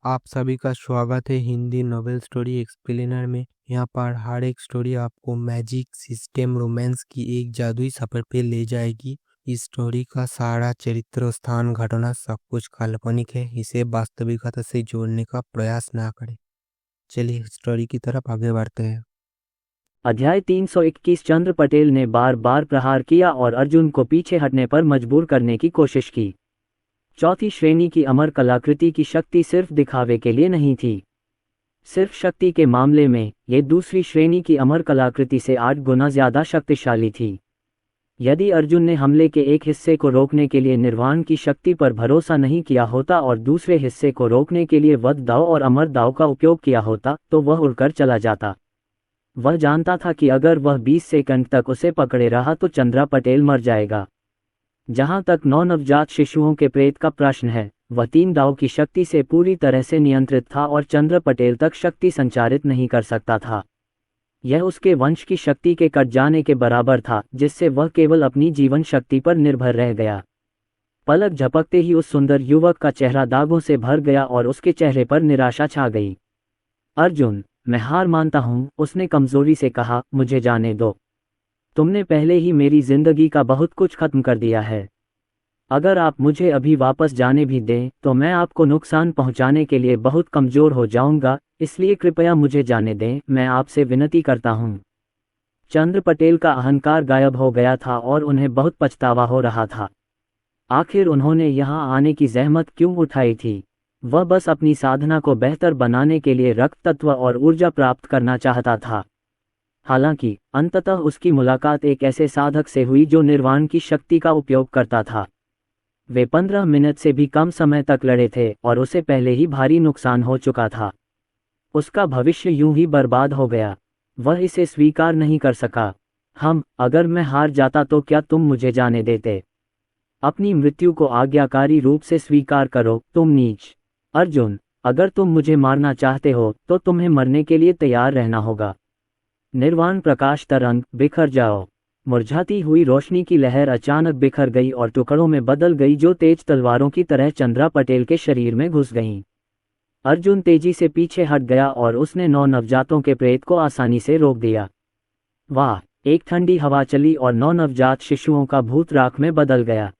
आप सभी का स्वागत है हिंदी नोवेल स्टोरी एक्सप्लेनर में। यहाँ पर हर एक स्टोरी आपको मैजिक सिस्टम रोमांस की एक जादुई सफर पे ले जाएगी। इस स्टोरी का सारा चरित्र स्थान घटना सब कुछ काल्पनिक है। इसे वास्तविकता से जोड़ने का प्रयास ना करें। चलिए स्टोरी की तरफ आगे बढ़ते हैं। अध्याय 321। चंद्र पटेल ने बार बार प्रहार किया और अर्जुन को पीछे हटने पर मजबूर करने की कोशिश की। चौथी श्रेणी की अमर कलाकृति की शक्ति सिर्फ दिखावे के लिए नहीं थी। सिर्फ शक्ति के मामले में ये दूसरी श्रेणी की अमर कलाकृति से 8 गुना ज्यादा शक्तिशाली थी। यदि अर्जुन ने हमले के एक हिस्से को रोकने के लिए निर्वाण की शक्ति पर भरोसा नहीं किया होता और दूसरे हिस्से को रोकने के लिए वध दाव और अमर दाव का उपयोग किया होता तो वह उड़कर चला जाता। वह जानता था कि अगर वह 20 सेकंड तक उसे पकड़े रहा तो चंद्रा पटेल मर जाएगा। जहां तक 9 नवजात शिशुओं के प्रेत का प्रश्न है, वह 3 दाव की शक्ति से पूरी तरह से नियंत्रित था और चंद्र पटेल तक शक्ति संचारित नहीं कर सकता था। यह उसके वंश की शक्ति के कट जाने के बराबर था, जिससे वह केवल अपनी जीवन शक्ति पर निर्भर रह गया। पलक झपकते ही उस सुंदर युवक का चेहरा दागों से भर गया और उसके चेहरे पर निराशा छा गई। अर्जुन, मैं हार मानता हूं, उसने कमजोरी से कहा, मुझे जाने दो। तुमने पहले ही मेरी जिंदगी का बहुत कुछ खत्म कर दिया है। अगर आप मुझे अभी वापस जाने भी दें तो मैं आपको नुकसान पहुंचाने के लिए बहुत कमजोर हो जाऊंगा, इसलिए कृपया मुझे जाने दें, मैं आपसे विनती करता हूं। चंद्र पटेल का अहंकार गायब हो गया था और उन्हें बहुत पछतावा हो रहा था। आखिर उन्होंने यहां आने की जहमत क्यों उठाई थी? वह बस अपनी साधना को बेहतर बनाने के लिए रक्त तत्व और ऊर्जा प्राप्त करना चाहता था। हालांकि अंततः उसकी मुलाकात एक ऐसे साधक से हुई जो निर्वाण की शक्ति का उपयोग करता था। वे 15 मिनट से भी कम समय तक लड़े थे और उसे पहले ही भारी नुकसान हो चुका था। उसका भविष्य यूं ही बर्बाद हो गया। वह इसे स्वीकार नहीं कर सका। अगर मैं हार जाता तो क्या तुम मुझे जाने देते? अपनी मृत्यु को आज्ञाकारी रूप से स्वीकार करो, तुम नीच। अर्जुन, अगर तुम मुझे मारना चाहते हो तो तुम्हें मरने के लिए तैयार रहना होगा। निर्वाण प्रकाश तरंग, बिखर जाओ। मुरझाती हुई रोशनी की लहर अचानक बिखर गई और टुकड़ों में बदल गई जो तेज तलवारों की तरह चंद्रा पटेल के शरीर में घुस गईं। अर्जुन तेजी से पीछे हट गया और उसने 9 नवजातों के प्रेत को आसानी से रोक दिया। वाह! एक ठंडी हवा चली और 9 नवजात शिशुओं का भूत राख में बदल गया।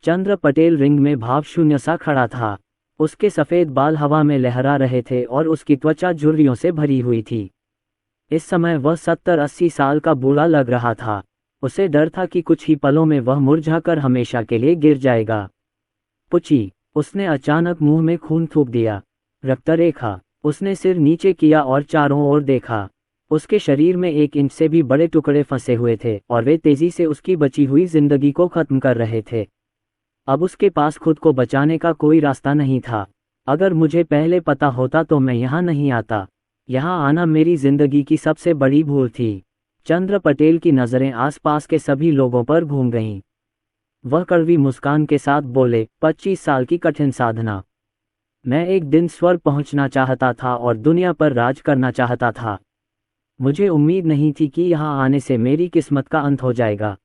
चंद्र पटेल रिंग में भाव शून्य सा खड़ा था। उसके सफेद बाल हवा में लहरा रहे थे और उसकी त्वचा झुर्रियों से भरी हुई थी। इस समय वह 70-80 साल का बूढ़ा लग रहा था। उसे डर था कि कुछ ही पलों में वह मुरझाकर हमेशा के लिए गिर जाएगा। पुची! उसने अचानक मुंह में खून थूक दिया। रक्तरेखा! उसने सिर नीचे किया और चारों ओर देखा। उसके शरीर में 1 इंच से भी बड़े टुकड़े फंसे हुए थे और वे तेजी से उसकी बची हुई जिंदगी को खत्म कर रहे थे। अब उसके पास खुद को बचाने का कोई रास्ता नहीं था। अगर मुझे पहले पता होता तो मैं यहाँ नहीं आता। यहाँ आना मेरी जिंदगी की सबसे बड़ी भूल थी। चंद्र पटेल की नज़रें आसपास के सभी लोगों पर घूम गईं। वह कड़वी मुस्कान के साथ बोले, 25 साल की कठिन साधना। मैं एक दिन स्वर्ग पहुंचना चाहता था और दुनिया पर राज करना चाहता था। मुझे उम्मीद नहीं थी कि यहाँ आने से मेरी किस्मत का अंत हो जाएगा।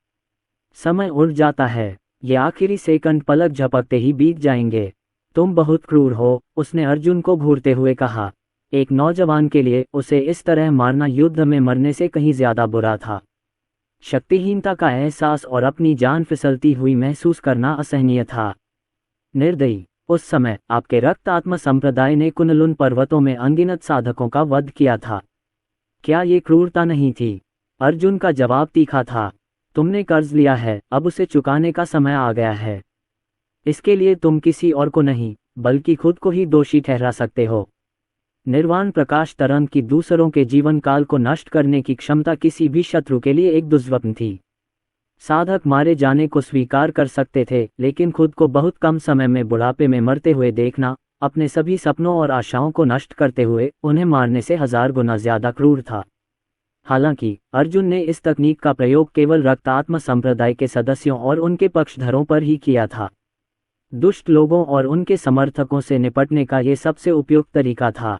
समय उड़ जाता है, ये आखिरी सेकंड पलक झपकते ही बीत जाएंगे। तुम बहुत क्रूर हो, उसने अर्जुन को घूरते हुए कहा। एक नौजवान के लिए उसे इस तरह मारना युद्ध में मरने से कहीं ज्यादा बुरा था। शक्तिहीनता का एहसास और अपनी जान फिसलती हुई महसूस करना असहनीय था। निर्दयी! उस समय आपके रक्त आत्मा संप्रदाय ने कुनलुन पर्वतों में अनगिनत साधकों का वध किया था। क्या ये क्रूरता नहीं थी? अर्जुन का जवाब तीखा था। तुमने कर्ज लिया है, अब उसे चुकाने का समय आ गया है। इसके लिए तुम किसी और को नहीं बल्कि खुद को ही दोषी ठहरा सकते हो। निर्वाण प्रकाश तरंग की दूसरों के जीवन काल को नष्ट करने की क्षमता किसी भी शत्रु के लिए एक दुष्स्वप्न थी। साधक मारे जाने को स्वीकार कर सकते थे, लेकिन खुद को बहुत कम समय में बुढ़ापे में मरते हुए देखना, अपने सभी सपनों और आशाओं को नष्ट करते हुए उन्हें मारने से 1000 गुना ज्यादा क्रूर था। हालांकि अर्जुन ने इस तकनीक का प्रयोग केवल रक्तात्म संप्रदाय के सदस्यों और उनके पक्षधरों पर ही किया था। दुष्ट लोगों और उनके समर्थकों से निपटने का ये सबसे उपयुक्त तरीका था।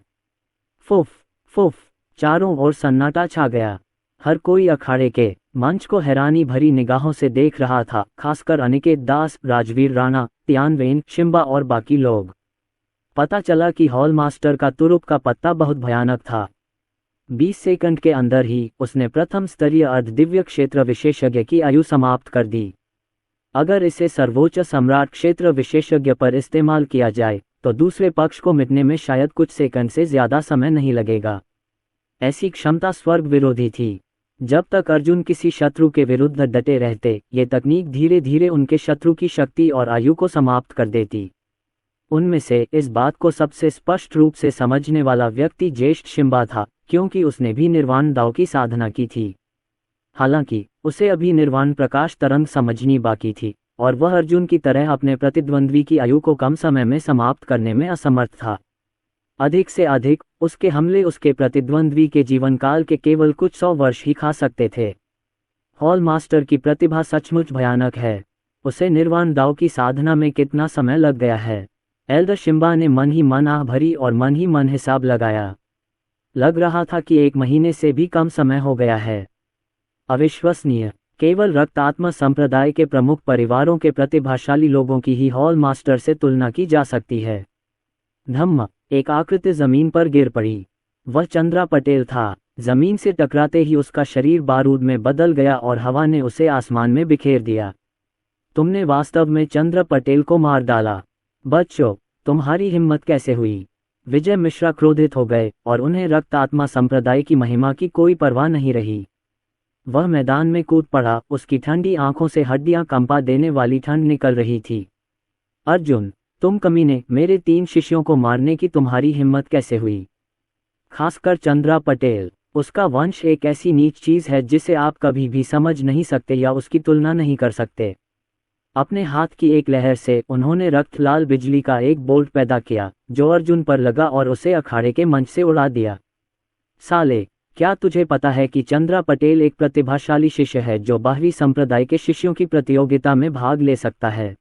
फुफ फुफ! चारों ओर सन्नाटा छा गया। हर कोई अखाड़े के मंच को हैरानी भरी निगाहों से देख रहा था, खासकर अनिकेत दास, राजवीर राणा, त्यानवेन, शिम्बा और बाकी लोग। पता चला कि हॉल मास्टर का तुरुप का पत्ता बहुत भयानक था। 20 सेकंड के अंदर ही उसने प्रथम स्तरीय अर्धदिव्य क्षेत्र विशेषज्ञ की आयु समाप्त कर दी। अगर इसे सर्वोच्च सम्राट क्षेत्र विशेषज्ञ पर इस्तेमाल किया जाए तो दूसरे पक्ष को मिटने में शायद कुछ सेकंड से ज्यादा समय नहीं लगेगा। ऐसी क्षमता स्वर्ग विरोधी थी। जब तक अर्जुन किसी शत्रु के विरुद्ध डटे रहते, ये तकनीक धीरे धीरे उनके शत्रु की शक्ति और आयु को समाप्त कर देती। उनमें से इस बात को सबसे स्पष्ट रूप से समझने वाला व्यक्ति ज्येष्ठ शिम्बा था, क्योंकि उसने भी निर्वाण दाव की साधना की थी। हालांकि उसे अभी निर्वाण प्रकाश तरंग समझनी बाकी थी, और वह अर्जुन की तरह अपने प्रतिद्वंद्वी की आयु को कम समय में समाप्त करने में असमर्थ था। अधिक से अधिक उसके हमले उसके प्रतिद्वंद्वी के जीवनकाल के केवल कुछ 100 वर्ष ही खा सकते थे। हॉल मास्टर की प्रतिभा सचमुच भयानक है। उसे निर्वाण दाव की साधना में कितना समय लग गया है। एल्डर शिम्बा ने मन ही मन आह भरी और मन ही मन हिसाब लगाया। लग रहा था कि 1 महीने से भी कम समय हो गया है। अविश्वसनीय। केवल रक्तात्मा संप्रदाय के प्रमुख परिवारों के प्रतिभाशाली लोगों की ही हॉल मास्टर से तुलना की जा सकती है। धम्म, एक आकृति जमीन पर गिर पड़ी। वह चंद्रा पटेल था। जमीन से टकराते ही उसका शरीर बारूद में बदल गया और हवा ने उसे आसमान में बिखेर दिया। तुमने वास्तव में चंद्र पटेल को मार डाला। बच्चों, तुम्हारी हिम्मत कैसे हुई? विजय मिश्रा क्रोधित हो गए और उन्हें रक्तात्मा संप्रदाय की महिमा की कोई परवाह नहीं रही। वह मैदान में कूद पड़ा। उसकी ठंडी आंखों से हड्डियां कंपा देने वाली ठंड निकल रही थी। अर्जुन, तुम कमीने, मेरे 3 शिष्यों को मारने की तुम्हारी हिम्मत कैसे हुई? खासकर चंद्रा पटेल। उसका वंश एक ऐसी नीच चीज है जिसे आप कभी भी समझ नहीं सकते या उसकी तुलना नहीं कर सकते। अपने हाथ की एक लहर से उन्होंने रक्त लाल बिजली का एक बोल्ट पैदा किया, जो अर्जुन पर लगा और उसे अखाड़े के मंच से उड़ा दिया। साले, क्या तुझे पता है कि चंद्रा पटेल एक प्रतिभाशाली शिष्य है जो बाहरी संप्रदाय के शिष्यों की प्रतियोगिता में भाग ले सकता है?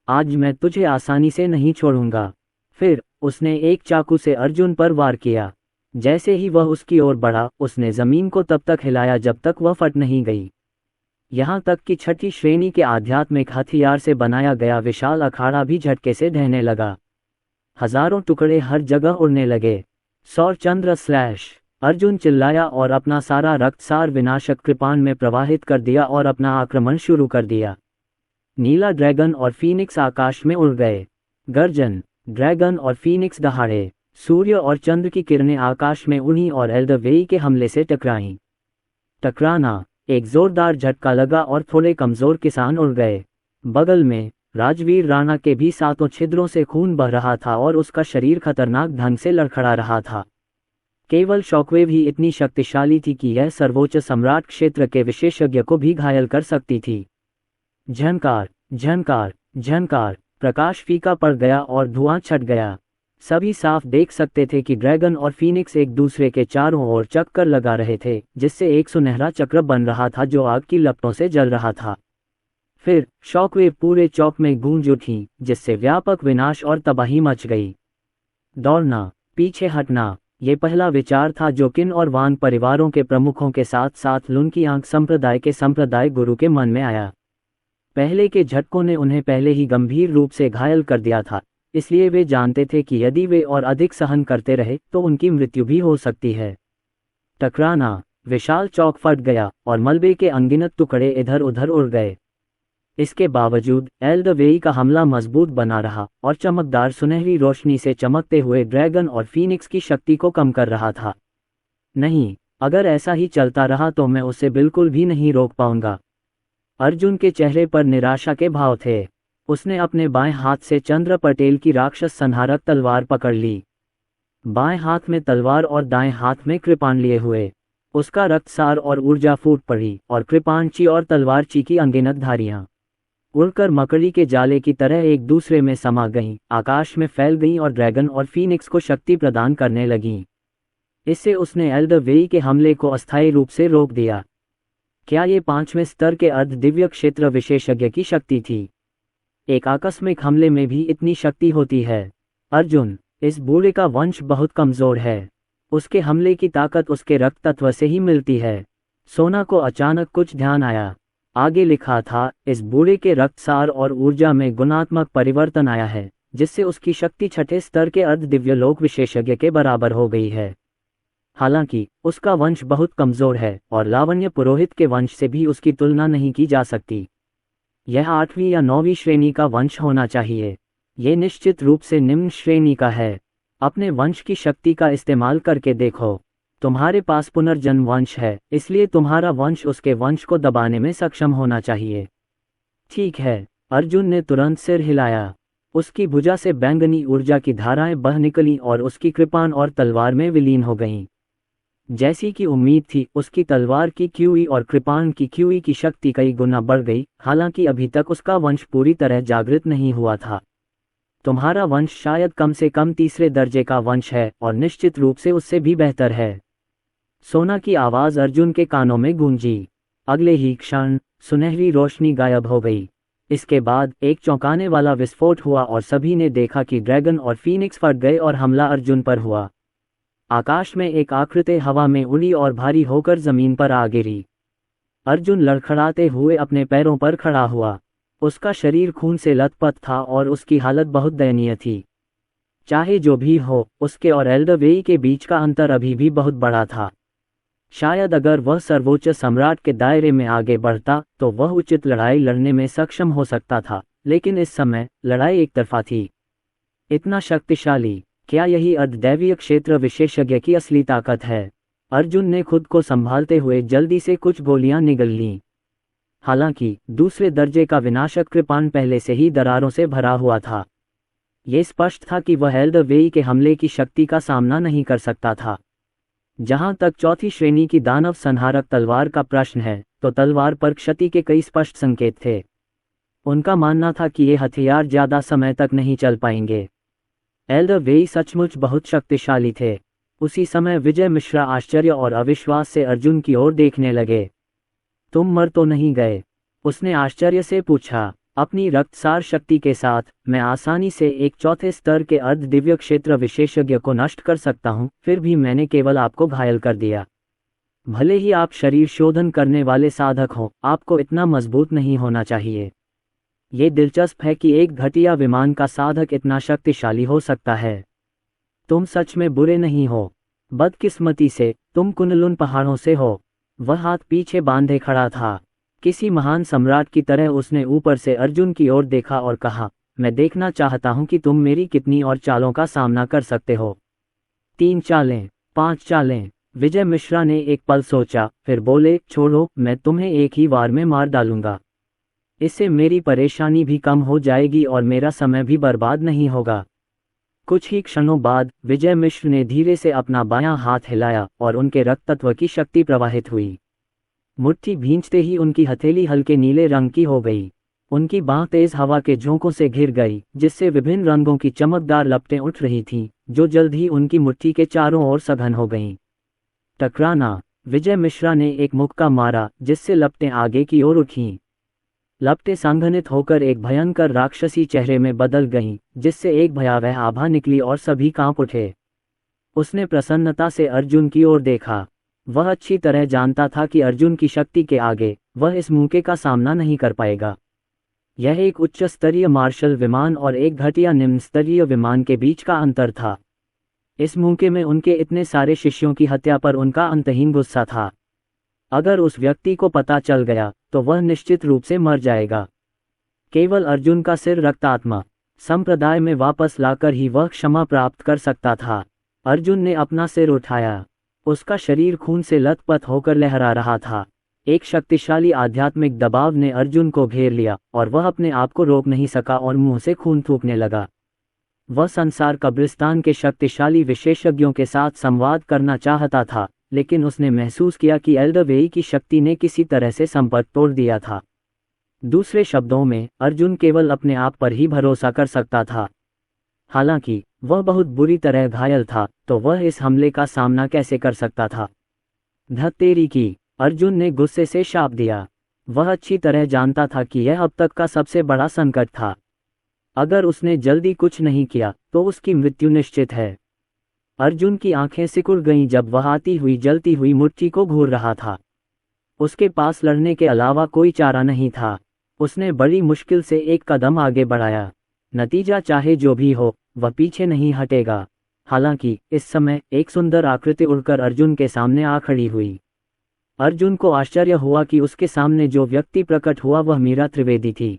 आज मैं तुझे आसानी से नहीं छोड़ूंगा। फिर उसने एक चाकू से अर्जुन पर वार किया। जैसे ही वह उसकी ओर बढ़ा, उसने जमीन को तब तक हिलाया जब तक वह फट नहीं गई। यहाँ तक कि 6ठी श्रेणी के आध्यात्मिक हथियार से बनाया गया विशाल अखाड़ा भी झटके से ढहने लगा। हजारों टुकड़े हर जगह उड़ने लगे। सौर चंद्र स्लैश! अर्जुन चिल्लाया और अपना सारा रक्तसार विनाशक कृपाण में प्रवाहित कर दिया और अपना आक्रमण शुरू कर दिया। नीला ड्रैगन और फीनिक्स आकाश में उड़ गए। गर्जन! ड्रैगन और फीनिक्स दहाड़े। सूर्य और चंद्र की किरणें आकाश में उड़ी और एल्डर वेई के हमले से टकराईं। टकराना, एक जोरदार झटका लगा और थोड़े कमजोर किसान उड़ गए। बगल में राजवीर राणा के भी 7 छिद्रों से खून बह रहा था और उसका शरीर खतरनाक ढंग से लड़खड़ा रहा था। केवल शॉकवेव ही इतनी शक्तिशाली थी कि यह सर्वोच्च सम्राट क्षेत्र के विशेषज्ञ को भी घायल कर सकती थी। झंकार, झंकार, झंकार! प्रकाश फीका पड़ गया और धुआं छट गया। सभी साफ देख सकते थे कि ड्रैगन और फीनिक्स एक दूसरे के चारों ओर चक्कर लगा रहे थे, जिससे एक सुनहरा चक्र बन रहा था जो आग की लपटों से जल रहा था। फिर शॉकवेव पूरे चौक में गूंज उठी, जिससे व्यापक विनाश और तबाही मच गई। दौड़ना, पीछे हटना, ये पहला विचार था जो किन और वान परिवारों के प्रमुखों के साथ साथ लुनकियांग संप्रदाय के संप्रदाय गुरु के मन में आया। पहले के झटकों ने उन्हें पहले ही गंभीर रूप से घायल कर दिया था, इसलिए वे जानते थे कि यदि वे और अधिक सहन करते रहे तो उनकी मृत्यु भी हो सकती है। टकराना, विशाल चौक फट गया और मलबे के अनगिनत टुकड़े इधर उधर उड़ गए। इसके बावजूद एल्डर वेई का हमला मजबूत बना रहा और चमकदार सुनहरी रोशनी से चमकते हुए ड्रैगन और फीनिक्स की शक्ति को कम कर रहा था। नहीं, अगर ऐसा ही चलता रहा तो मैं उसे बिल्कुल भी नहीं रोक पाऊंगा। अर्जुन के चेहरे पर निराशा के भाव थे। उसने अपने बाएं हाथ से चंद्र पटेल की राक्षस संहारक तलवार पकड़ ली। बाएं हाथ में तलवार और दाएं हाथ में कृपाण लिए हुए उसका रक्तसार और ऊर्जा फूट पड़ी और कृपाणची और तलवारची की अनगिनत धारियां उड़कर मकड़ी के जाले की तरह एक दूसरे में समा गईं, आकाश में फैल गईं और ड्रैगन और फीनिक्स को शक्ति प्रदान करने लगीं। इससे उसने एल्डर वेई के हमले को अस्थायी रूप से रोक दिया। क्या ये 5वें स्तर के अर्ध दिव्य क्षेत्र विशेषज्ञ की शक्ति थी? एक आकस्मिक हमले में भी इतनी शक्ति होती है? अर्जुन, इस बूढ़े का वंश बहुत कमजोर है। उसके हमले की ताकत उसके रक्त तत्व से ही मिलती है। सोना को अचानक कुछ ध्यान आया। आगे लिखा था, इस बूढ़े के रक्तसार और ऊर्जा में गुणात्मक परिवर्तन आया है, जिससे उसकी शक्ति छठे स्तर के अर्ध दिव्यलोक विशेषज्ञ के बराबर हो गई है। हालांकि उसका वंश बहुत कमजोर है और लावण्य पुरोहित के वंश से भी उसकी तुलना नहीं की जा सकती। यह 8वीं या 9वीं श्रेणी का वंश होना चाहिए। ये निश्चित रूप से निम्न श्रेणी का है। अपने वंश की शक्ति का इस्तेमाल करके देखो। तुम्हारे पास पुनर्जन्म वंश है, इसलिए तुम्हारा वंश उसके वंश को दबाने में सक्षम होना चाहिए। ठीक है, अर्जुन ने तुरंत सिर हिलाया। उसकी भुजा से बैंगनी ऊर्जा की धाराएं बह निकलीं और उसकी कृपाण और तलवार में विलीन हो गईं। जैसी कि उम्मीद थी, उसकी तलवार की क्यूई और कृपाण की क्यूई की शक्ति कई गुना बढ़ गई। हालांकि अभी तक उसका वंश पूरी तरह जागृत नहीं हुआ था। तुम्हारा वंश शायद कम से कम तीसरे दर्जे का वंश है और निश्चित रूप से उससे भी बेहतर है। सोना की आवाज अर्जुन के कानों में गूंजी। अगले ही क्षण सुनहरी रोशनी गायब हो गई। इसके बाद एक चौंकाने वाला विस्फोट हुआ और सभी ने देखा कि ड्रैगन और फीनिक्स फट गए और हमला अर्जुन पर हुआ। आकाश में एक आकृति हवा में उड़ी और भारी होकर जमीन पर आ गिरी। अर्जुन लड़खड़ाते हुए अपने पैरों पर खड़ा हुआ। उसका शरीर खून से लथपथ था और उसकी हालत बहुत दयनीय थी। चाहे जो भी हो, उसके और एल्डर वेई के बीच का अंतर अभी भी बहुत बड़ा था। शायद अगर वह सर्वोच्च सम्राट के दायरे में आगे बढ़ता तो वह उचित लड़ाई लड़ने में सक्षम हो सकता था, लेकिन इस समय लड़ाई एक तरफा थी। इतना शक्तिशाली, क्या यही अर्धदैवीय क्षेत्र विशेषज्ञ की असली ताकत है? अर्जुन ने खुद को संभालते हुए जल्दी से कुछ गोलियां निगल लीं। हालांकि दूसरे दर्जे का विनाशक कृपाण पहले से ही दरारों से भरा हुआ था। ये स्पष्ट था कि वह एल्डर वेई के हमले की शक्ति का सामना नहीं कर सकता था। जहां तक चौथी श्रेणी की दानव संहारक तलवार का प्रश्न है, तो तलवार पर क्षति के कई स्पष्ट संकेत थे। उनका मानना था कि ये हथियार ज्यादा समय तक नहीं चल पाएंगे। एल्डर वेई सचमुच बहुत शक्तिशाली थे। उसी समय विजय मिश्रा आश्चर्य और अविश्वास से अर्जुन की ओर देखने लगे। तुम मर तो नहीं गए? उसने आश्चर्य से पूछा। अपनी रक्तसार शक्ति के साथ मैं आसानी से एक चौथे स्तर के अर्ध दिव्य क्षेत्र विशेषज्ञ को नष्ट कर सकता हूं, फिर भी मैंने केवल आपको घायल कर दिया। भले ही आप शरीर शोधन करने वाले साधक हो, आपको इतना मजबूत नहीं होना चाहिए। ये दिलचस्प है कि एक घटिया विमान का साधक इतना शक्तिशाली हो सकता है। तुम सच में बुरे नहीं हो। बदकिस्मती से तुम कुनलुन पहाड़ों से हो। वह हाथ पीछे बांधे खड़ा था। किसी महान सम्राट की तरह उसने ऊपर से अर्जुन की ओर देखा और कहा, मैं देखना चाहता हूं कि तुम मेरी कितनी और चालों का सामना कर सकते हो। 3 चालें, 5 चालें। विजय मिश्रा ने एक पल सोचा, फिर बोले, छोड़ो, मैं तुम्हें एक ही वार में मार डालूंगा। इससे मेरी परेशानी भी कम हो जाएगी और मेरा समय भी बर्बाद नहीं होगा। कुछ ही क्षणों बाद विजय मिश्र ने धीरे से अपना बायां हाथ हिलाया और उनके रक्त तत्व की शक्ति प्रवाहित हुई। मुट्ठी भींचते ही उनकी हथेली हल्के नीले रंग की हो गई। उनकी बांह तेज हवा के झोंकों से घिर गई, जिससे विभिन्न रंगों की चमकदार लपटें उठ रही थीं, जो जल्द ही उनकी मुट्ठी के चारों ओर सघन हो गईं। टकराना। विजय मिश्रा ने एक मुक्का मारा, जिससे लपटें आगे की ओर उठीं। लपटें संघनित होकर एक भयंकर राक्षसी चेहरे में बदल गईं, जिससे एक भयावह आभा निकली और सभी कांप उठे। उसने प्रसन्नता से अर्जुन की ओर देखा। वह अच्छी तरह जानता था कि अर्जुन की शक्ति के आगे वह इस मूके का सामना नहीं कर पाएगा। यह एक उच्च स्तरीय मार्शल विमान और एक घटिया निम्न स्तरीय विमान के बीच का अंतर था। इस मूके में उनके इतने सारे शिष्यों की हत्या पर उनका अंतहीन गुस्सा था। अगर उस व्यक्ति को पता चल गया तो वह निश्चित रूप से मर जाएगा। केवल अर्जुन का सिर रक्तात्मा संप्रदाय में वापस लाकर ही वह क्षमा प्राप्त कर सकता था। अर्जुन ने अपना सिर उठाया। उसका शरीर खून से लथपथ होकर लहरा रहा था। एक शक्तिशाली आध्यात्मिक दबाव ने अर्जुन को घेर लिया और वह अपने आप को रोक नहीं सका और मुंह से खून थूकने लगा। वह संसार कब्रिस्तान के शक्तिशाली विशेषज्ञों के साथ संवाद करना चाहता था, लेकिन उसने महसूस किया कि एल्डर वेई की शक्ति ने किसी तरह से संपर्क तोड़ दिया था। दूसरे शब्दों में, अर्जुन केवल अपने आप पर ही भरोसा कर सकता था। हालांकि वह बहुत बुरी तरह घायल था, तो वह इस हमले का सामना कैसे कर सकता था? धत्तेरी की, अर्जुन ने गुस्से से शाप दिया। वह अच्छी तरह जानता था कि यह अब तक का सबसे बड़ा संकट था। अगर उसने जल्दी कुछ नहीं किया तो उसकी मृत्यु निश्चित है। अर्जुन की आंखें सिकुड़ गईं जब वह आती हुई जलती हुई मुट्ठी को घूर रहा था। उसके पास लड़ने के अलावा कोई चारा नहीं था। उसने बड़ी मुश्किल से एक कदम आगे बढ़ाया। नतीजा चाहे जो भी हो, वह पीछे नहीं हटेगा। हालांकि इस समय एक सुंदर आकृति उड़कर अर्जुन के सामने आ खड़ी हुई। अर्जुन को आश्चर्य हुआ कि उसके सामने जो व्यक्ति प्रकट हुआ वह मीरा त्रिवेदी थी।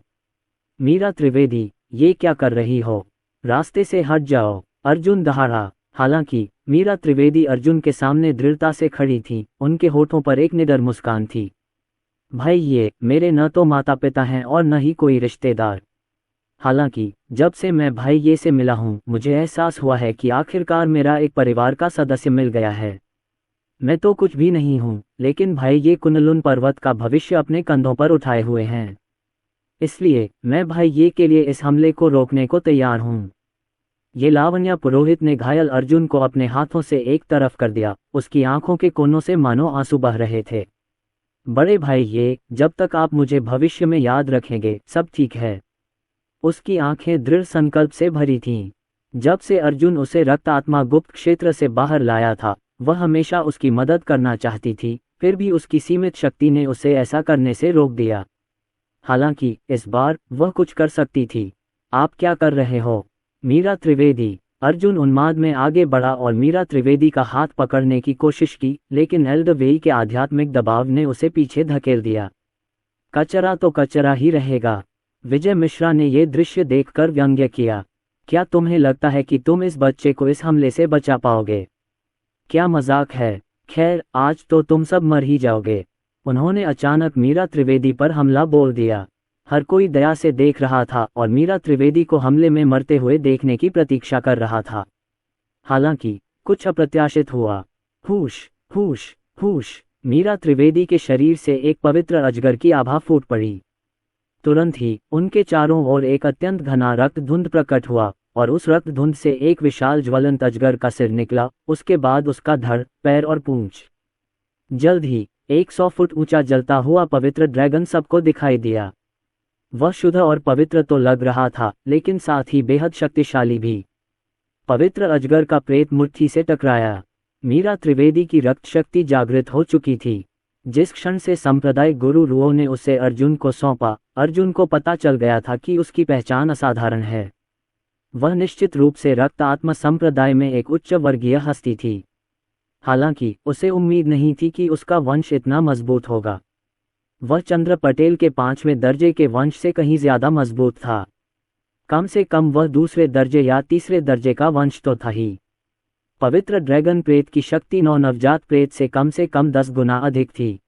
मीरा त्रिवेदी, ये क्या कर रही हो? रास्ते से हट जाओ, अर्जुन दहाड़ा। हालांकि मीरा त्रिवेदी अर्जुन के सामने दृढ़ता से खड़ी थी, उनके होठों पर एक निडर मुस्कान थी। भाई, ये मेरे न तो माता पिता हैं और न ही कोई रिश्तेदार। हालांकि जब से मैं भाई ये से मिला हूँ, मुझे एहसास हुआ है कि आखिरकार मेरा एक परिवार का सदस्य मिल गया है। मैं तो कुछ भी नहीं हूँ, लेकिन भाई ये कुनलुन पर्वत का भविष्य अपने कंधों पर उठाए हुए हैं। इसलिए मैं भाई ये के लिए इस हमले को रोकने को तैयार हूँ। ये लावण्या पुरोहित ने घायल अर्जुन को अपने हाथों से एक तरफ कर दिया। उसकी आंखों के कोनों से मानो आंसू बह रहे थे। बड़े भाई, ये जब तक आप मुझे भविष्य में याद रखेंगे, सब ठीक है। उसकी आंखें दृढ़ संकल्प से भरी थीं। जब से अर्जुन उसे रक्त आत्मा गुप्त क्षेत्र से बाहर लाया था, वह हमेशा उसकी मदद करना चाहती थी, फिर भी उसकी सीमित शक्ति ने उसे ऐसा करने से रोक दिया। हालांकि इस बार वह कुछ कर सकती थी। आप क्या कर रहे हो? मीरा त्रिवेदी। अर्जुन उन्माद में आगे बढ़ा और मीरा त्रिवेदी का हाथ पकड़ने की कोशिश की, लेकिन एल्डवेई के आध्यात्मिक दबाव ने उसे पीछे धकेल दिया। कचरा तो कचरा ही रहेगा। विजय मिश्रा ने यह दृश्य देखकर व्यंग्य किया। क्या तुम्हें लगता है कि तुम इस बच्चे को इस हमले से बचा पाओगे? क्या मजाक है? खैर, आज तो तुम सब मर ही जाओगे। उन्होंने अचानक मीरा त्रिवेदी पर हमला बोल दिया। हर कोई दया से देख रहा था और मीरा त्रिवेदी को हमले में मरते हुए देखने की प्रतीक्षा कर रहा था। हालांकि कुछ अप्रत्याशित हुआ। हुश हुश हुश। मीरा त्रिवेदी के शरीर से एक पवित्र अजगर की आभा फूट पड़ी। तुरंत ही उनके चारों ओर एक अत्यंत घना रक्त धुंध प्रकट हुआ और उस रक्त धुंध से एक विशाल ज्वलंत अजगर का सिर निकला, उसके बाद उसका धड़, पैर और पूंछ। जल्द ही 100 फुट ऊंचा जलता हुआ पवित्र ड्रैगन सबको दिखाई दिया। वह शुद्ध और पवित्र तो लग रहा था, लेकिन साथ ही बेहद शक्तिशाली भी। पवित्र अजगर का प्रेत मुट्ठी से टकराया। मीरा त्रिवेदी की रक्त शक्ति जागृत हो चुकी थी। जिस क्षण से संप्रदाय गुरु रुओ ने उसे अर्जुन को सौंपा, अर्जुन को पता चल गया था कि उसकी पहचान असाधारण है। वह निश्चित रूप से रक्त आत्मा संप्रदाय में एक उच्च वर्गीय हस्ती थी। हालांकि उसे उम्मीद नहीं थी कि उसका वंश इतना मजबूत होगा। वह चंद्र पटेल के 5वें दर्जे के वंश से कहीं ज्यादा मजबूत था। कम से कम वह दूसरे दर्जे या तीसरे दर्जे का वंश तो था ही। पवित्र ड्रैगन प्रेत की शक्ति नवजात प्रेत से कम 10 गुना अधिक थी।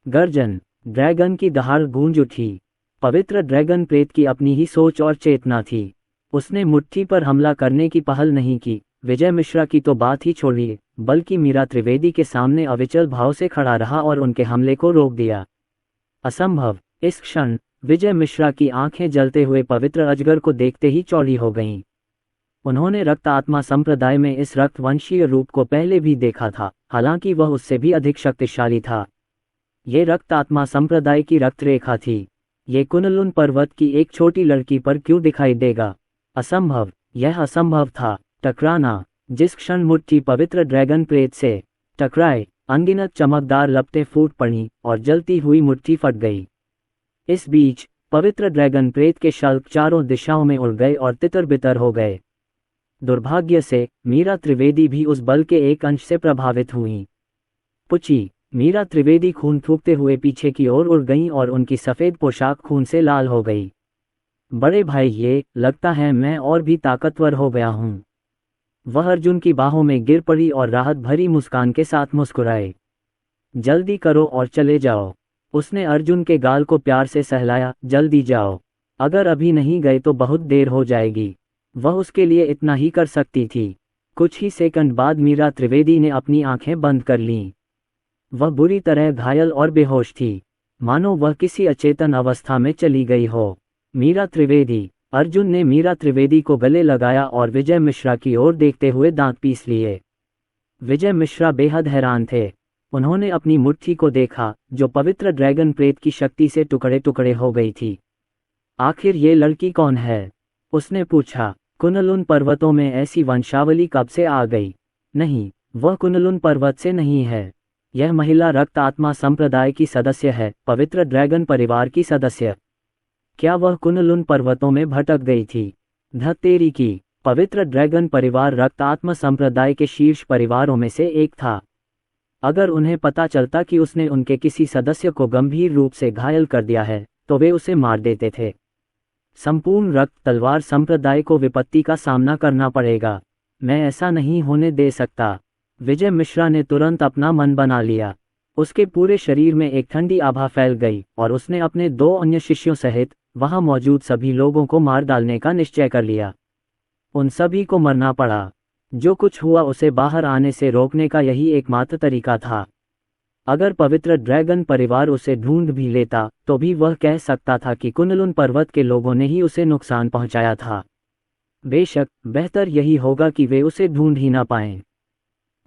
गर्जन। ड्रैगन की दहाड़ गूंज उठी। पवित्र ड्रैगन प्रेत की अपनी ही सोच और चेतना थी। उसने मुट्ठी पर हमला करने की पहल नहीं की। विजय मिश्रा की तो बात ही छोड़िए, बल्कि मीरा त्रिवेदी के सामने अविचल भाव से खड़ा रहा और उनके हमले को रोक दिया। असंभव। इस क्षण विजय मिश्रा की आंखें जलते हुए पवित्र अजगर को देखते ही चौड़ी हो गईं। उन्होंने रक्त आत्मा संप्रदाय में इस रक्तवंशीय रूप को पहले भी देखा था, हालांकि वह उससे भी अधिक शक्तिशाली था। ये रक्त आत्मा संप्रदाय की रक्त रेखा थी। ये कुनलुन पर्वत की एक छोटी लड़की पर क्यों दिखाई देगा? असंभव। यह असंभव था। टकराना। जिस क्षण मुट्ठी पवित्र ड्रैगन प्रेत से टकराए, अनगिनत चमकदार लपटें फूट पड़ीं और जलती हुई मुट्ठी फट गई। इस बीच पवित्र ड्रैगन प्रेत के शल्क चारों दिशाओं में उड़ गए और तितर बितर हो गए। दुर्भाग्य से मीरा त्रिवेदी भी उस बल के एक अंश से प्रभावित हुईं। पुची। मीरा त्रिवेदी खून थूकते हुए पीछे की ओर उड़ गईं और उनकी सफ़ेद पोशाक खून से लाल हो गई। बड़े भाई, ये लगता है मैं और भी ताकतवर हो गया हूँ। वह अर्जुन की बाहों में गिर पड़ी और राहत भरी मुस्कान के साथ मुस्कुराए। जल्दी करो और चले जाओ। उसने अर्जुन के गाल को प्यार से सहलाया। जल्दी जाओ। अगर अभी नहीं गए तो बहुत देर हो जाएगी। वह उसके लिए इतना ही कर सकती थी। कुछ ही सेकंड बाद मीरा त्रिवेदी ने अपनी आंखें बंद कर लीं। वह बुरी तरह घायल और बेहोश थी, मानो वह किसी अचेतन अवस्था में चली गई हो। मीरा त्रिवेदी। अर्जुन ने मीरा त्रिवेदी को गले लगाया और विजय मिश्रा की ओर देखते हुए दांत पीस लिए। विजय मिश्रा बेहद हैरान थे। उन्होंने अपनी मुट्ठी को देखा, जो पवित्र ड्रैगन प्रेत की शक्ति से टुकड़े टुकड़े हो गई थी। आखिर ये लड़की कौन है? उसने पूछा। कुनलुन पर्वतों में ऐसी वंशावली कब से आ गई? नहीं, वह कुनलुन पर्वत से नहीं है। यह महिला रक्त आत्मा संप्रदाय की सदस्य है, पवित्र ड्रैगन परिवार की सदस्य। क्या वह कुनलुन पर्वतों में भटक गई थी? धत्तेरी की पवित्र ड्रैगन परिवार रक्तात्म संप्रदाय के शीर्ष परिवारों में से एक था। अगर उन्हें पता चलता कि उसने उनके किसी सदस्य को गंभीर रूप से घायल कर दिया है तो वे उसे मार देते थे। संपूर्ण रक्त तलवार संप्रदाय को विपत्ति का सामना करना पड़ेगा। मैं ऐसा नहीं होने दे सकता। विजय मिश्रा ने तुरंत अपना मन बना लिया। उसके पूरे शरीर में एक ठंडी आभा फैल गई और उसने अपने 2 अन्य शिष्यों सहित वहां मौजूद सभी लोगों को मार डालने का निश्चय कर लिया। उन सभी को मरना पड़ा। जो कुछ हुआ उसे बाहर आने से रोकने का यही एकमात्र तरीका था। अगर पवित्र ड्रैगन परिवार उसे ढूंढ भी लेता तो भी वह कह सकता था कि कुनलुन पर्वत के लोगों ने ही उसे नुकसान पहुंचाया था। बेशक बेहतर यही होगा कि वे उसे ढूंढ ही ना पाएं।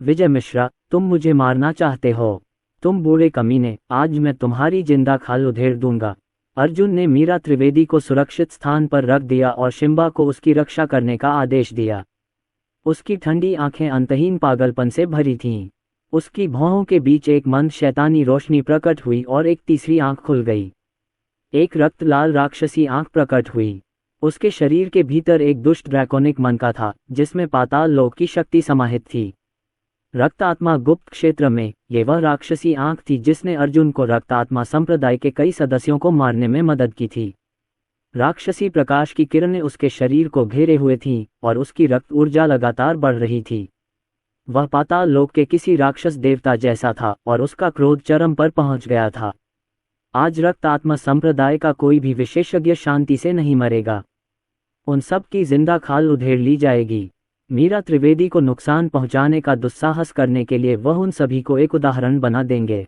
विजय मिश्रा, तुम मुझे मारना चाहते हो? तुम बूढ़े कमीने, आज मैं तुम्हारी जिंदा खाल उधेड़ दूंगा। अर्जुन ने मीरा त्रिवेदी को सुरक्षित स्थान पर रख दिया और शिम्बा को उसकी रक्षा करने का आदेश दिया। उसकी ठंडी आंखें अंतहीन पागलपन से भरी थीं। उसकी भौहों के बीच एक मंद शैतानी रोशनी प्रकट हुई और एक तीसरी आंख खुल गई। एक रक्त लाल राक्षसी आंख प्रकट हुई। उसके शरीर के भीतर एक दुष्ट ड्रैकोनिक मन का था जिसमें पाताल लोक की शक्ति समाहित थी। रक्तात्मा गुप्त क्षेत्र में ये वह राक्षसी आंख थी जिसने अर्जुन को रक्तात्मा संप्रदाय के कई सदस्यों को मारने में मदद की थी। राक्षसी प्रकाश की किरणें उसके शरीर को घेरे हुए थीं और उसकी रक्त ऊर्जा लगातार बढ़ रही थी। वह पाताल लोक के किसी राक्षस देवता जैसा था और उसका क्रोध चरम पर पहुंच गया था। आज रक्तात्मा संप्रदाय का कोई भी विशेषज्ञ शांति से नहीं मरेगा। उन सब की जिंदा खाल उधेड़ ली जाएगी। मीरा त्रिवेदी को नुकसान पहुंचाने का दुस्साहस करने के लिए वह उन सभी को एक उदाहरण बना देंगे।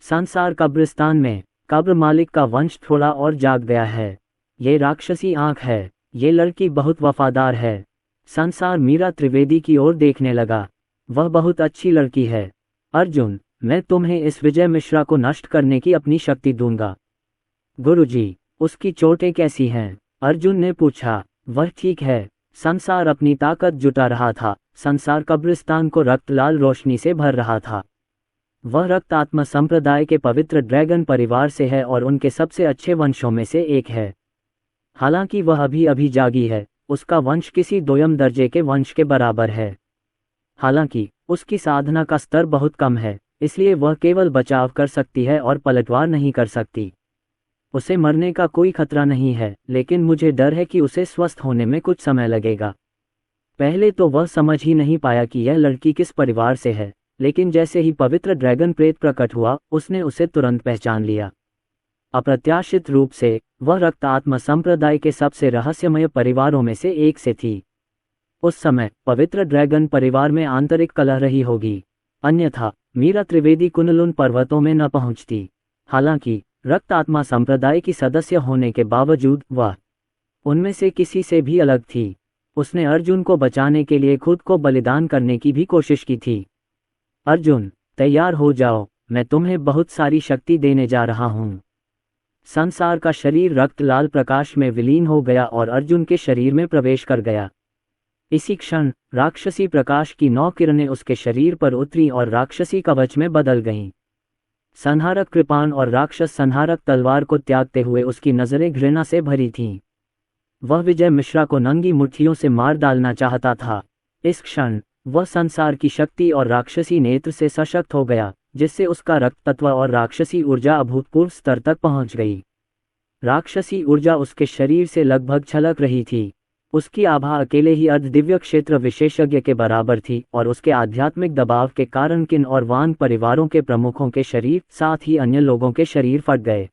संसार कब्रिस्तान में कब्र मालिक का वंश थोड़ा और जाग गया है। ये राक्षसी आंख है। ये लड़की बहुत वफादार है। संसार मीरा त्रिवेदी की ओर देखने लगा। वह बहुत अच्छी लड़की है। अर्जुन, मैं तुम्हें इस विजय मिश्रा को नष्ट करने की अपनी शक्ति दूंगा। गुरुजी, उसकी चोटें कैसी हैं? अर्जुन ने पूछा। वह ठीक है। संसार अपनी ताकत जुटा रहा था। संसार कब्रिस्तान को रक्त लाल रोशनी से भर रहा था। वह रक्तात्मा संप्रदाय के पवित्र ड्रैगन परिवार से है और उनके सबसे अच्छे वंशों में से एक है। हालांकि वह अभी अभी जागी है। उसका वंश किसी दोयम दर्जे के वंश के बराबर है। हालांकि उसकी साधना का स्तर बहुत कम है, इसलिए वह केवल बचाव कर सकती है और पलटवार नहीं कर सकती। उसे मरने का कोई खतरा नहीं है, लेकिन मुझे डर है कि उसे स्वस्थ होने में कुछ समय लगेगा। पहले तो वह समझ ही नहीं पाया कि यह लड़की किस परिवार से है, लेकिन जैसे ही पवित्र ड्रैगन प्रेत प्रकट हुआ उसने उसे तुरंत पहचान लिया। अप्रत्याशित रूप से वह रक्तात्मा संप्रदाय के सबसे रहस्यमय परिवारों में से एक से थी। उस समय पवित्र ड्रैगन परिवार में आंतरिक कलह रही होगी, अन्यथा मीरा त्रिवेदी कुनलुन पर्वतों में न पहुंचती। हालांकि रक्तात्मा संप्रदाय की सदस्य होने के बावजूद वह उनमें से किसी से भी अलग थी। उसने अर्जुन को बचाने के लिए खुद को बलिदान करने की भी कोशिश की थी। अर्जुन, तैयार हो जाओ, मैं तुम्हें बहुत सारी शक्ति देने जा रहा हूँ। संसार का शरीर रक्त लाल प्रकाश में विलीन हो गया और अर्जुन के शरीर में प्रवेश कर गया। इसी क्षण राक्षसी प्रकाश की 9 किरणें उसके शरीर पर उतरी और राक्षसी कवच में बदल गईं। संहारक कृपाण और राक्षस संहारक तलवार को त्यागते हुए उसकी नजरें घृणा से भरी थीं। वह विजय मिश्रा को नंगी मुट्ठियों से मार डालना चाहता था। इस क्षण वह संसार की शक्ति और राक्षसी नेत्र से सशक्त हो गया, जिससे उसका रक्त तत्व और राक्षसी ऊर्जा अभूतपूर्व स्तर तक पहुंच गई। राक्षसी ऊर्जा उसके शरीर से लगभग छलक रही थी। उसकी आभा अकेले ही अर्धदिव्य क्षेत्र विशेषज्ञ के बराबर थी और उसके आध्यात्मिक दबाव के कारण किन और वान परिवारों के प्रमुखों के शरीर, साथ ही अन्य लोगों के शरीर फट गए।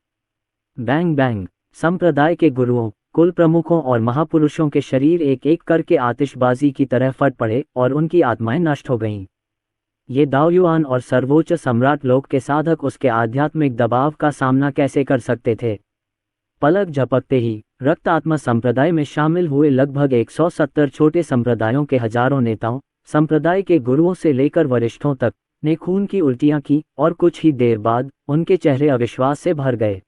Bang bang. संप्रदाय के गुरुओं, कुल प्रमुखों और महापुरुषों के शरीर एक एक करके आतिशबाजी की तरह फट पड़े और उनकी आत्माएं नष्ट हो गईं। ये दाओयुआन और सर्वोच्च सम्राट लोक के साधक उसके आध्यात्मिक दबाव का सामना कैसे कर सकते थे? पलक झपकते ही रक्तात्मा संप्रदाय में शामिल हुए लगभग 170 छोटे संप्रदायों के हजारों नेताओं, संप्रदाय के गुरुओं से लेकर वरिष्ठों तक, ने खून की उल्टियां की और कुछ ही देर बाद उनके चेहरे अविश्वास से भर गए।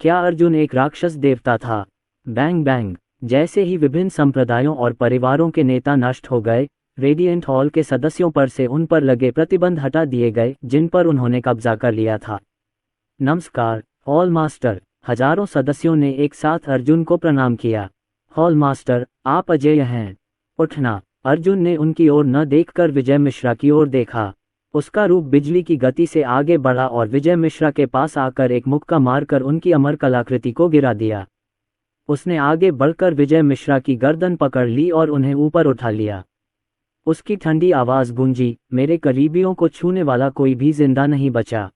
क्या अर्जुन एक राक्षस देवता था? Bang bang. जैसे ही विभिन्न संप्रदायों और परिवारों के नेता नष्ट हो गए, रेडिएंट हॉल के सदस्यों पर से उन पर लगे प्रतिबंध हटा दिए गए जिन पर उन्होंने कब्जा कर लिया था। नमस्कार हॉल मास्टर। हजारों सदस्यों ने एक साथ अर्जुन को प्रणाम किया। हॉल मास्टर, आप अजेय हैं। उठना। अर्जुन ने उनकी ओर न देखकर विजय मिश्रा की ओर देखा। उसका रूप बिजली की गति से आगे बढ़ा और विजय मिश्रा के पास आकर एक मुक्का मारकर उनकी अमर कलाकृति को गिरा दिया। उसने आगे बढ़कर विजय मिश्रा की गर्दन पकड़ ली और उन्हें ऊपर उठा लिया। उसकी ठंडी आवाज गूंजी, मेरे करीबियों को छूने वाला कोई भी जिंदा नहीं बचा।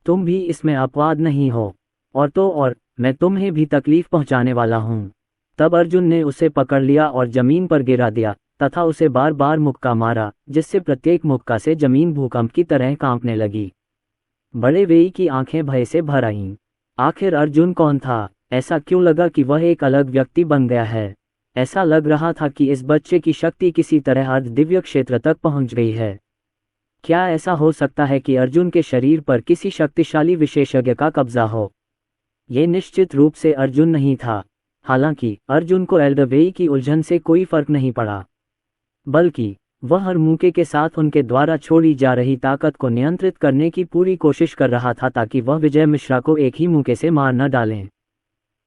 तुम भी इसमें अपवाद नहीं हो। और तो और, मैं तुम्हें भी तकलीफ पहुंचाने वाला हूं। तब अर्जुन ने उसे पकड़ लिया और जमीन पर गिरा दिया तथा उसे बार बार मुक्का मारा, जिससे प्रत्येक मुक्का से जमीन भूकंप की तरह कांपने लगी। बड़े वेई की आंखें भय से भर आईं। आखिर अर्जुन कौन था? ऐसा क्यों लगा कि वह एक अलग व्यक्ति बन गया है? ऐसा लग रहा था कि इस बच्चे की शक्ति किसी तरह अर्ध दिव्य क्षेत्र तक पहुंच गई है। क्या ऐसा हो सकता है कि अर्जुन के शरीर पर किसी शक्तिशाली विशेषज्ञ का कब्जा हो? ये निश्चित रूप से अर्जुन नहीं था। हालांकि अर्जुन को एल्डर वेई की उलझन से कोई फर्क नहीं पड़ा, बल्कि वह हर मौके के साथ उनके द्वारा छोड़ी जा रही ताकत को नियंत्रित करने की पूरी कोशिश कर रहा था ताकि वह विजय मिश्रा को एक ही मौके से मार न डालें।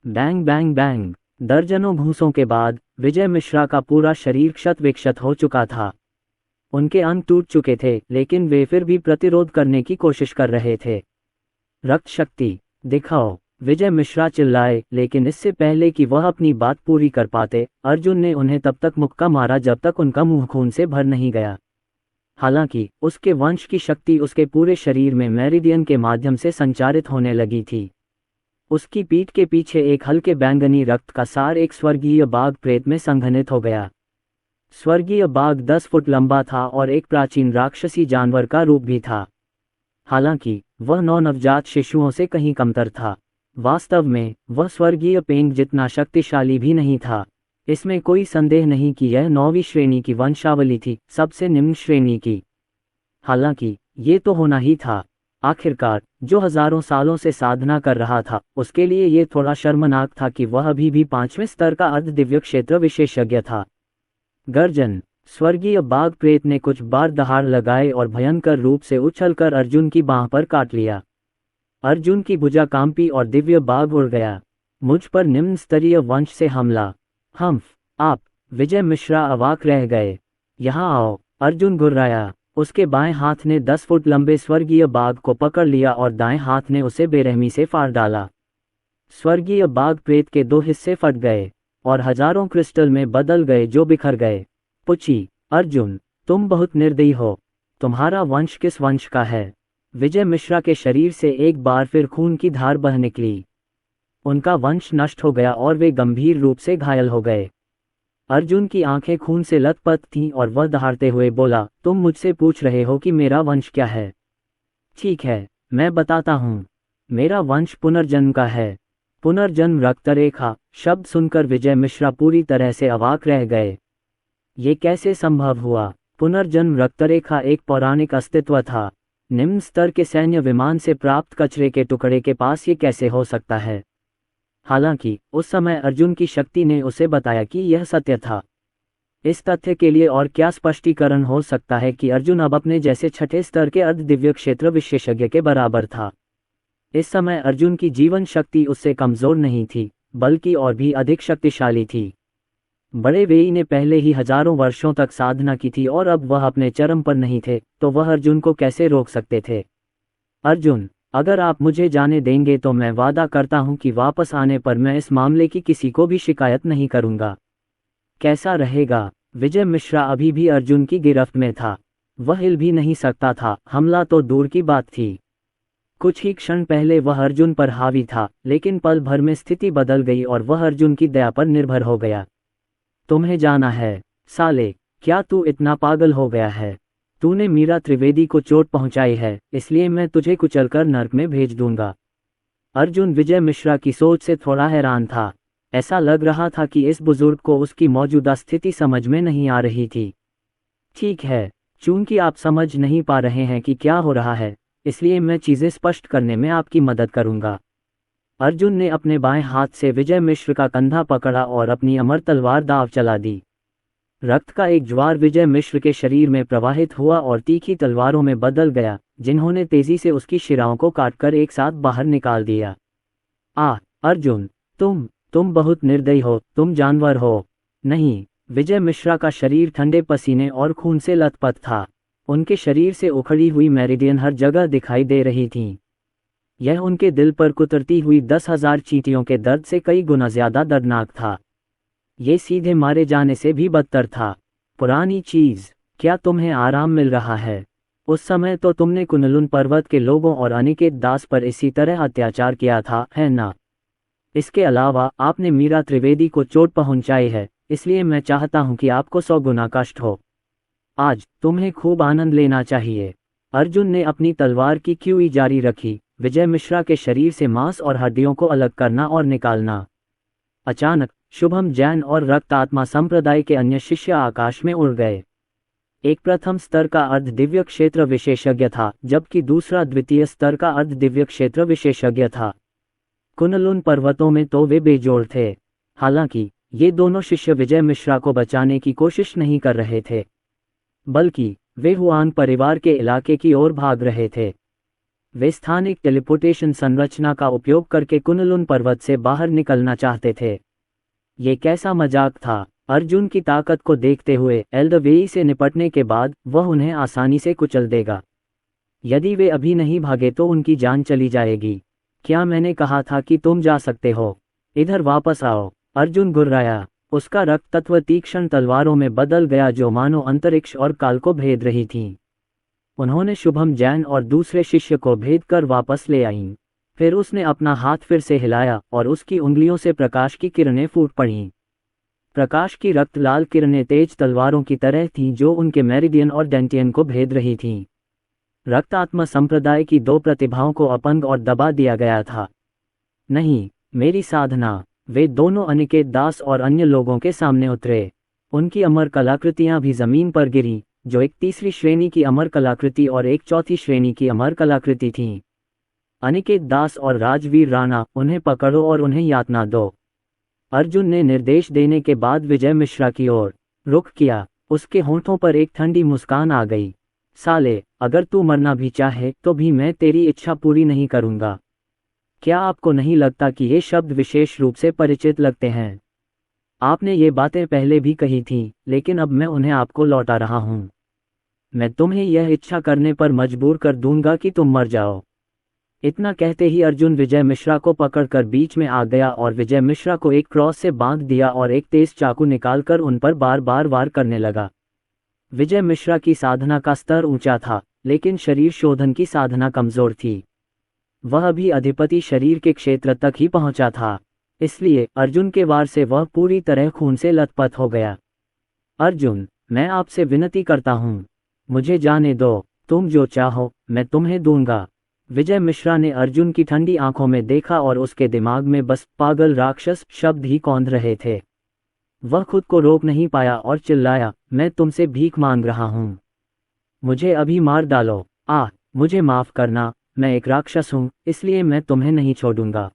Bang bang bang. दर्जनों घूंसों के बाद विजय मिश्रा का पूरा शरीर क्षत विक्षत हो चुका था। उनके अंग टूट चुके थे, लेकिन वे फिर भी प्रतिरोध करने की कोशिश कर रहे थे। रक्त शक्ति दिखाओ, विजय मिश्रा चिल्लाए, लेकिन इससे पहले कि वह अपनी बात पूरी कर पाते, अर्जुन ने उन्हें तब तक मुक्का मारा जब तक उनका मुंह खून से भर नहीं गया। हालांकि उसके वंश की शक्ति उसके पूरे शरीर में मेरिडियन के माध्यम से संचारित होने लगी थी। उसकी पीठ के पीछे एक हल्के बैंगनी रक्त का सार एक स्वर्गीय बाघ प्रेत में संघनित हो गया। स्वर्गीय बाघ 10 फुट लंबा था और एक प्राचीन राक्षसी जानवर का रूप भी था। हालांकि वह 9 नवजात शिशुओं से कहीं कमतर था। वास्तव में वह स्वर्गीय पेंग जितना शक्तिशाली भी नहीं था। इसमें कोई संदेह नहीं कि यह 9वीं श्रेणी की वंशावली थी, सबसे निम्न श्रेणी की। हालांकि ये तो होना ही था। आखिरकार जो हजारों सालों से साधना कर रहा था, उसके लिए ये थोड़ा शर्मनाक था कि वह अभी भी 5वें स्तर का अर्ध दिव्य क्षेत्र विशेषज्ञ था। गर्जन। स्वर्गीय बाघ प्रेत ने कुछ बार दहाड़ लगाए और भयंकर रूप से उछलकर अर्जुन की बांह पर काट लिया। अर्जुन की भुजा कांपी और दिव्य बाघ उड़ गया। मुझ पर निम्न स्तरीय वंश से हमला। हम्फ। आप। विजय मिश्रा अवाक रह गए। यहाँ आओ, अर्जुन गुर्राया। उसके बाएं हाथ ने 10 फुट लंबे स्वर्गीय बाघ को पकड़ लिया और दाएं हाथ ने उसे बेरहमी से फाड़ डाला। स्वर्गीय बाघ प्रेत के 2 हिस्से फट गए और हजारों क्रिस्टल में बदल गए जो बिखर गए। पुची, अर्जुन, तुम बहुत निर्दयी हो। तुम्हारा वंश किस वंश का है? विजय मिश्रा के शरीर से एक बार फिर खून की धार बह निकली। उनका वंश नष्ट हो गया और वे गंभीर रूप से घायल हो गए। अर्जुन की आंखें खून से लथपथ थीं और वह दहाड़ते हुए बोला, तुम मुझसे पूछ रहे हो कि मेरा वंश क्या है? ठीक है, मैं बताता हूँ। मेरा वंश पुनर्जन्म का है। पुनर्जन्म रक्तरेखा। शब्द सुनकर विजय मिश्रा पूरी तरह से अवाक रह गए। ये कैसे संभव हुआ? पुनर्जन्म रक्तरेखा एक पौराणिक अस्तित्व था। निम्न स्तर के सैन्य विमान से प्राप्त कचरे के टुकड़े के पास ये कैसे हो सकता है? हालांकि उस समय अर्जुन की शक्ति ने उसे बताया कि यह सत्य था। इस तथ्य के लिए और क्या स्पष्टीकरण हो सकता है कि अर्जुन अब अपने जैसे 6ठे स्तर के अर्ध दिव्य क्षेत्र विशेषज्ञ के बराबर था। इस समय अर्जुन की जीवन शक्ति उससे कमजोर नहीं थी, बल्कि और भी अधिक शक्तिशाली थी। बड़े वेई ने पहले ही हजारों वर्षों तक साधना की थी और अब वह अपने चरम पर नहीं थे, तो वह अर्जुन को कैसे रोक सकते थे? अर्जुन, अगर आप मुझे जाने देंगे तो मैं वादा करता हूं कि वापस आने पर मैं इस मामले की किसी को भी शिकायत नहीं करूंगा। कैसा रहेगा? विजय मिश्रा अभी भी अर्जुन की गिरफ्त में था। वह हिल भी नहीं सकता था, हमला तो दूर की बात थी। कुछ ही क्षण पहले वह अर्जुन पर हावी था, लेकिन पल भर में स्थिति बदल गई और वह अर्जुन की दया पर निर्भर हो गया। तुम्हें जाना है? साले, क्या तू इतना पागल हो गया है? तूने मीरा त्रिवेदी को चोट पहुंचाई है, इसलिए मैं तुझे कुचलकर नर्क में भेज दूंगा। अर्जुन विजय मिश्रा की सोच से थोड़ा हैरान था। ऐसा लग रहा था कि इस बुजुर्ग को उसकी मौजूदा स्थिति समझ में नहीं आ रही थी। ठीक है, चूंकि आप समझ नहीं पा रहे हैं कि क्या हो रहा है, इसलिए मैं चीजें स्पष्ट करने में आपकी मदद करूंगा। अर्जुन ने अपने बाएं हाथ से विजय मिश्र का कंधा पकड़ा और अपनी अमर तलवार दांव चला दी। रक्त का एक ज्वार विजय मिश्र के शरीर में प्रवाहित हुआ और तीखी तलवारों में बदल गया, जिन्होंने तेजी से उसकी शिराओं को काटकर एक साथ बाहर निकाल दिया। अर्जुन, तुम बहुत निर्दयी हो, तुम जानवर हो। नहीं। विजय मिश्रा का शरीर ठंडे पसीने और खून से लथपथ था। उनके शरीर से उखड़ी हुई मेरिडियन हर जगह दिखाई दे रही थीं। यह उनके दिल पर कुतरती हुई 10,000 चींटियों के दर्द से कई गुना ज्यादा दर्दनाक था। ये सीधे मारे जाने से भी बदतर था। पुरानी चीज, क्या तुम्हें आराम मिल रहा है? उस समय तो तुमने कुनलुन पर्वत के लोगों और अनिकेत दास पर इसी तरह अत्याचार किया था, है ना? इसके अलावा आपने मीरा त्रिवेदी को चोट पहुंचाई है, इसलिए मैं चाहता हूं कि आपको 100 गुना कष्ट हो। आज तुम्हें खूब आनंद लेना चाहिए। अर्जुन ने अपनी तलवार की कीवी जारी रखी, विजय मिश्रा के शरीर से मांस और हड्डियों को अलग करना और निकालना। अचानक शुभम जैन और रक्त आत्मा संप्रदाय के अन्य शिष्य आकाश में उड़ गए। एक प्रथम स्तर का अर्ध दिव्य क्षेत्र विशेषज्ञ था, जबकि दूसरा द्वितीय स्तर का अर्ध दिव्य क्षेत्र विशेषज्ञ था। कुनलुन पर्वतों में तो वे बेजोड़ थे। हालांकि ये दोनों शिष्य विजय मिश्रा को बचाने की कोशिश नहीं कर रहे थे, बल्कि वे हुआन परिवार के इलाके की ओर भाग रहे थे। वे स्थानिक टेलीपोर्टेशन संरचना का उपयोग करके कुनलुन पर्वत से बाहर निकलना चाहते थे। ये कैसा मजाक था? अर्जुन की ताकत को देखते हुए एल्डवेई से निपटने के बाद वह उन्हें आसानी से कुचल देगा। यदि वे अभी नहीं भागे तो उनकी जान चली जाएगी। क्या मैंने कहा था कि तुम जा सकते हो? इधर वापस आओ। अर्जुन गुर्राया। उसका रक्त तत्व तीक्ष्ण तलवारों में बदल गया जो मानो अंतरिक्ष और काल को भेद रही थीं। उन्होंने शुभम जैन और दूसरे शिष्य को भेद कर वापस ले आईं। फिर उसने अपना हाथ फिर से हिलाया और उसकी उंगलियों से प्रकाश की किरणें फूट पड़ीं। प्रकाश की रक्त लाल किरणें तेज तलवारों की तरह थीं जो उनके मेरिडियन और डेंटियन को भेद रही थीं। रक्तात्मा संप्रदाय की दो प्रतिभाओं को अपंग और दबा दिया गया था। नहीं, मेरी साधना। वे दोनों अनिकेत दास और अन्य लोगों के सामने उतरे। उनकी अमर कलाकृतियां भी जमीन पर गिरीं, जो एक तीसरी श्रेणी की अमर कलाकृति और एक चौथी श्रेणी की अमर कलाकृति थीं। अनिकेत दास और राजवीर राणा, उन्हें पकड़ो और उन्हें यातना दो। अर्जुन ने निर्देश देने के बाद विजय मिश्रा की ओर रुख किया। उसके होंठों पर एक ठंडी मुस्कान आ गई। साले, अगर तू मरना भी चाहे तो भी मैं तेरी इच्छा पूरी नहीं करूंगा। क्या आपको नहीं लगता कि ये शब्द विशेष रूप से परिचित लगते हैं? आपने ये बातें पहले भी कही थीं, लेकिन अब मैं उन्हें आपको लौटा रहा हूं। मैं तुम्हें यह इच्छा करने पर मजबूर कर दूंगा कि तुम मर जाओ। इतना कहते ही अर्जुन विजय मिश्रा को पकड़कर बीच में आ गया और विजय मिश्रा को एक क्रॉस से बांध दिया और एक तेज चाकू निकालकर उन पर बार बार वार करने लगा। विजय मिश्रा की साधना का स्तर ऊंचा था, लेकिन शरीर शोधन की साधना कमजोर थी। वह भी अधिपति शरीर के क्षेत्र तक ही पहुंचा था, इसलिए अर्जुन के वार से वह पूरी तरह खून से लथपथ हो गया। अर्जुन, मैं आपसे विनती करता हूं, मुझे जाने दो। तुम जो चाहो मैं तुम्हें दूंगा। विजय मिश्रा ने अर्जुन की ठंडी आंखों में देखा और उसके दिमाग में बस पागल राक्षस शब्द ही कौंध रहे थे। वह खुद को रोक नहीं पाया और चिल्लाया, मैं तुमसे भीख मांग रहा हूं, मुझे अभी मार डालो। मुझे माफ करना, मैं एक राक्षस हूं, इसलिए मैं तुम्हें नहीं छोड़ूंगा।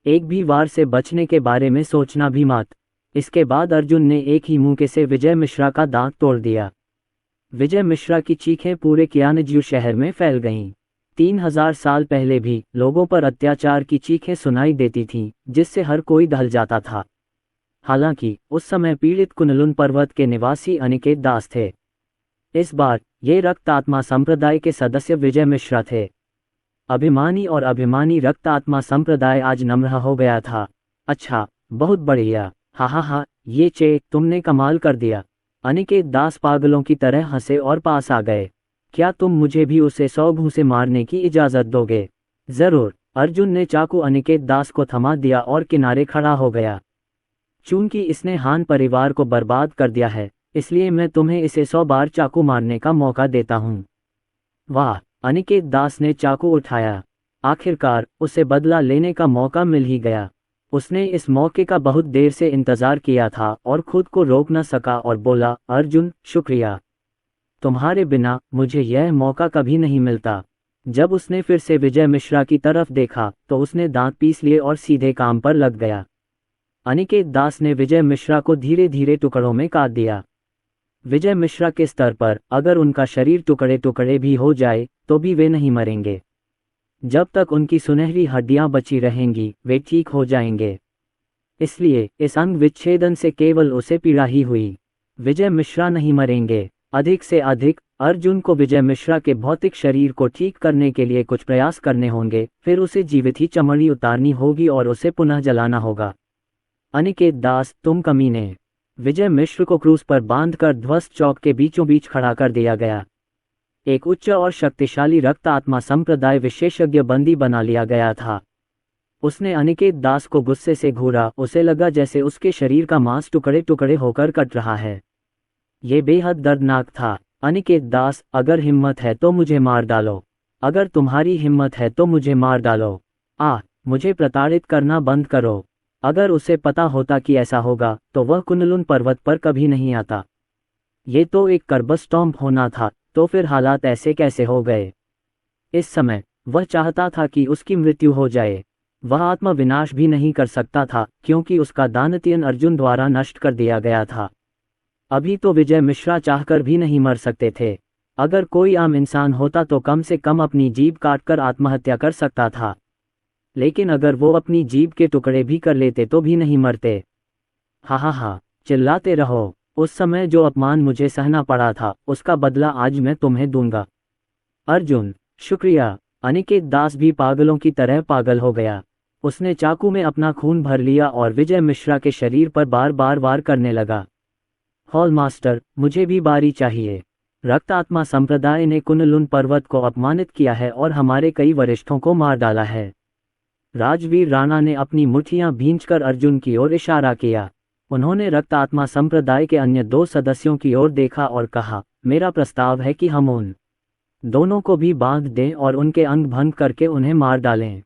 एक भी वार से बचने के बारे में सोचना भी मत। इसके बाद अर्जुन ने एक ही मुंह से विजय मिश्रा का दांत तोड़ दिया। विजय मिश्रा की चीखें पूरे क्यानज्यू शहर में फैल गईं। 3000 साल पहले भी लोगों पर अत्याचार की चीखें सुनाई देती थीं, जिससे हर कोई दहल जाता था। हालांकि उस समय पीड़ित कुनलुन पर्वत के निवासी अनिकेत दास थे। इस बार ये रक्त आत्मा संप्रदाय के सदस्य विजय मिश्रा थे। अभिमानी और अभिमानी रक्त आत्मा संप्रदाय आज नम्र हो गया था। अच्छा, बहुत बढ़िया, हा, ये तुमने कमाल कर दिया। अनिकेत दास पागलों की तरह हंसे और पास आ गए। क्या तुम मुझे भी उसे 100 घूंसे मारने की इजाजत दोगे? जरूर। अर्जुन ने चाकू अनिकेत दास को थमा दिया और किनारे खड़ा हो गया। चूंकि इसने हान परिवार को बर्बाद कर दिया है, इसलिए मैं तुम्हें इसे 100 बार चाकू मारने का मौका देता हूँ। वाह! अनिकेत दास ने चाकू उठाया। आखिरकार उसे बदला लेने का मौका मिल ही गया। उसने इस मौके का बहुत देर से इंतजार किया था और खुद को रोक न सका और बोला, अर्जुन, शुक्रिया। तुम्हारे बिना मुझे यह मौका कभी नहीं मिलता। जब उसने फिर से विजय मिश्रा की तरफ देखा तो उसने दांत पीस लिए और सीधे काम पर लग गया। अनिकेत दास ने विजय मिश्रा को धीरे धीरे टुकड़ों में काट दिया। विजय मिश्रा के स्तर पर अगर उनका शरीर टुकड़े टुकड़े भी हो जाए तो भी वे नहीं मरेंगे। जब तक उनकी सुनहरी हड्डियां बची रहेंगी वे ठीक हो जाएंगे। इसलिए इस अंग विच्छेदन से केवल उसे पीड़ा ही हुई। विजय मिश्रा नहीं मरेंगे। अधिक से अधिक अर्जुन को विजय मिश्रा के भौतिक शरीर को ठीक करने के लिए कुछ प्रयास करने होंगे, फिर उसे जीवित ही चमड़ी उतारनी होगी और उसे पुनः जलाना होगा। अनिकेत दास, तुम कमीने। विजय मिश्र को क्रूस पर बांधकर ध्वस्त चौक के बीचों बीच खड़ा कर दिया गया। एक उच्च और शक्तिशाली रक्त आत्मा संप्रदाय विशेषज्ञ बंदी बना लिया गया था। उसने अनिकेत दास को गुस्से से घूरा। उसे लगा जैसे उसके शरीर का मांस टुकड़े टुकड़े होकर कट रहा है। ये बेहद दर्दनाक था। अनिकेत दास, अगर हिम्मत है तो मुझे मार डालो। अगर तुम्हारी हिम्मत है तो मुझे मार डालो। मुझे प्रताड़ित करना बंद करो। अगर उसे पता होता कि ऐसा होगा तो वह कुनलुन पर्वत पर कभी नहीं आता। ये तो एक कर्बस्टॉम्प होना था, तो फिर हालात ऐसे कैसे हो गए? इस समय वह चाहता था कि उसकी मृत्यु हो जाए। वह आत्मविनाश भी नहीं कर सकता था क्योंकि उसका दानतीयन अर्जुन द्वारा नष्ट कर दिया गया था। अभी तो विजय मिश्रा चाहकर भी नहीं मर सकते थे। अगर कोई आम इंसान होता तो कम से कम अपनी जीभ काटकर आत्महत्या कर सकता था, लेकिन अगर वो अपनी जीभ के टुकड़े भी कर लेते तो भी नहीं मरते। हा, चिल्लाते रहो। उस समय जो अपमान मुझे सहना पड़ा था उसका बदला आज मैं तुम्हें दूंगा। अर्जुन, शुक्रिया। अनिकेत दास भी पागलों की तरह पागल हो गया। उसने चाकू में अपना खून भर लिया और विजय मिश्रा के शरीर पर बार बार वार करने लगा। हॉल मास्टर, मुझे भी बारी चाहिए। रक्त आत्मा संप्रदाय ने कुनलुन पर्वत को अपमानित किया है और हमारे कई वरिष्ठों को मार डाला है। राजवीर राणा ने अपनी मुट्ठियां भींचकर अर्जुन की ओर इशारा किया। उन्होंने रक्त आत्मा संप्रदाय के अन्य 2 सदस्यों की ओर देखा और कहा, मेरा प्रस्ताव है कि हम उन दोनों को भी बांध दें और उनके अंग भंग करके उन्हें मार डालें।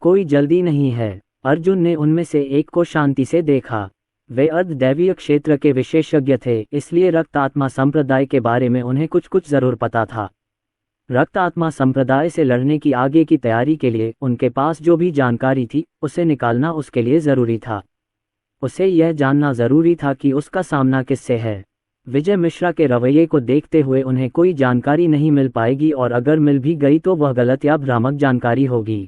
कोई जल्दी नहीं है। अर्जुन ने उनमें से एक को शांति से देखा। वे अर्धदैवीय क्षेत्र के विशेषज्ञ थे, इसलिए रक्त आत्मा संप्रदाय के बारे में उन्हें कुछ जरूर पता था। रक्त आत्मा संप्रदाय से लड़ने की आगे की तैयारी के लिए उनके पास जो भी जानकारी थी उसे निकालना उसके लिए जरूरी था। उसे यह जानना जरूरी था कि उसका सामना किससे है। विजय मिश्रा के रवैये को देखते हुए उन्हें कोई जानकारी नहीं मिल पाएगी और अगर मिल भी गई तो वह गलत या भ्रामक जानकारी होगी।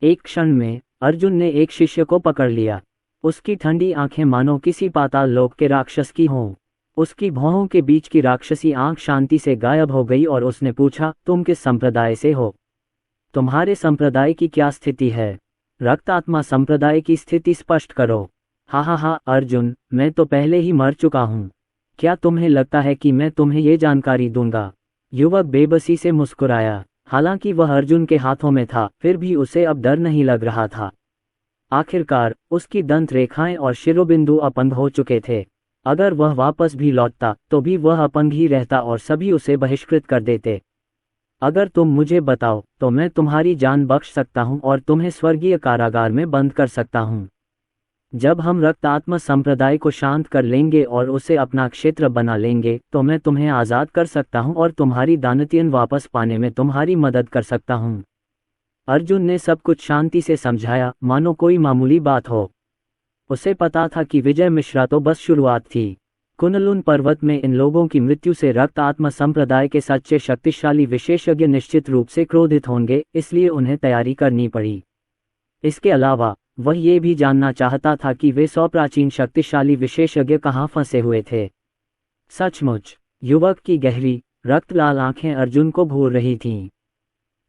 एक क्षण में अर्जुन ने एक शिष्य को पकड़ लिया। उसकी ठंडी आंखें मानो किसी पाताल लोक के राक्षस की हों। उसकी भौहों के बीच की राक्षसी आंख शांति से गायब हो गई और उसने पूछा, तुम किस संप्रदाय से हो? तुम्हारे संप्रदाय की क्या स्थिति है? रक्त आत्मा संप्रदाय की स्थिति स्पष्ट करो। हा अर्जुन, मैं तो पहले ही मर चुका हूँ। क्या तुम्हें लगता है कि मैं तुम्हें ये जानकारी दूंगा? युवक बेबसी से मुस्कुराया। हालांकि वह अर्जुन के हाथों में था, फिर भी उसे अब डर नहीं लग रहा था। आखिरकार उसकी दंत रेखाएं और शिरोबिंदु अपंग हो चुके थे। अगर वह वापस भी लौटता तो भी वह अपंग ही रहता और सभी उसे बहिष्कृत कर देते। अगर तुम मुझे बताओ तो मैं तुम्हारी जान बख्श सकता हूं और तुम्हें स्वर्गीय कारागार में बंद कर सकता हूं। जब हम रक्त आत्मा संप्रदाय को शांत कर लेंगे और उसे अपना क्षेत्र बना लेंगे तो मैं तुम्हें आज़ाद कर सकता हूं और तुम्हारी दानतियन वापस पाने में तुम्हारी मदद कर सकता हूं। अर्जुन ने सब कुछ शांति से समझाया, मानो कोई मामूली बात हो। उसे पता था कि विजय मिश्रा तो बस शुरुआत थी। कुनलुन पर्वत में इन लोगों की मृत्यु से रक्त आत्मा संप्रदाय के सच्चे शक्तिशाली विशेषज्ञ निश्चित रूप से क्रोधित होंगे, इसलिए उन्हें तैयारी करनी पड़ी। इसके अलावा वह ये भी जानना चाहता था कि वे 100 प्राचीन शक्तिशाली विशेषज्ञ कहाँ फंसे हुए थे। सचमुच युवक की गहरी रक्त लाल आंखें अर्जुन को घूर रही थीं।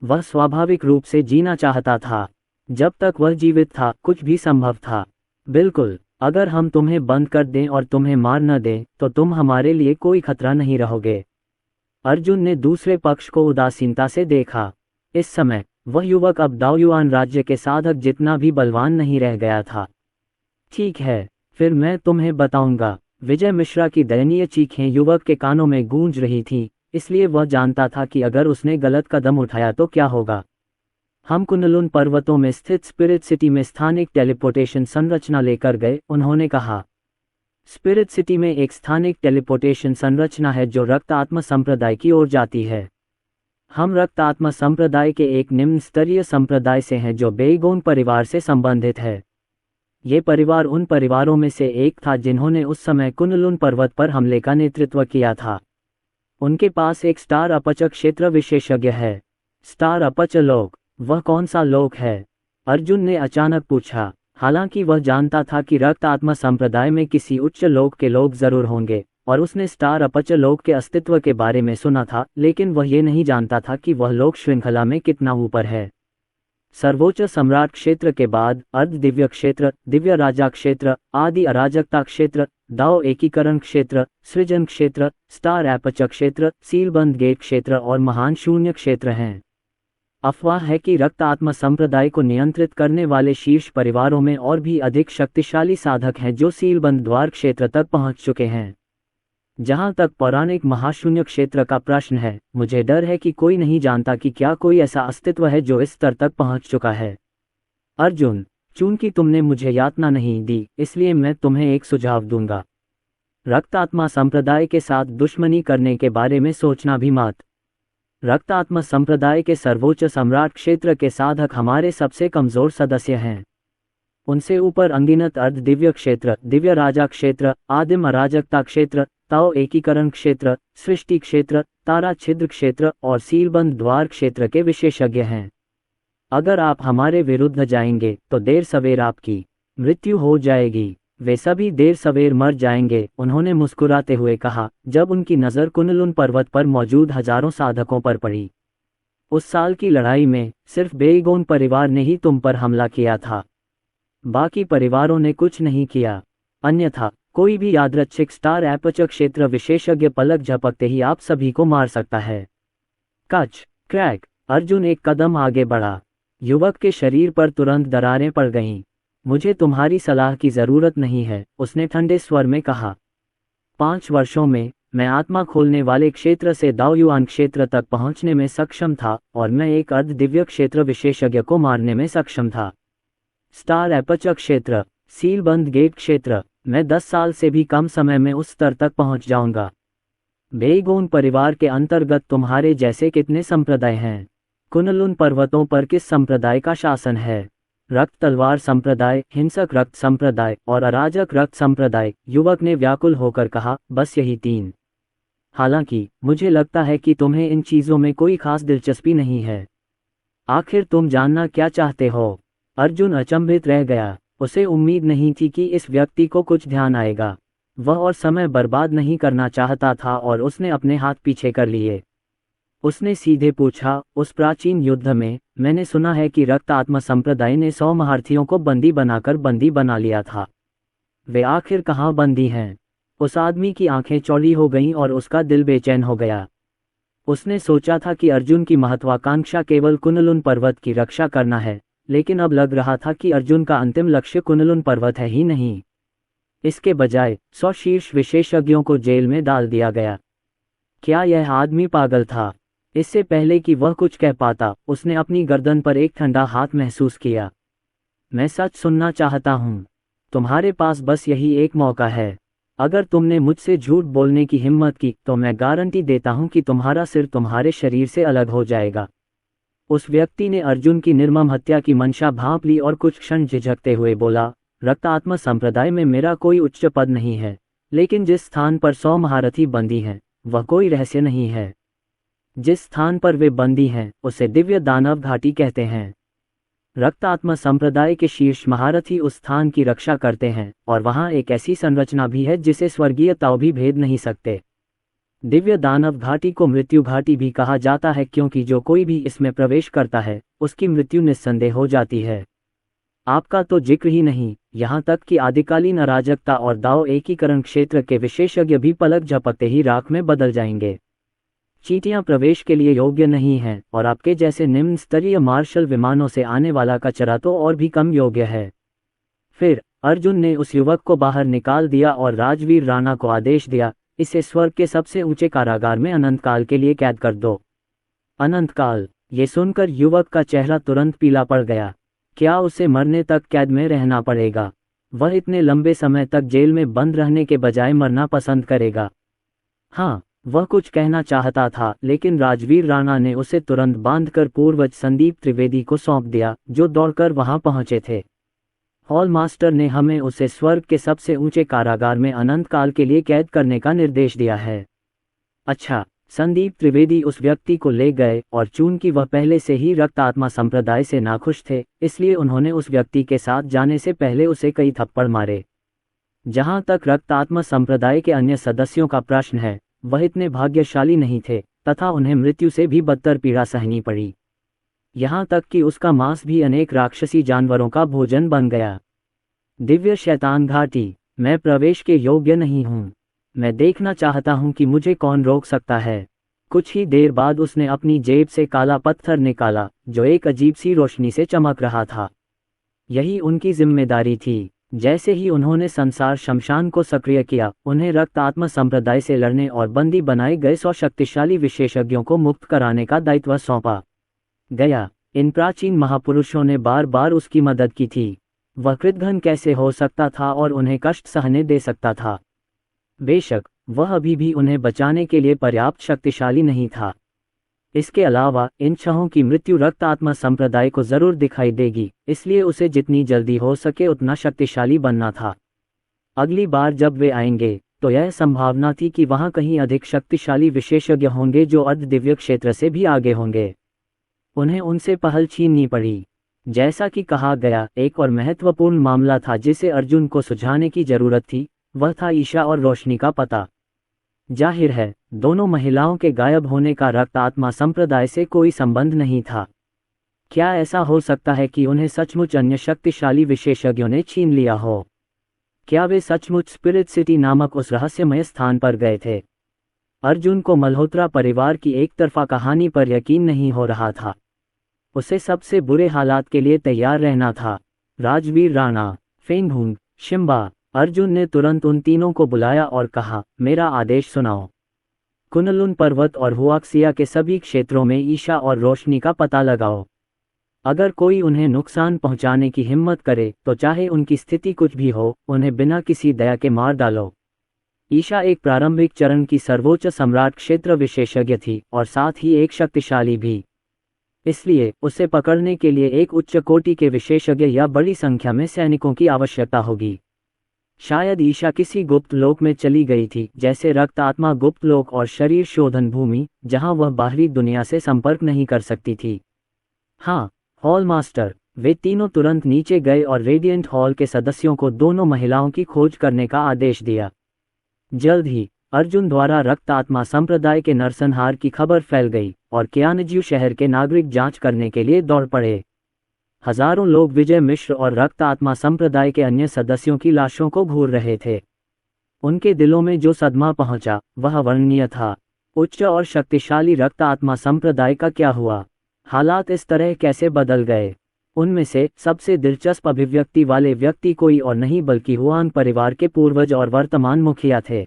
वह स्वाभाविक रूप से जीना चाहता था। जब तक वह जीवित था कुछ भी संभव था। बिल्कुल, अगर हम तुम्हें बंद कर दें और तुम्हें मार न दें तो तुम हमारे लिए कोई खतरा नहीं रहोगे। अर्जुन ने दूसरे पक्ष को उदासीनता से देखा। इस समय वह युवक अब दाओयुआन राज्य के साधक जितना भी बलवान नहीं रह गया था। ठीक है, फिर मैं तुम्हें बताऊंगा। विजय मिश्रा की दयनीय चीखें युवक के कानों में गूंज रही थीं, इसलिए वह जानता था कि अगर उसने गलत कदम उठाया तो क्या होगा। हम कुनलुन पर्वतों में स्थित स्पिरिट सिटी में स्थानिक टेलीपोर्टेशन संरचना लेकर गए, उन्होंने कहा। स्पिरिट सिटी में एक स्थानिक टेलीपोर्टेशन संरचना है जो रक्त आत्मा संप्रदाय की ओर जाती है। हम रक्त आत्मा संप्रदाय के एक निम्न स्तरीय संप्रदाय से हैं जो बेगोन परिवार से संबंधित है। ये परिवार उन परिवारों में से एक था जिन्होंने उस समय कुनलुन पर्वत पर हमले का नेतृत्व किया था। उनके पास एक स्टार अपचक क्षेत्र विशेषज्ञ है। स्टार अपच लोक, वह कौन सा लोक है? अर्जुन ने अचानक पूछा। हालांकि वह जानता था कि रक्त आत्मा संप्रदाय में किसी उच्च लोक के लोग जरूर होंगे, और उसने स्टार अपच लोक के अस्तित्व के बारे में सुना था, लेकिन वह ये नहीं जानता था कि वह लोक श्रृंखला में कितना ऊपर है। सर्वोच्च सम्राट क्षेत्र के बाद अर्ध दिव्य क्षेत्र, दिव्य राजा क्षेत्र, आदि अराजकता क्षेत्र, दाओ एकीकरण क्षेत्र, सृजन क्षेत्र, स्टार एपच क्षेत्र, सीलबंद गेट क्षेत्र और महान शून्य क्षेत्र हैं। अफवाह है कि रक्त आत्मा संप्रदाय को नियंत्रित करने वाले शीर्ष परिवारों में और भी अधिक शक्तिशाली साधक हैं जो सीलबंद द्वार क्षेत्र तक पहुंच चुके हैं। जहां तक पौराणिक महाशून्य क्षेत्र का प्रश्न है, मुझे डर है कि कोई नहीं जानता कि क्या कोई ऐसा अस्तित्व है जो इस स्तर तक पहुंच चुका है। अर्जुन, चूंकि तुमने मुझे यातना नहीं दी, इसलिए मैं तुम्हें एक सुझाव दूंगा। रक्त आत्मा संप्रदाय के साथ दुश्मनी करने के बारे में सोचना भी मत। रक्त आत्मा संप्रदाय के सर्वोच्च सम्राट क्षेत्र के साधक हमारे सबसे कमजोर सदस्य हैं। उनसे ऊपर अनगिनत अर्ध दिव्य क्षेत्र, दिव्य राजा क्षेत्र, आदिम अराजकता क्षेत्र, ताओ एकीकरण क्षेत्र, सृष्टि क्षेत्र, तारा छिद्र क्षेत्र और सीलबंद द्वार क्षेत्र के विशेषज्ञ हैं। अगर आप हमारे विरुद्ध जाएंगे तो देर सवेर आपकी मृत्यु हो जाएगी। वे सभी देर सवेर मर जाएंगे, उन्होंने मुस्कुराते हुए कहा, जब उनकी नज़र कुनलुन पर्वत पर मौजूद हजारों साधकों पर पड़ी। उस साल की लड़ाई में सिर्फ बेईगोन परिवार ने ही तुम पर हमला किया था, बाकी परिवारों ने कुछ नहीं किया। अन्यथा कोई भी यादृच्छिक स्टार एपच क्षेत्र विशेषज्ञ पलक झपकते ही आप सभी को मार सकता है। कच क्रैक, अर्जुन एक कदम आगे बढ़ा। युवक के शरीर पर तुरंत दरारें पड़ गईं। मुझे तुम्हारी सलाह की जरूरत नहीं है, उसने ठंडे स्वर में कहा। 5 वर्षों में मैं आत्मा खोलने वाले क्षेत्र से दाओयुआन क्षेत्र तक पहुंचने में सक्षम था और मैं एक अर्ध दिव्य क्षेत्र विशेषज्ञ को मारने में सक्षम था। स्टार एपच क्षेत्र, सीलबंद गेट क्षेत्र, मैं 10 साल से भी कम समय में उस स्तर तक पहुंच जाऊंगा। बेईगोन परिवार के अंतर्गत तुम्हारे जैसे कितने संप्रदाय हैं? कुनलुन पर्वतों पर किस संप्रदाय का शासन है? रक्त तलवार संप्रदाय, हिंसक रक्त संप्रदाय और अराजक रक्त संप्रदाय, युवक ने व्याकुल होकर कहा, बस यही 3। हालांकि मुझे लगता है कि तुम्हें इन चीजों में कोई खास दिलचस्पी नहीं है। आखिर तुम जानना क्या चाहते हो? अर्जुन अचंभित रह गया। उसे उम्मीद नहीं थी कि इस व्यक्ति को कुछ ध्यान आएगा। वह और समय बर्बाद नहीं करना चाहता था और उसने अपने हाथ पीछे कर लिए। उसने सीधे पूछा, उस प्राचीन युद्ध में मैंने सुना है कि रक्त आत्मा संप्रदाय ने 100 महारथियों को बंदी बनाकर बंदी बना लिया था। वे आखिर कहाँ बंदी हैं? उस आदमी की आंखें चौड़ी हो गईं और उसका दिल बेचैन हो गया। उसने सोचा था कि अर्जुन की महत्वाकांक्षा केवल कुनलुन पर्वत की रक्षा करना है, लेकिन अब लग रहा था कि अर्जुन का अंतिम लक्ष्य कुनलुन पर्वत है ही नहीं। इसके बजाय 100 शीर्ष विशेषज्ञों को जेल में डाल दिया गया। क्या यह आदमी पागल था? इससे पहले कि वह कुछ कह पाता, उसने अपनी गर्दन पर एक ठंडा हाथ महसूस किया। मैं सच सुनना चाहता हूँ। तुम्हारे पास बस यही एक मौका है। अगर तुमने मुझसे झूठ बोलने की हिम्मत की तो मैं गारंटी देता हूँ कि तुम्हारा सिर तुम्हारे शरीर से अलग हो जाएगा। उस व्यक्ति ने अर्जुन की निर्मम हत्या की मंशा भांप ली और कुछ क्षण झिझकते हुए बोला, रक्त आत्मा संप्रदाय में मेरा कोई उच्च पद नहीं है, लेकिन जिस स्थान पर 100 महारथी बंदी हैं वह कोई रहस्य नहीं है। जिस स्थान पर वे बंदी हैं उसे दिव्य दानव घाटी कहते हैं। रक्त आत्मा संप्रदाय के शीर्ष महारथी उस स्थान की रक्षा करते हैं और वहां एक ऐसी संरचना भी है जिसे स्वर्गीय ताऊ भी भेद नहीं सकते। दिव्य दानव घाटी को मृत्यु घाटी भी कहा जाता है, क्योंकि जो कोई भी इसमें प्रवेश करता है उसकी मृत्यु निस्संदेह हो जाती है। आपका तो जिक्र ही नहीं, यहाँ तक कि आदिकालीन अराजकता और दाओ एकीकरण क्षेत्र के विशेषज्ञ भी पलक झपकते ही राख में बदल जाएंगे। चींटियां प्रवेश के लिए योग्य नहीं हैं और आपके जैसे निम्न स्तरीय मार्शल विमानों से आने वाला कचरा तो और भी कम योग्य है। फिर अर्जुन ने उस युवक को बाहर निकाल दिया और राजवीर राणा को आदेश दिया, इसे स्वर्ग के सबसे ऊंचे कारागार में अनंतकाल के लिए कैद कर दो। अनंतकाल, ये सुनकर युवक का चेहरा तुरंत पीला पड़ गया। क्या उसे मरने तक कैद में रहना पड़ेगा? वह इतने लंबे समय तक जेल में बंद रहने के बजाय मरना पसंद करेगा। हाँ, वह कुछ कहना चाहता था, लेकिन राजवीर राणा ने उसे तुरंत बांधकर पूर्वज संदीप त्रिवेदी को सौंप दिया, जो दौड़कर वहां पहुंचे थे। हॉल मास्टर ने हमें उसे स्वर्ग के सबसे ऊंचे कारागार में अनंत काल के लिए कैद करने का निर्देश दिया है। अच्छा, संदीप त्रिवेदी उस व्यक्ति को ले गए और चूंकि वह पहले से ही रक्त आत्मा संप्रदाय से नाखुश थे, इसलिए उन्होंने उस व्यक्ति के साथ जाने से पहले उसे कई थप्पड़ मारे। जहां तक रक्त आत्मा संप्रदाय के अन्य सदस्यों का प्रश्न है, वह इतने भाग्यशाली नहीं थे तथा उन्हें मृत्यु से भी बदतर पीड़ा सहनी पड़ी। यहाँ तक कि उसका मांस भी अनेक राक्षसी जानवरों का भोजन बन गया। दिव्य शैतान घाटी। मैं प्रवेश के योग्य नहीं हूँ। मैं देखना चाहता हूँ कि मुझे कौन रोक सकता है। कुछ ही देर बाद उसने अपनी जेब से काला पत्थर निकाला जो एक अजीब सी रोशनी से चमक रहा था। यही उनकी जिम्मेदारी थी। जैसे ही उन्होंने संसार शमशान को सक्रिय किया, उन्हें रक्त आत्मा संप्रदाय से लड़ने और बंदी बनाए गए 100 शक्तिशाली विशेषज्ञों को मुक्त कराने का दायित्व सौंपा गया। इन प्राचीन महापुरुषों ने बार बार उसकी मदद की थी। वह कृतघ्न कैसे हो सकता था और उन्हें कष्ट सहने दे सकता था? बेशक वह अभी भी उन्हें बचाने के लिए पर्याप्त शक्तिशाली नहीं था। इसके अलावा इन 6 की मृत्यु रक्त आत्मा संप्रदाय को जरूर दिखाई देगी, इसलिए उसे जितनी जल्दी हो सके उतना शक्तिशाली बनना था। अगली बार जब वे आएंगे तो यह संभावना थी कि वहां कहीं अधिक शक्तिशाली विशेषज्ञ होंगे जो अर्ध दिव्य क्षेत्र से भी आगे होंगे। उन्हें उनसे पहल छीननी पड़ी। जैसा कि कहा गया, एक और महत्वपूर्ण मामला था जिसे अर्जुन को सुलझाने की जरूरत थी, वह था ईशा और रोशनी का पता। जाहिर है, दोनों महिलाओं के गायब होने का रक्त आत्मा संप्रदाय से कोई संबंध नहीं था। क्या ऐसा हो सकता है कि उन्हें सचमुच अन्य शक्तिशाली विशेषज्ञों ने छीन लिया हो? क्या वे सचमुच स्पिरिट सिटी नामक उस रहस्यमय स्थान पर गए थे? अर्जुन को मल्होत्रा परिवार की एक तरफा कहानी पर यकीन नहीं हो रहा था। उसे सबसे बुरे हालात के लिए तैयार रहना था। राजवीर राणा, फेंगहुंग, शिम्बा। अर्जुन ने तुरंत उन तीनों को बुलाया और कहा, मेरा आदेश सुनाओ। कुनलुन पर्वत और हुआक्सिया के सभी क्षेत्रों में ईशा और रोशनी का पता लगाओ। अगर कोई उन्हें नुकसान पहुंचाने की हिम्मत करे तो चाहे उनकी स्थिति कुछ भी हो, उन्हें बिना किसी दया के मार डालो। ईशा एक प्रारंभिक चरण की सर्वोच्च सम्राट क्षेत्र विशेषज्ञ थी और साथ ही एक शक्तिशाली भी। इसलिए उसे पकड़ने के लिए एक उच्च कोटि के विशेषज्ञ या बड़ी संख्या में सैनिकों की आवश्यकता होगी। शायद ईशा किसी गुप्त लोक में चली गई थी, जैसे रक्त आत्मा गुप्त लोक और शरीर शोधन भूमि, जहां वह बाहरी दुनिया से संपर्क नहीं कर सकती थी। हाँ, हॉल मास्टर। वे तीनों तुरंत नीचे गए और रेडिएंट हॉल के सदस्यों को दोनों महिलाओं की खोज करने का आदेश दिया। जल्द ही अर्जुन द्वारा रक्त आत्मा संप्रदाय के नरसंहार की खबर फैल गई और क्यानज्यू शहर के नागरिक जांच करने के लिए दौड़ पड़े। हजारों लोग विजय मिश्र और रक्त आत्मा संप्रदाय के अन्य सदस्यों की लाशों को घूर रहे थे। उनके दिलों में जो सदमा पहुंचा वह अवर्णनीय था। उच्च और शक्तिशाली रक्त आत्मा संप्रदाय का क्या हुआ? हालात इस तरह कैसे बदल गए? उनमें से सबसे दिलचस्प अभिव्यक्ति वाले व्यक्ति कोई और नहीं बल्कि हुआन परिवार के पूर्वज और वर्तमान मुखिया थे।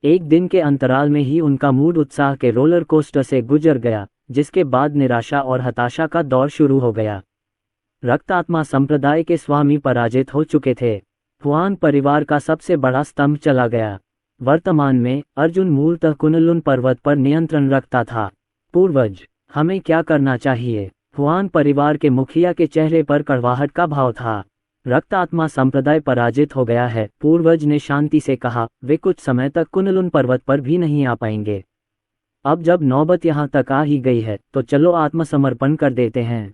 एक दिन के अंतराल में ही उनका मूड उत्साह के रोलर कोस्टर से गुजर गया, जिसके बाद निराशा और हताशा का दौर शुरू हो गया। रक्त आत्मा संप्रदाय के स्वामी पराजित हो चुके थे। हुआन परिवार का सबसे बड़ा स्तंभ चला गया। वर्तमान में अर्जुन मूलतः कुनलुन पर्वत पर नियंत्रण रखता था। पूर्वज, हमें क्या करना चाहिए? हुआन परिवार के मुखिया के चेहरे पर कड़वाहट का भाव था। रक्त आत्मा संप्रदाय पराजित हो गया है, पूर्वज ने शांति से कहा। वे कुछ समय तक कुनलुन पर्वत पर भी नहीं आ पाएंगे। अब जब नौबत यहाँ तक आ ही गई है तो चलो आत्मसमर्पण कर देते हैं।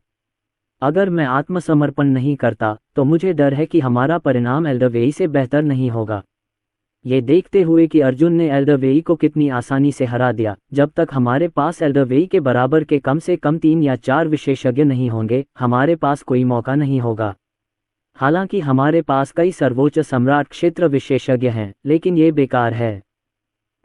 अगर मैं आत्मसमर्पण नहीं करता तो मुझे डर है कि हमारा परिणाम एल्डरवेई से बेहतर नहीं होगा। ये देखते हुए कि अर्जुन ने एल्डरवेई को कितनी आसानी से हरा दिया, जब तक हमारे पास एल्डरवेई के बराबर के कम से कम 3 या 4 विशेषज्ञ नहीं होंगे, हमारे पास कोई मौका नहीं होगा। हालांकि हमारे पास कई सर्वोच्च सम्राट क्षेत्र विशेषज्ञ हैं, लेकिन ये बेकार है।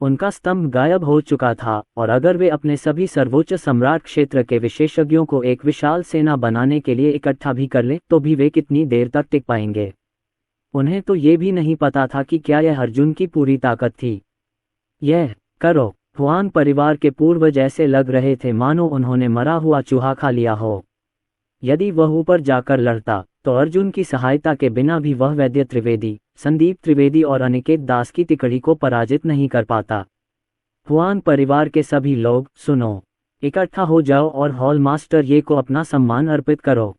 उनका स्तंभ गायब हो चुका था और अगर वे अपने सभी सर्वोच्च सम्राट क्षेत्र के विशेषज्ञों को एक विशाल सेना बनाने के लिए इकट्ठा भी कर लें तो भी वे कितनी देर तक टिक पाएंगे? उन्हें तो ये भी नहीं पता था कि क्या यह अर्जुन की पूरी ताकत थी। यह करो। हुआन परिवार के पूर्वज ऐसे लग रहे थे मानो उन्होंने मरा हुआ चूहा खा लिया हो। यदि वह ऊपर जाकर लड़ता तो अर्जुन की सहायता के बिना भी वह वैद्य त्रिवेदी, संदीप त्रिवेदी और अनिकेत दास की तिकड़ी को पराजित नहीं कर पाता। हुआन परिवार के सभी लोग सुनो, इकट्ठा हो जाओ और हॉल मास्टर ये को अपना सम्मान अर्पित करो।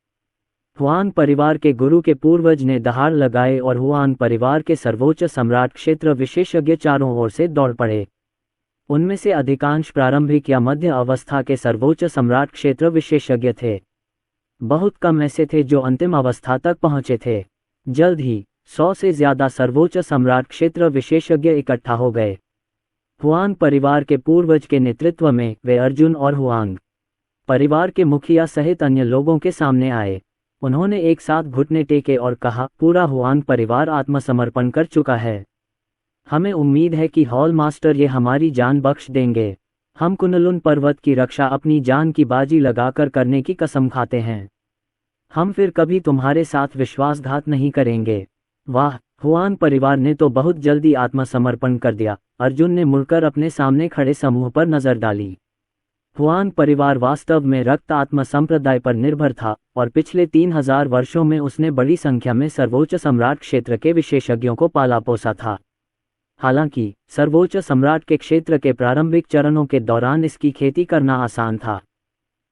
हुआन परिवार के गुरु के पूर्वज ने दहाड़ लगाए और हुआन परिवार के सर्वोच्च सम्राट क्षेत्र विशेषज्ञ चारों ओर से दौड़ पड़े। उनमें से अधिकांश प्रारंभिक या मध्य अवस्था के सर्वोच्च सम्राट क्षेत्र विशेषज्ञ थे। बहुत कम ऐसे थे जो अंतिम अवस्था तक पहुंचे थे। जल्द ही 100 से ज्यादा सर्वोच्च सम्राट क्षेत्र विशेषज्ञ इकट्ठा हो गए। हुआंग परिवार के पूर्वज के नेतृत्व में वे अर्जुन और हुआंग परिवार के मुखिया सहित अन्य लोगों के सामने आए। उन्होंने एक साथ घुटने टेके और कहा, पूरा हुआंग परिवार आत्मसमर्पण कर चुका है। हमें उम्मीद है कि हॉल मास्टर ये हमारी जान बख्श देंगे। हम कुनलुन पर्वत की रक्षा अपनी जान की बाजी लगाकर करने की कसम खाते हैं। हम फिर कभी तुम्हारे साथ विश्वासघात नहीं करेंगे। वाह, हुआंग परिवार ने तो बहुत जल्दी आत्मसमर्पण कर दिया। अर्जुन ने मुड़कर अपने सामने खड़े समूह पर नजर डाली। हुआंग परिवार वास्तव में रक्त आत्म संप्रदाय पर निर्भर था और पिछले 3000 वर्षों में उसने बड़ी संख्या में सर्वोच्च सम्राट क्षेत्र के विशेषज्ञों को पाला पोसा था। हालांकि सर्वोच्च सम्राट के क्षेत्र के प्रारंभिक चरणों के दौरान इसकी खेती करना आसान था।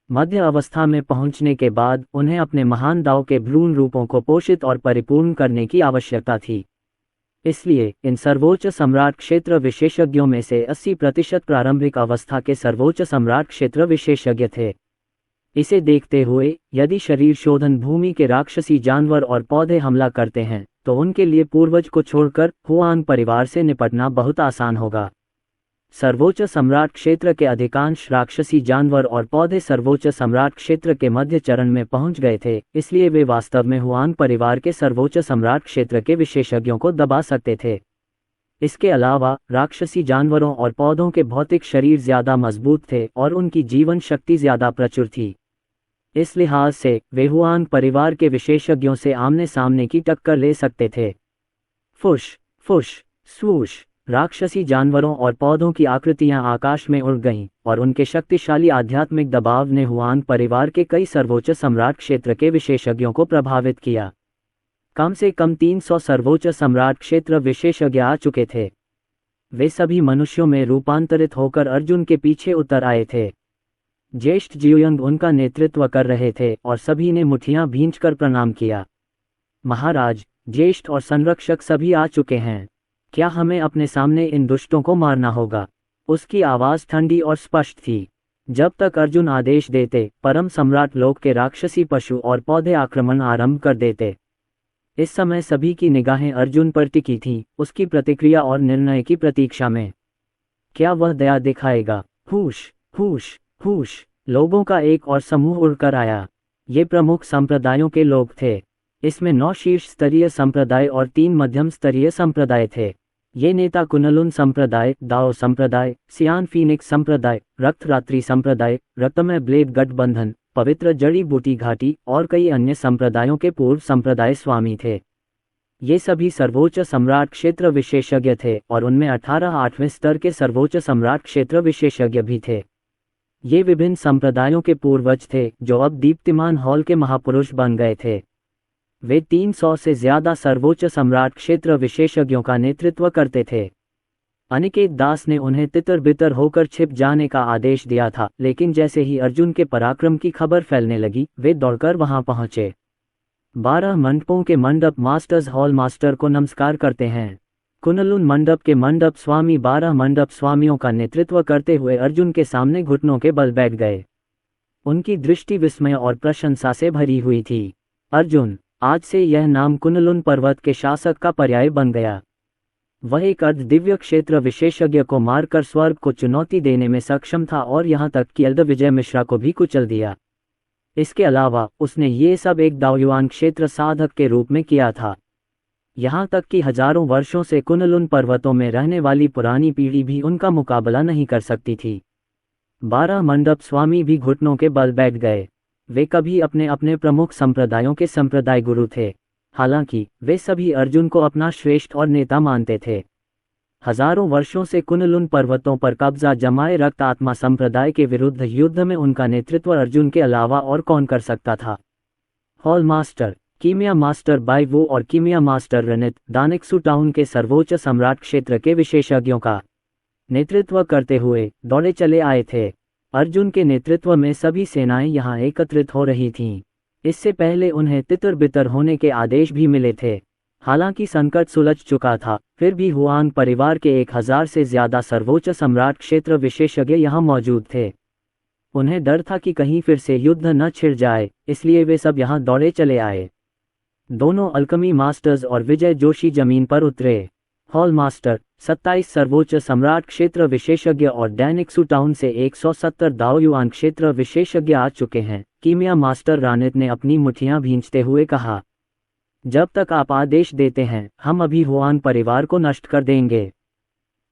मध्य अवस्था में पहुंचने के बाद उन्हें अपने महान दाव के भ्रूण रूपों को पोषित और परिपूर्ण करने की आवश्यकता थी। इसलिए इन सर्वोच्च सम्राट क्षेत्र विशेषज्ञों में से 80% प्रारंभिक अवस्था के सर्वोच्च सम्राट क्षेत्र विशेषज्ञ थे। इसे देखते हुए यदि शरीर शोधन भूमि के राक्षसी जानवर और पौधे हमला करते हैं तो उनके लिए पूर्वज को छोड़कर हुआंग परिवार से निपटना बहुत आसान होगा। सर्वोच्च सम्राट क्षेत्र के अधिकांश राक्षसी जानवर और पौधे सर्वोच्च सम्राट क्षेत्र के मध्य चरण में पहुंच गए थे, इसलिए वे वास्तव में हुआंग परिवार के सर्वोच्च सम्राट क्षेत्र के विशेषज्ञों को दबा सकते थे। इसके अलावा राक्षसी जानवरों और पौधों के भौतिक शरीर ज्यादा मजबूत थे और उनकी जीवन शक्ति ज्यादा प्रचुर थी। इस लिहाज से वे हुआंग परिवार के विशेषज्ञों से आमने सामने की टक्कर ले सकते थे। फुश फुश स्वूश, राक्षसी जानवरों और पौधों की आकृतियां आकाश में उड़ गईं और उनके शक्तिशाली आध्यात्मिक दबाव ने हुआंग परिवार के कई सर्वोच्च सम्राट क्षेत्र के विशेषज्ञों को प्रभावित किया। कम से कम 300 सर्वोच्च सम्राट क्षेत्र विशेषज्ञ आ चुके थे। वे सभी मनुष्यों में रूपांतरित होकर अर्जुन के पीछे उतर आए थे। ज्येष्ठ जियुयंग उनका नेतृत्व कर रहे थे और सभी ने मुठियां भींचकर प्रणाम किया। महाराज, ज्येष्ठ और संरक्षक सभी आ चुके हैं। क्या हमें अपने सामने इन दुष्टों को मारना होगा? उसकी आवाज ठंडी और स्पष्ट थी। जब तक अर्जुन आदेश देते, परम सम्राट लोक के राक्षसी पशु और पौधे आक्रमण आरंभ कर देते। इस समय सभी की निगाहें अर्जुन पर टिकी थीं, उसकी प्रतिक्रिया और निर्णय की प्रतीक्षा में। क्या वह दया दिखाएगा? हूश हूश हूश, लोगों का एक और समूह उड़कर आया। ये प्रमुख संप्रदायों के लोग थे। इसमें 9 शीर्ष स्तरीय संप्रदाय और 3 मध्यम स्तरीय संप्रदाय थे। ये नेता कुनलुन संप्रदाय, दाओ संप्रदाय, सियान फीनिक्स संप्रदाय, रक्तरात्रि संप्रदाय, रक्तमय ब्लेड गठबंधन, पवित्र जड़ी बूटी घाटी और कई अन्य संप्रदायों के पूर्व संप्रदाय स्वामी थे। ये सभी सर्वोच्च सम्राट क्षेत्र विशेषज्ञ थे और उनमें 18 8वें स्तर के सर्वोच्च सम्राट क्षेत्र विशेषज्ञ भी थे। ये विभिन्न संप्रदायों के पूर्वज थे जो अब दीप्तिमान हॉल के महापुरुष बन गए थे। वे 300 से ज्यादा सर्वोच्च सम्राट क्षेत्र विशेषज्ञों का नेतृत्व करते थे। अनिकेत दास ने उन्हें तितर बितर होकर छिप जाने का आदेश दिया था, लेकिन जैसे ही अर्जुन के पराक्रम की खबर फैलने लगी, वे दौड़कर वहां पहुंचे। 12 मंडपों के मंडप मास्टर्स हॉल मास्टर को नमस्कार करते हैं। कुनलुन मंडप के मंडप स्वामी 12 मंडप स्वामियों का नेतृत्व करते हुए अर्जुन के सामने घुटनों के बल बैठ गए। उनकी दृष्टि विस्मय और प्रशंसा से भरी हुई थी। अर्जुन, आज से यह नाम कुनलुन पर्वत के शासक का पर्याय बन गया। वह एक अर्ध दिव्य क्षेत्र विशेषज्ञ को मारकर स्वर्ग को चुनौती देने में सक्षम था और यहां तक कि अर्ध विजय मिश्रा को भी कुचल दिया। इसके अलावा उसने ये सब एक दाओयुआन क्षेत्र साधक के रूप में किया था। यहां तक कि हजारों वर्षों से कुनलुन पर्वतों में रहने वाली पुरानी पीढ़ी भी उनका मुकाबला नहीं कर सकती थी। 12 मंडप स्वामी भी घुटनों के बल बैठ गए। वे कभी अपने अपने प्रमुख संप्रदायों के संप्रदाय गुरु थे। हालांकि वे सभी अर्जुन को अपना श्रेष्ठ और नेता मानते थे। हजारों वर्षों से कुनलुन पर्वतों पर कब्जा जमाए रक्त आत्मा संप्रदाय के विरुद्ध युद्ध में उनका नेतृत्व अर्जुन के अलावा और कौन कर सकता था? हॉल मास्टर, कीमिया मास्टर बाइवो और कीमिया मास्टर रनित दानिक्सु टाउन के सर्वोच्च सम्राट क्षेत्र के विशेषज्ञों का नेतृत्व करते हुए दौड़े चले आए थे। अर्जुन के नेतृत्व में सभी सेनाएं यहां एकत्रित हो रही थीं। इससे पहले उन्हें तितर बितर होने के आदेश भी मिले थे। हालांकि संकट सुलझ चुका था, फिर भी हुआन परिवार के 1000 से ज्यादा सर्वोच्च सम्राट क्षेत्र विशेषज्ञ यहाँ मौजूद थे। उन्हें डर था कि कहीं फिर से युद्ध न छिड़ जाए, इसलिए वे सब यहाँ दौड़े चले आए। दोनों अल्कमी मास्टर्स और विजय जोशी जमीन पर उतरे। हॉल मास्टर 27 सर्वोच्च सम्राट क्षेत्र विशेषज्ञ और डैनिक्सू टाउन से 170 दाओयुआन क्षेत्र विशेषज्ञ आ चुके हैं, कीमिया मास्टर रानित ने अपनी मुठ्ठियां भींचते हुए कहा। जब तक आप आदेश देते हैं, हम अभी हुआन परिवार को नष्ट कर देंगे।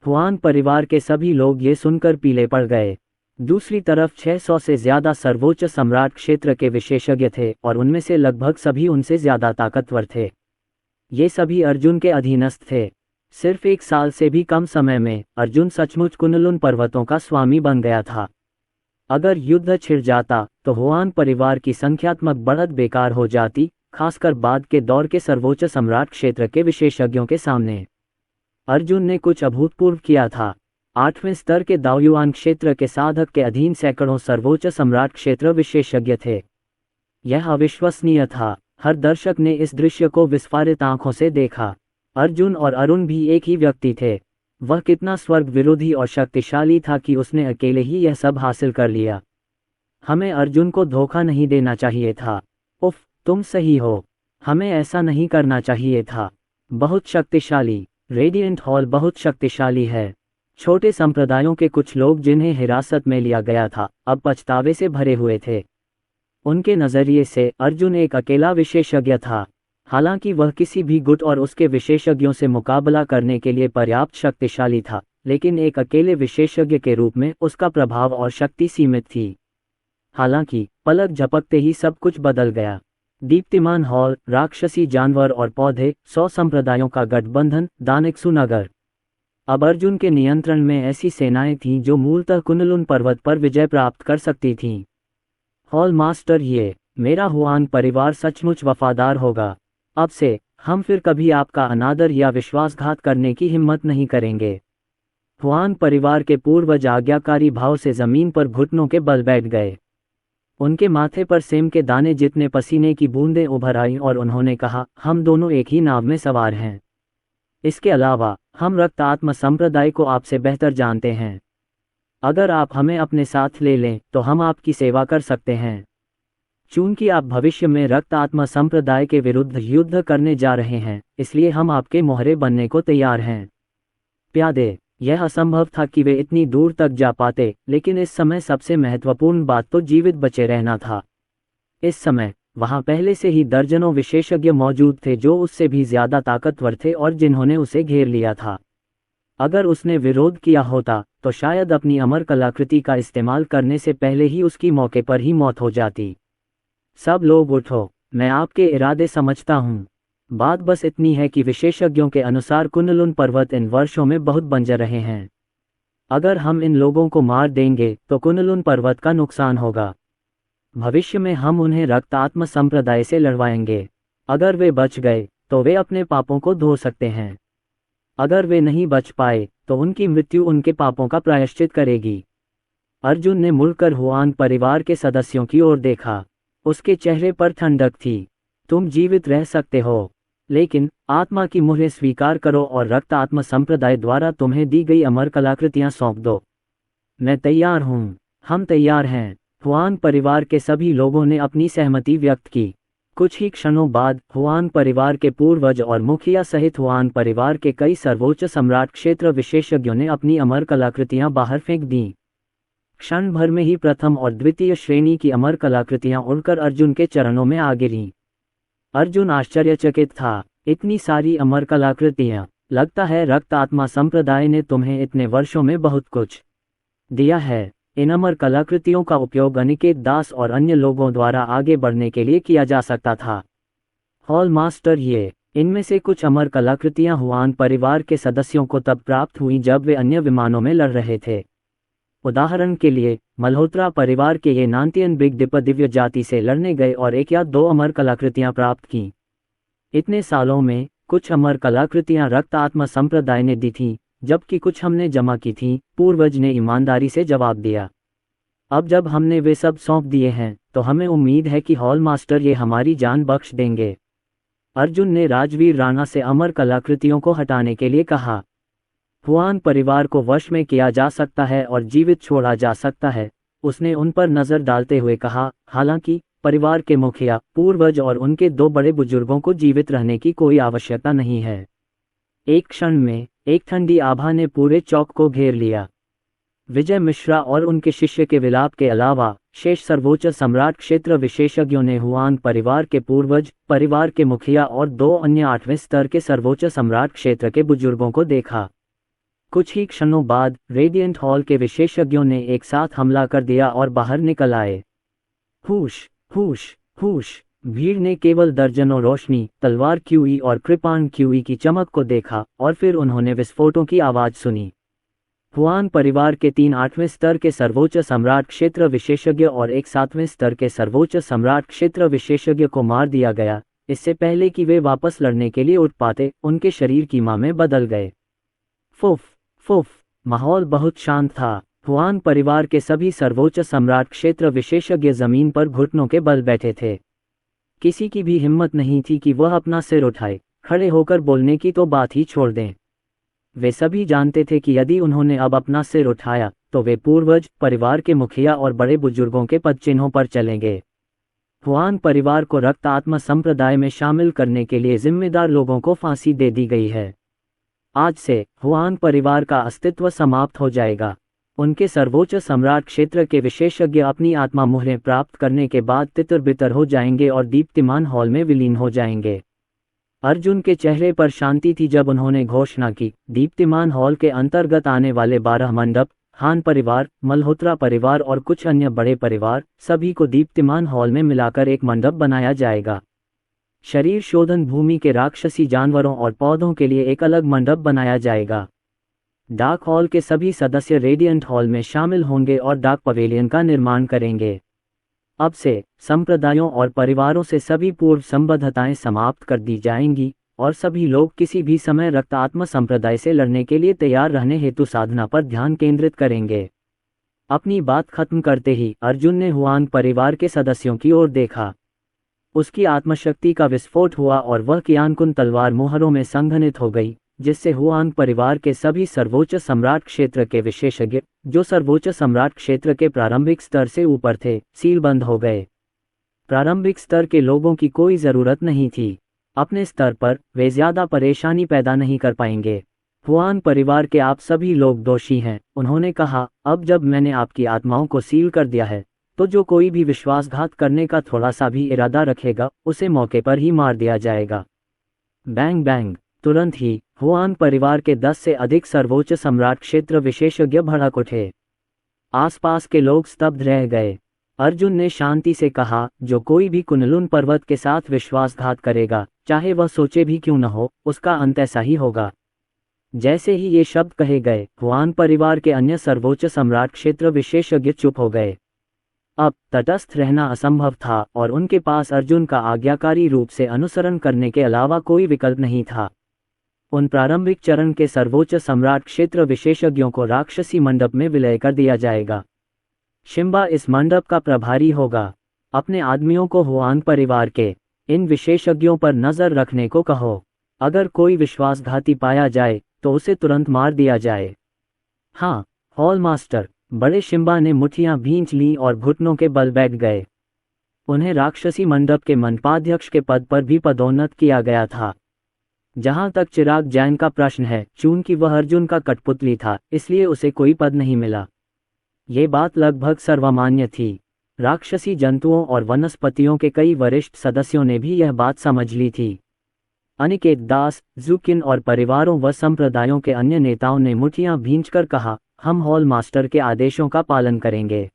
हुआन परिवार के सभी लोग ये सुनकर पीले पड़ गए। दूसरी तरफ 600 से ज्यादा सर्वोच्च सम्राट क्षेत्र के विशेषज्ञ थे और उनमें से लगभग सभी उनसे ज्यादा ताकतवर थे। ये सभी अर्जुन के अधीनस्थ थे। सिर्फ 1 साल से भी कम समय में अर्जुन सचमुच कुनलुन पर्वतों का स्वामी बन गया था। अगर युद्ध छिड़ जाता तो हुआन परिवार की संख्यात्मक बढ़त बेकार हो जाती, खासकर बाद के दौर के सर्वोच्च सम्राट क्षेत्र के विशेषज्ञों के सामने। अर्जुन ने कुछ अभूतपूर्व किया था। 8वें स्तर के दाओयुआन क्षेत्र के साधक के अधीन सैकड़ों सर्वोच्च सम्राट क्षेत्र विशेषज्ञ थे। यह अविश्वसनीय था। हर दर्शक ने इस दृश्य को विस्फारित आंखों से देखा। अर्जुन और अरुण भी एक ही व्यक्ति थे। वह कितना स्वर्ग विरोधी और शक्तिशाली था कि उसने अकेले ही यह सब हासिल कर लिया। हमें अर्जुन को धोखा नहीं देना चाहिए था। उफ, तुम सही हो। हमें ऐसा नहीं करना चाहिए था। बहुत शक्तिशाली। रेडिएंट हॉल बहुत शक्तिशाली है। छोटे संप्रदायों के कुछ लोग जिन्हें हिरासत में लिया गया था, अब पछतावे से भरे हुए थे। उनके नजरिए से अर्जुन एक अकेला विशेषज्ञ था। हालांकि वह किसी भी गुट और उसके विशेषज्ञों से मुकाबला करने के लिए पर्याप्त शक्तिशाली था, लेकिन एक अकेले विशेषज्ञ के रूप में उसका प्रभाव और शक्ति सीमित थी। हालांकि पलक झपकते ही सब कुछ बदल गया। दीप्तिमान हॉल, राक्षसी जानवर और पौधे, 100 संप्रदायों का गठबंधन, दानिक्सू नगर। अब अर्जुन के नियंत्रण में ऐसी सेनाएं थीं जो मूलतः कुनलुन पर्वत पर विजय प्राप्त कर सकती थीं। हॉल मास्टर, ये मेरा हुआन परिवार सचमुच वफादार होगा। अब से हम फिर कभी आपका अनादर या विश्वासघात करने की हिम्मत नहीं करेंगे। हुआन परिवार के पूर्वज आज्ञाकारी भाव से जमीन पर घुटनों के बल बैठ गए। उनके माथे पर सेम के दाने जितने पसीने की बूंदें उभर आईं और उन्होंने कहा, हम दोनों एक ही नाव में सवार हैं। इसके अलावा हम रक्त आत्मा संप्रदाय को आपसे बेहतर जानते हैं। अगर आप हमें अपने साथ ले लें तो हम आपकी सेवा कर सकते हैं। चूंकि आप भविष्य में रक्त आत्मा संप्रदाय के विरुद्ध युद्ध करने जा रहे हैं, इसलिए हम आपके मोहरे बनने को तैयार हैं। प्यादे, यह असंभव था कि वे इतनी दूर तक जा पाते, लेकिन इस समय सबसे महत्वपूर्ण बात तो जीवित बचे रहना था। इस समय वहां पहले से ही दर्जनों विशेषज्ञ मौजूद थे जो उससे भी ज्यादा ताकतवर थे और जिन्होंने उसे घेर लिया था। अगर उसने विरोध किया होता तो शायद अपनी अमर कलाकृति का इस्तेमाल करने से पहले ही उसकी मौके पर ही मौत हो जाती। सब लोग उठो, मैं आपके इरादे समझता हूँ। बात बस इतनी है कि विशेषज्ञों के अनुसार कुनलुन पर्वत इन वर्षों में बहुत बंजर रहे हैं। अगर हम इन लोगों को मार देंगे तो कुनलुन पर्वत का नुकसान होगा। भविष्य में हम उन्हें रक्त आत्मा संप्रदाय से लड़वाएंगे। अगर वे बच गए तो वे अपने पापों को धो सकते हैं। अगर वे नहीं बच पाए तो उनकी मृत्यु उनके पापों का प्रायश्चित करेगी। अर्जुन ने मुड़कर हुआन परिवार के सदस्यों की ओर देखा। उसके चेहरे पर ठंडक थी। तुम जीवित रह सकते हो, लेकिन आत्मा की मुहरें स्वीकार करो और रक्त आत्मा संप्रदाय द्वारा तुम्हें दी गई अमर कलाकृतियां सौंप दो। मैं तैयार हूँ। हम तैयार हैं। हुआन परिवार के सभी लोगों ने अपनी सहमति व्यक्त की। कुछ ही क्षणों बाद हुआन परिवार के पूर्वज और मुखिया सहित हुआन परिवार के कई सर्वोच्च सम्राट क्षेत्र विशेषज्ञों ने अपनी अमर कलाकृतियां बाहर फेंक दीं। क्षण भर में ही प्रथम और द्वितीय श्रेणी की अमर कलाकृतियां उड़कर अर्जुन के चरणों में आ गिरीं। अर्जुन आश्चर्यचकित था। इतनी सारी अमर कलाकृतियां। लगता है रक्त आत्मा संप्रदाय ने तुम्हें इतने वर्षों में बहुत कुछ दिया है। इन अमर कलाकृतियों का उपयोग अनिकेत दास और अन्य लोगों द्वारा आगे बढ़ने के लिए किया जा सकता था। हॉल मास्टर, ये इनमें से कुछ अमर कलाकृतियां हुआन परिवार के सदस्यों को तब प्राप्त हुई जब वे अन्य विमानों में लड़ रहे थे। उदाहरण के लिए, मल्होत्रा परिवार के ये नांतियन बिग डिपर दिव्य जाति से लड़ने गए और 1 या 2 अमर कलाकृतियां प्राप्त की। इतने सालों में कुछ अमर कलाकृतियां रक्त आत्मा संप्रदाय ने दी थीं, जबकि कुछ हमने जमा की थीं, पूर्वज ने ईमानदारी से जवाब दिया। अब जब हमने वे सब सौंप दिए हैं तो हमें उम्मीद है कि हॉल मास्टर ये हमारी जान बख्श देंगे। अर्जुन ने राजवीर राणा से अमर कलाकृतियों को हटाने के लिए कहा। हुआन परिवार को वश में किया जा सकता है और जीवित छोड़ा जा सकता है, उसने उन पर नजर डालते हुए कहा। हालांकि परिवार के मुखिया, पूर्वज और उनके 2 बड़े बुजुर्गों को जीवित रहने की कोई आवश्यकता नहीं है। एक क्षण में एक ठंडी आभा ने पूरे चौक को घेर लिया। विजय मिश्रा और उनके शिष्य के विलाप के अलावा शेष सर्वोच्च सम्राट क्षेत्र विशेषज्ञों ने हुआन परिवार के पूर्वज, परिवार के मुखिया और 2 अन्य 8वें स्तर के सर्वोच्च सम्राट क्षेत्र के बुजुर्गों को देखा। कुछ ही क्षणों बाद रेडिएंट हॉल के विशेषज्ञों ने एक साथ हमला कर दिया और बाहर निकल आए। हुश हुश हुश। भीड़ ने केवल दर्जनों रोशनी, तलवार क्यूई और कृपाण क्यूई की चमक को देखा और फिर उन्होंने विस्फोटों की आवाज सुनी। हुआन परिवार के 3 8वें स्तर के सर्वोच्च सम्राट क्षेत्र विशेषज्ञ और एक 7वें स्तर के सर्वोच्च सम्राट क्षेत्र विशेषज्ञ को मार दिया गया। इससे पहले कि वे वापस लड़ने के लिए उठ पाते, उनके शरीर कीमा में बदल गए। फुफ फुफ। माहौल बहुत शांत था। हुआन परिवार के सभी सर्वोच्च सम्राट क्षेत्र विशेषज्ञ जमीन पर घुटनों के बल बैठे थे। किसी की भी हिम्मत नहीं थी कि वह अपना सिर उठाए। खड़े होकर बोलने की तो बात ही छोड़ दें। वे सभी जानते थे कि यदि उन्होंने अब अपना सिर उठाया तो वे पूर्वज, परिवार के मुखिया और बड़े बुजुर्गों के पदचिन्हों पर चलेंगे। हुआन परिवार को रक्त आत्मा संप्रदाय में शामिल करने के लिए जिम्मेदार लोगों को फांसी दे दी गई है। आज से हुआन परिवार का अस्तित्व समाप्त हो जाएगा। उनके सर्वोच्च सम्राट क्षेत्र के विशेषज्ञ अपनी आत्मा मुहरें प्राप्त करने के बाद तितर-बितर हो जाएंगे और दीप्तिमान हॉल में विलीन हो जाएंगे। अर्जुन के चेहरे पर शांति थी जब उन्होंने घोषणा की। दीप्तिमान हॉल के अंतर्गत आने वाले 12 मंडप, हान परिवार, मल्होत्रा परिवार और कुछ अन्य बड़े परिवार, सभी को दीप्तिमान हॉल में मिलाकर एक मंडप बनाया जाएगा। शरीर शोधन भूमि के राक्षसी जानवरों और पौधों के लिए एक अलग मंडप बनाया जाएगा। डाक हॉल के सभी सदस्य रेडिएंट हॉल में शामिल होंगे और डाक पवेलियन का निर्माण करेंगे। अब से संप्रदायों और परिवारों से सभी पूर्व संबद्धताएं समाप्त कर दी जाएंगी और सभी लोग किसी भी समय रक्त आत्मा संप्रदाय से लड़ने के लिए तैयार रहने हेतु साधना पर ध्यान केंद्रित करेंगे। अपनी बात खत्म करते ही अर्जुन ने हुआन परिवार के सदस्यों की ओर देखा। उसकी आत्मशक्ति का विस्फोट हुआ और वह कियानकुन तलवार मोहरों में संघनित हो गई, जिससे हुआन परिवार के सभी सर्वोच्च सम्राट क्षेत्र के विशेषज्ञ, जो सर्वोच्च सम्राट क्षेत्र के प्रारंभिक स्तर से ऊपर थे, सीलबंद हो गए। प्रारंभिक स्तर के लोगों की कोई जरूरत नहीं थी। अपने स्तर पर वे ज्यादा परेशानी पैदा नहीं कर पाएंगे। हुआन परिवार के आप सभी लोग दोषी हैं, उन्होंने कहा। अब जब मैंने आपकी आत्माओं को सील कर दिया है, तो जो कोई भी विश्वासघात करने का थोड़ा सा भी इरादा रखेगा, उसे मौके पर ही मार दिया जाएगा। Bang bang. तुरंत ही हुआन परिवार के 10 से अधिक सर्वोच्च सम्राट क्षेत्र विशेषज्ञ भड़क उठे। आसपास के लोग स्तब्ध रह गए। अर्जुन ने शांति से कहा, जो कोई भी कुनलुन पर्वत के साथ विश्वासघात करेगा, चाहे वह सोचे भी क्यों न हो, उसका अंत ऐसा ही होगा। जैसे ही ये शब्द कहे गए, हुआन परिवार के अन्य सर्वोच्च सम्राट क्षेत्र विशेषज्ञ चुप हो गए। अब तटस्थ रहना असंभव था और उनके पास अर्जुन का आज्ञाकारी रूप से अनुसरण करने के अलावा कोई विकल्प नहीं था। उन प्रारंभिक चरण के सर्वोच्च सम्राट क्षेत्र विशेषज्ञों को राक्षसी मंडप में विलय कर दिया जाएगा। शिम्बा इस मंडप का प्रभारी होगा। अपने आदमियों को हुआन परिवार के इन विशेषज्ञों पर नजर रखने को कहो। अगर कोई विश्वासघाती पाया जाए तो उसे तुरंत मार दिया जाए। हाँ, हॉल मास्टर। बड़े शिम्बा ने मुट्ठियां भींच लीं और घुटनों के बल बैठ गए। उन्हें राक्षसी मंडप के मंडपाध्यक्ष के पद पर भी पदोन्नत किया गया था। जहां तक चिराग जैन का प्रश्न है, चूंकि वह अर्जुन का कठपुतली था, इसलिए उसे कोई पद नहीं मिला। ये बात लगभग सर्वमान्य थी। राक्षसी जंतुओं और वनस्पतियों के कई वरिष्ठ सदस्यों ने भी यह बात समझ ली थी। अनिकेत दास, जुकिन और परिवारों व संप्रदायों के अन्य नेताओं ने मुट्ठियां भींचकर कहा, हम हॉल मास्टर के आदेशों का पालन करेंगे।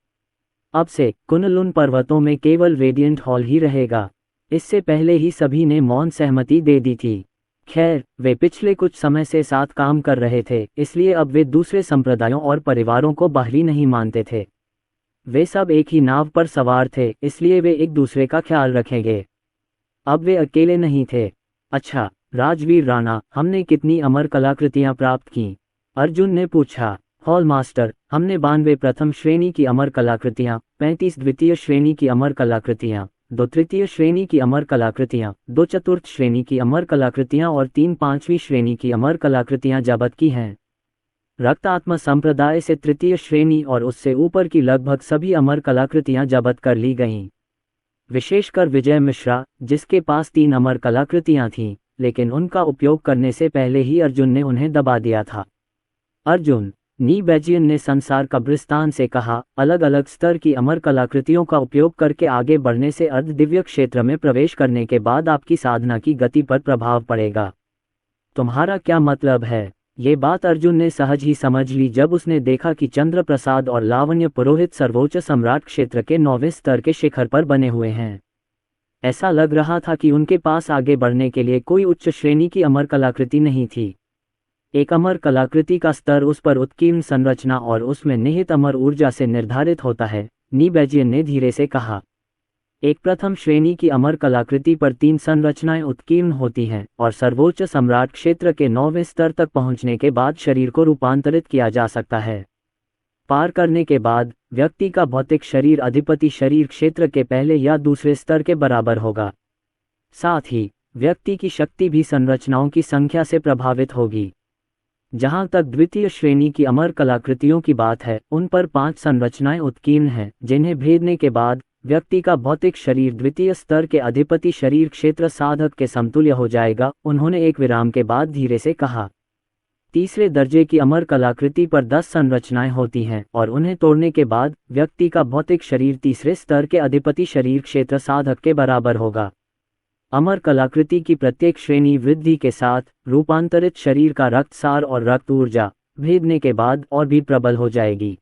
अब से कुनलुन पर्वतों में केवल रेडिएंट हॉल ही रहेगा। इससे पहले ही सभी ने मौन सहमति दे दी थी। खैर, वे पिछले कुछ समय से साथ काम कर रहे थे, इसलिए अब वे दूसरे संप्रदायों और परिवारों को बाहरी नहीं मानते थे। वे सब एक ही नाव पर सवार थे, इसलिए वे एक दूसरे का ख्याल रखेंगे। अब वे अकेले नहीं थे। अच्छा राजवीर राणा, हमने कितनी अमर कलाकृतियां प्राप्त की? अर्जुन ने पूछा। हॉल मास्टर, हमने 92 प्रथम श्रेणी की अमर कलाकृतियां, 35 द्वितीय श्रेणी की अमर कलाकृतियां, 2 तृतीय श्रेणी की अमर कलाकृतियाँ, 2 चतुर्थ श्रेणी की अमर कलाकृतियाँ और 3 पांचवी श्रेणी की अमर कलाकृतियाँ जब्त की हैं। रक्त आत्मा संप्रदाय से तृतीय श्रेणी और उससे ऊपर की लगभग सभी अमर कलाकृतियाँ जब्त कर ली गईं। विशेषकर विजय मिश्रा, जिसके पास 3 अमर कलाकृतियाँ थीं, लेकिन उनका उपयोग करने से पहले ही अर्जुन ने उन्हें दबा दिया था। अर्जुन, नी बैजियन ने संसार कब्रिस्तान से कहा, अलग अलग स्तर की अमर कलाकृतियों का उपयोग करके आगे बढ़ने से अर्ध दिव्य क्षेत्र में प्रवेश करने के बाद आपकी साधना की गति पर प्रभाव पड़ेगा। तुम्हारा क्या मतलब है? ये बात अर्जुन ने सहज ही समझ ली जब उसने देखा कि चंद्र प्रसाद और लावण्य पुरोहित सर्वोच्च सम्राट क्षेत्र के 9वें स्तर के शिखर पर बने हुए हैं। ऐसा लग रहा था कि उनके पास आगे बढ़ने के लिए कोई उच्च श्रेणी की अमर कलाकृति नहीं थी। एक अमर कलाकृति का स्तर उस पर उत्कीर्ण संरचना और उसमें निहित अमर ऊर्जा से निर्धारित होता है, नी बैजियन ने धीरे से कहा। एक प्रथम श्रेणी की अमर कलाकृति पर 3 संरचनाएं उत्कीर्ण होती हैं और सर्वोच्च सम्राट क्षेत्र के 9वें स्तर तक पहुंचने के बाद शरीर को रूपांतरित किया जा सकता है। पार करने के बाद व्यक्ति का भौतिक शरीर अधिपति शरीर क्षेत्र के पहले या दूसरे स्तर के बराबर होगा। साथ ही व्यक्ति की शक्ति भी संरचनाओं की संख्या से प्रभावित होगी। जहां तक द्वितीय श्रेणी की अमर कलाकृतियों की बात है, उन पर 5 संरचनाएं उत्कीर्ण हैं, जिन्हें भेदने के बाद व्यक्ति का भौतिक शरीर द्वितीय स्तर के अधिपति शरीर क्षेत्र साधक के समतुल्य हो जाएगा। उन्होंने एक विराम के बाद धीरे से कहा। तीसरे दर्जे की अमर कलाकृति पर 10 संरचनाएं होती हैं और उन्हें तोड़ने के बाद व्यक्ति का भौतिक शरीर तीसरे स्तर के अधिपति शरीर क्षेत्र साधक के बराबर होगा। अमर कलाकृति की प्रत्येक श्रेणी वृद्धि के साथ रूपांतरित शरीर का रक्तसार और रक्त ऊर्जा भेदने के बाद और भी प्रबल हो जाएगी।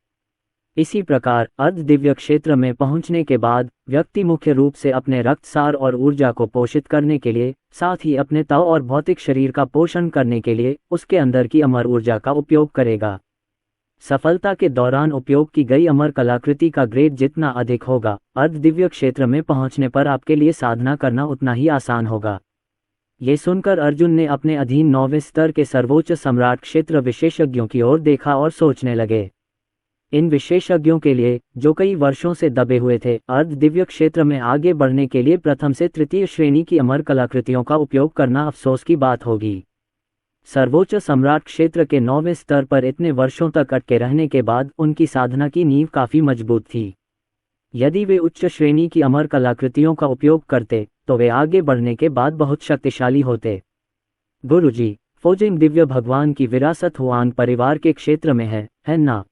इसी प्रकार अर्ध दिव्य क्षेत्र में पहुंचने के बाद व्यक्ति मुख्य रूप से अपने रक्तसार और ऊर्जा को पोषित करने के लिए, साथ ही अपने तव और भौतिक शरीर का पोषण करने के लिए उसके अंदर की अमर ऊर्जा का उपयोग करेगा। सफलता के दौरान उपयोग की गई अमर कलाकृति का ग्रेड जितना अधिक होगा, अर्ध दिव्य क्षेत्र में पहुंचने पर आपके लिए साधना करना उतना ही आसान होगा। ये सुनकर अर्जुन ने अपने अधीन 9वें स्तर के सर्वोच्च सम्राट क्षेत्र विशेषज्ञों की ओर देखा और सोचने लगे। इन विशेषज्ञों के लिए, जो कई वर्षों से दबे हुए थे, अर्ध दिव्य क्षेत्र में आगे बढ़ने के लिए प्रथम से तृतीय श्रेणी की अमर कलाकृतियों का उपयोग करना अफसोस की बात होगी। सर्वोच्च सम्राट क्षेत्र के 9वें स्तर पर इतने वर्षों तक अटके रहने के बाद उनकी साधना की नींव काफी मजबूत थी। यदि वे उच्च श्रेणी की अमर कलाकृतियों का उपयोग करते तो वे आगे बढ़ने के बाद बहुत शक्तिशाली होते। गुरुजी, फोजिंग दिव्य भगवान की विरासत हुआन परिवार के क्षेत्र में है ना?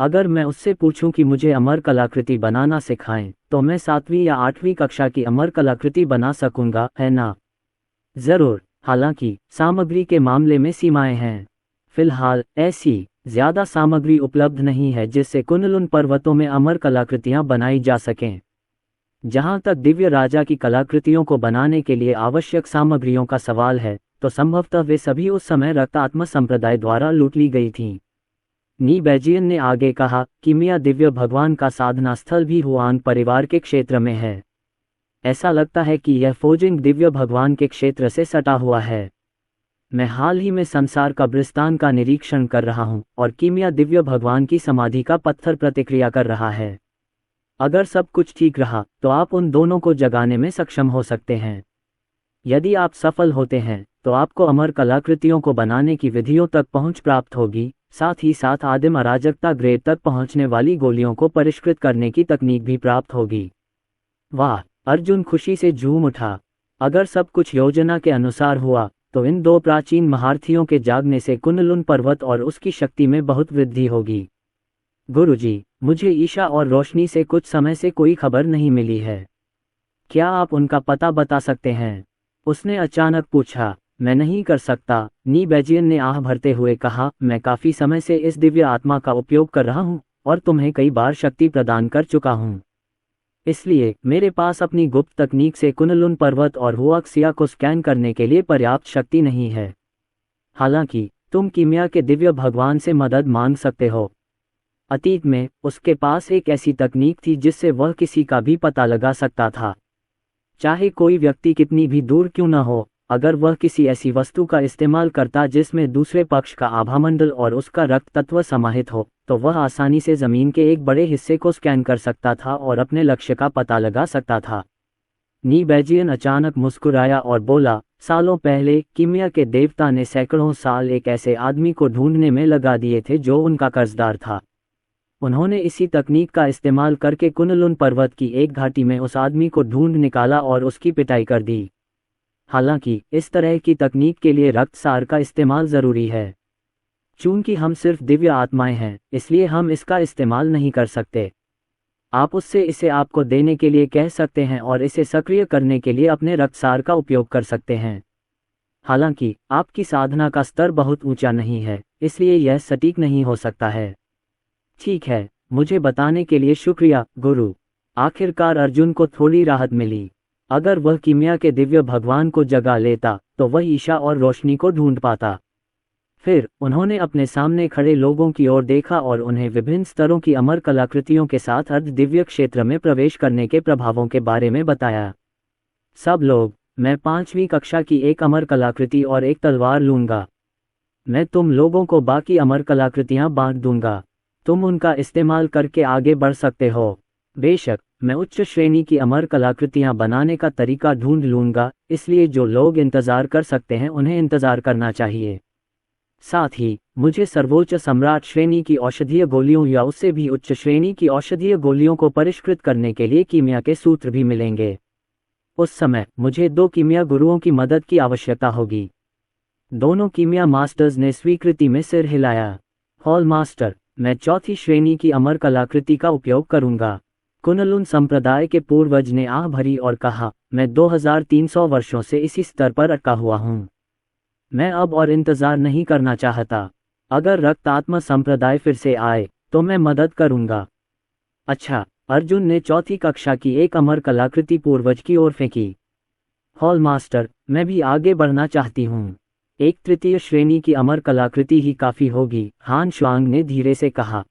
अगर मैं उससे पूछूं कि मुझे अमर कलाकृति बनाना सिखाएं, तो मैं 7वीं या 8वीं कक्षा की अमर कलाकृति बना सकूंगा, है ना? जरूर। हालांकि सामग्री के मामले में सीमाएं हैं। फिलहाल ऐसी ज्यादा सामग्री उपलब्ध नहीं है जिससे कुनलुन पर्वतों में अमर कलाकृतियां बनाई जा सकें। जहां तक दिव्य राजा की कलाकृतियों को बनाने के लिए आवश्यक सामग्रियों का सवाल है, तो संभवतः वे सभी उस समय रक्तात्मा संप्रदाय द्वारा लूट ली गई थीं। नी बैजियन ने आगे कहा, किमिया दिव्य भगवान का साधना स्थल भी हुआन परिवार के क्षेत्र में है। ऐसा लगता है कि यह फोजिंग दिव्य भगवान के क्षेत्र से सटा हुआ है। मैं हाल ही में संसार कब्रिस्तान का निरीक्षण कर रहा हूं और किमिया दिव्य भगवान की समाधि का पत्थर प्रतिक्रिया कर रहा है। अगर सब कुछ ठीक रहा तो आप उन दोनों को जगाने में सक्षम हो सकते हैं। यदि आप सफल होते हैं तो आपको अमर कलाकृतियों को बनाने की विधियों तक पहुंच प्राप्त होगी, साथ ही साथ आदिम अराजकता ग्रेड तक पहुंचने वाली गोलियों को परिष्कृत करने की तकनीक भी प्राप्त होगी। वाह! अर्जुन खुशी से झूम उठा। अगर सब कुछ योजना के अनुसार हुआ तो इन 2 प्राचीन महारथियों के जागने से कुनलुन पर्वत और उसकी शक्ति में बहुत वृद्धि होगी। गुरुजी, मुझे ईशा और रोशनी से कुछ समय से कोई खबर नहीं मिली है। क्या आप उनका पता बता सकते हैं? उसने अचानक पूछा। मैं नहीं कर सकता, नी बैजियन ने आह भरते हुए कहा। मैं काफी समय से इस दिव्य आत्मा का उपयोग कर रहा हूं और तुम्हें कई बार शक्ति प्रदान कर चुका हूं। इसलिए मेरे पास अपनी गुप्त तकनीक से कुनलुन पर्वत और हुआक्सिया को स्कैन करने के लिए पर्याप्त शक्ति नहीं है। हालांकि तुम कीमिया के दिव्य भगवान से मदद मांग सकते हो। अतीत में उसके पास एक ऐसी तकनीक थी जिससे वह किसी का भी पता लगा सकता था, चाहे कोई व्यक्ति कितनी भी दूर क्यों न हो। अगर वह किसी ऐसी वस्तु का इस्तेमाल करता जिसमें दूसरे पक्ष का आभामंडल और उसका रक्त तत्व समाहित हो, तो वह आसानी से जमीन के एक बड़े हिस्से को स्कैन कर सकता था और अपने लक्ष्य का पता लगा सकता था। नी बैजियन अचानक मुस्कुराया और बोला, सालों पहले कीमिया के देवता ने सैकड़ों साल एक ऐसे आदमी को ढूंढने में लगा दिए थे जो उनका कर्जदार था। उन्होंने इसी तकनीक का इस्तेमाल करके कुनलुन पर्वत की एक घाटी में उस आदमी को ढूंढ निकाला और उसकी पिटाई कर दी। हालांकि इस तरह की तकनीक के लिए रक्तसार का इस्तेमाल ज़रूरी है। चूंकि हम सिर्फ दिव्य आत्माएं हैं, इसलिए हम इसका इस्तेमाल नहीं कर सकते। आप उससे इसे आपको देने के लिए कह सकते हैं और इसे सक्रिय करने के लिए अपने रक्तसार का उपयोग कर सकते हैं। हालांकि आपकी साधना का स्तर बहुत ऊंचा नहीं है, इसलिए यह सटीक नहीं हो सकता है। ठीक है, मुझे बताने के लिए शुक्रिया, गुरु। आखिरकार अर्जुन को थोड़ी राहत मिली। अगर वह कीमिया के दिव्य भगवान को जगा लेता तो वह ईशा और रोशनी को ढूंढ पाता। फिर उन्होंने अपने सामने खड़े लोगों की ओर देखा और उन्हें विभिन्न स्तरों की अमर कलाकृतियों के साथ अर्ध दिव्य क्षेत्र में प्रवेश करने के प्रभावों के बारे में बताया। सब लोग, मैं 5वीं कक्षा की एक अमर कलाकृति और एक तलवार लूंगा। मैं तुम लोगों को बाकी अमर कलाकृतियां बांट दूंगा। तुम उनका इस्तेमाल करके आगे बढ़ सकते हो। बेशक मैं उच्च श्रेणी की अमर कलाकृतियां बनाने का तरीका ढूंढ लूंगा, इसलिए जो लोग इंतजार कर सकते हैं उन्हें इंतजार करना चाहिए। साथ ही मुझे सर्वोच्च सम्राट श्रेणी की औषधीय गोलियों या उससे भी उच्च श्रेणी की औषधीय गोलियों को परिष्कृत करने के लिए कीमिया के सूत्र भी मिलेंगे। उस समय मुझे 2 कीमिया गुरुओं की मदद की आवश्यकता होगी। दोनों कीमिया मास्टर्स ने स्वीकृति में सिर हिलाया। हॉल मास्टर, मैं 4थी श्रेणी की अमर कलाकृति का उपयोग करूंगा। कुनलुन संप्रदाय के पूर्वज ने आह भरी और कहा, मैं 2300 वर्षों से इसी स्तर पर अटका हुआ हूं। मैं अब और इंतजार नहीं करना चाहता। अगर रक्तात्मा संप्रदाय फिर से आए तो मैं मदद करूंगा। अच्छा, अर्जुन ने 4थी कक्षा की एक अमर कलाकृति पूर्वज की ओर फेंकी। हॉल मास्टर, मैं भी आगे बढ़ना चाहती हूँ। एक 3य श्रेणी की अमर कलाकृति ही काफ़ी होगी, हान शुआंग ने धीरे से कहा।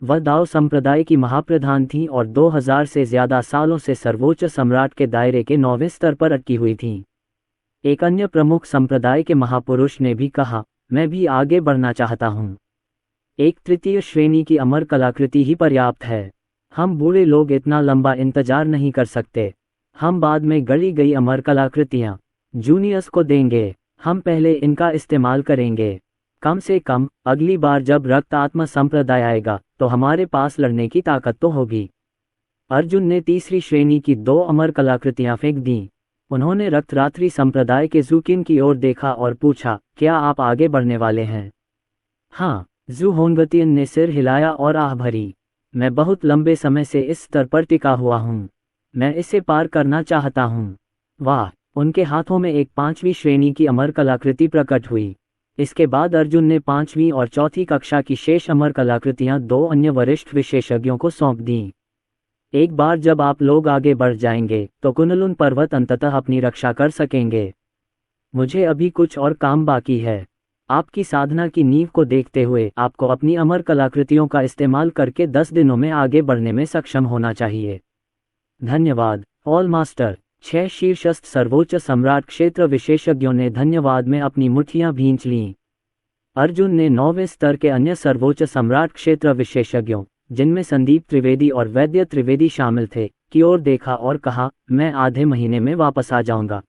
वह दाओ संप्रदाय की महाप्रधान थीं और 2000 से ज़्यादा सालों से सर्वोच्च सम्राट के दायरे के 9वें स्तर पर अटकी हुई थीं। एक अन्य प्रमुख संप्रदाय के महापुरुष ने भी कहा, मैं भी आगे बढ़ना चाहता हूँ। एक 3य श्रेणी की अमर कलाकृति ही पर्याप्त है। हम बूढ़े लोग इतना लंबा इंतजार नहीं कर सकते। हम बाद में गढ़ी गई अमर कलाकृतियाँ जूनियर्स को देंगे। हम पहले इनका इस्तेमाल करेंगे। कम से कम अगली बार जब रक्त आत्मा संप्रदाय आएगा तो हमारे पास लड़ने की ताकत तो होगी। अर्जुन ने 3री श्रेणी की 2 अमर कलाकृतियां फेंक दीं। उन्होंने रक्तरात्रि संप्रदाय के जूकिन की ओर देखा और पूछा, क्या आप आगे बढ़ने वाले हैं? हाँ, जू होंगतियन ने सिर हिलाया और आह भरी। मैं बहुत लंबे समय से इस स्तर पर टिका हुआ हूँ। मैं इसे पार करना चाहता हूँ। वाह! उनके हाथों में एक 5वीं श्रेणी की अमर कलाकृति प्रकट हुई। इसके बाद अर्जुन ने 5वीं और 4थी कक्षा की शेष अमर कलाकृतियां 2 अन्य वरिष्ठ विशेषज्ञों को सौंप दीं। एक बार जब आप लोग आगे बढ़ जाएंगे तो कुनलुन पर्वत अंततः अपनी रक्षा कर सकेंगे। मुझे अभी कुछ और काम बाकी है। आपकी साधना की नींव को देखते हुए आपको अपनी अमर कलाकृतियों का इस्तेमाल करके 10 दिनों में आगे बढ़ने में सक्षम होना चाहिए। धन्यवाद, ऑल मास्टर। 6 शीर्षस्थ सर्वोच्च सम्राट क्षेत्र विशेषज्ञों ने धन्यवाद में अपनी मुट्ठियां भींच लीं। अर्जुन ने 9वें स्तर के अन्य सर्वोच्च सम्राट क्षेत्र विशेषज्ञों, जिनमें संदीप त्रिवेदी और वैद्य त्रिवेदी शामिल थे, की ओर देखा और कहा, मैं आधे महीने में वापस आ जाऊंगा।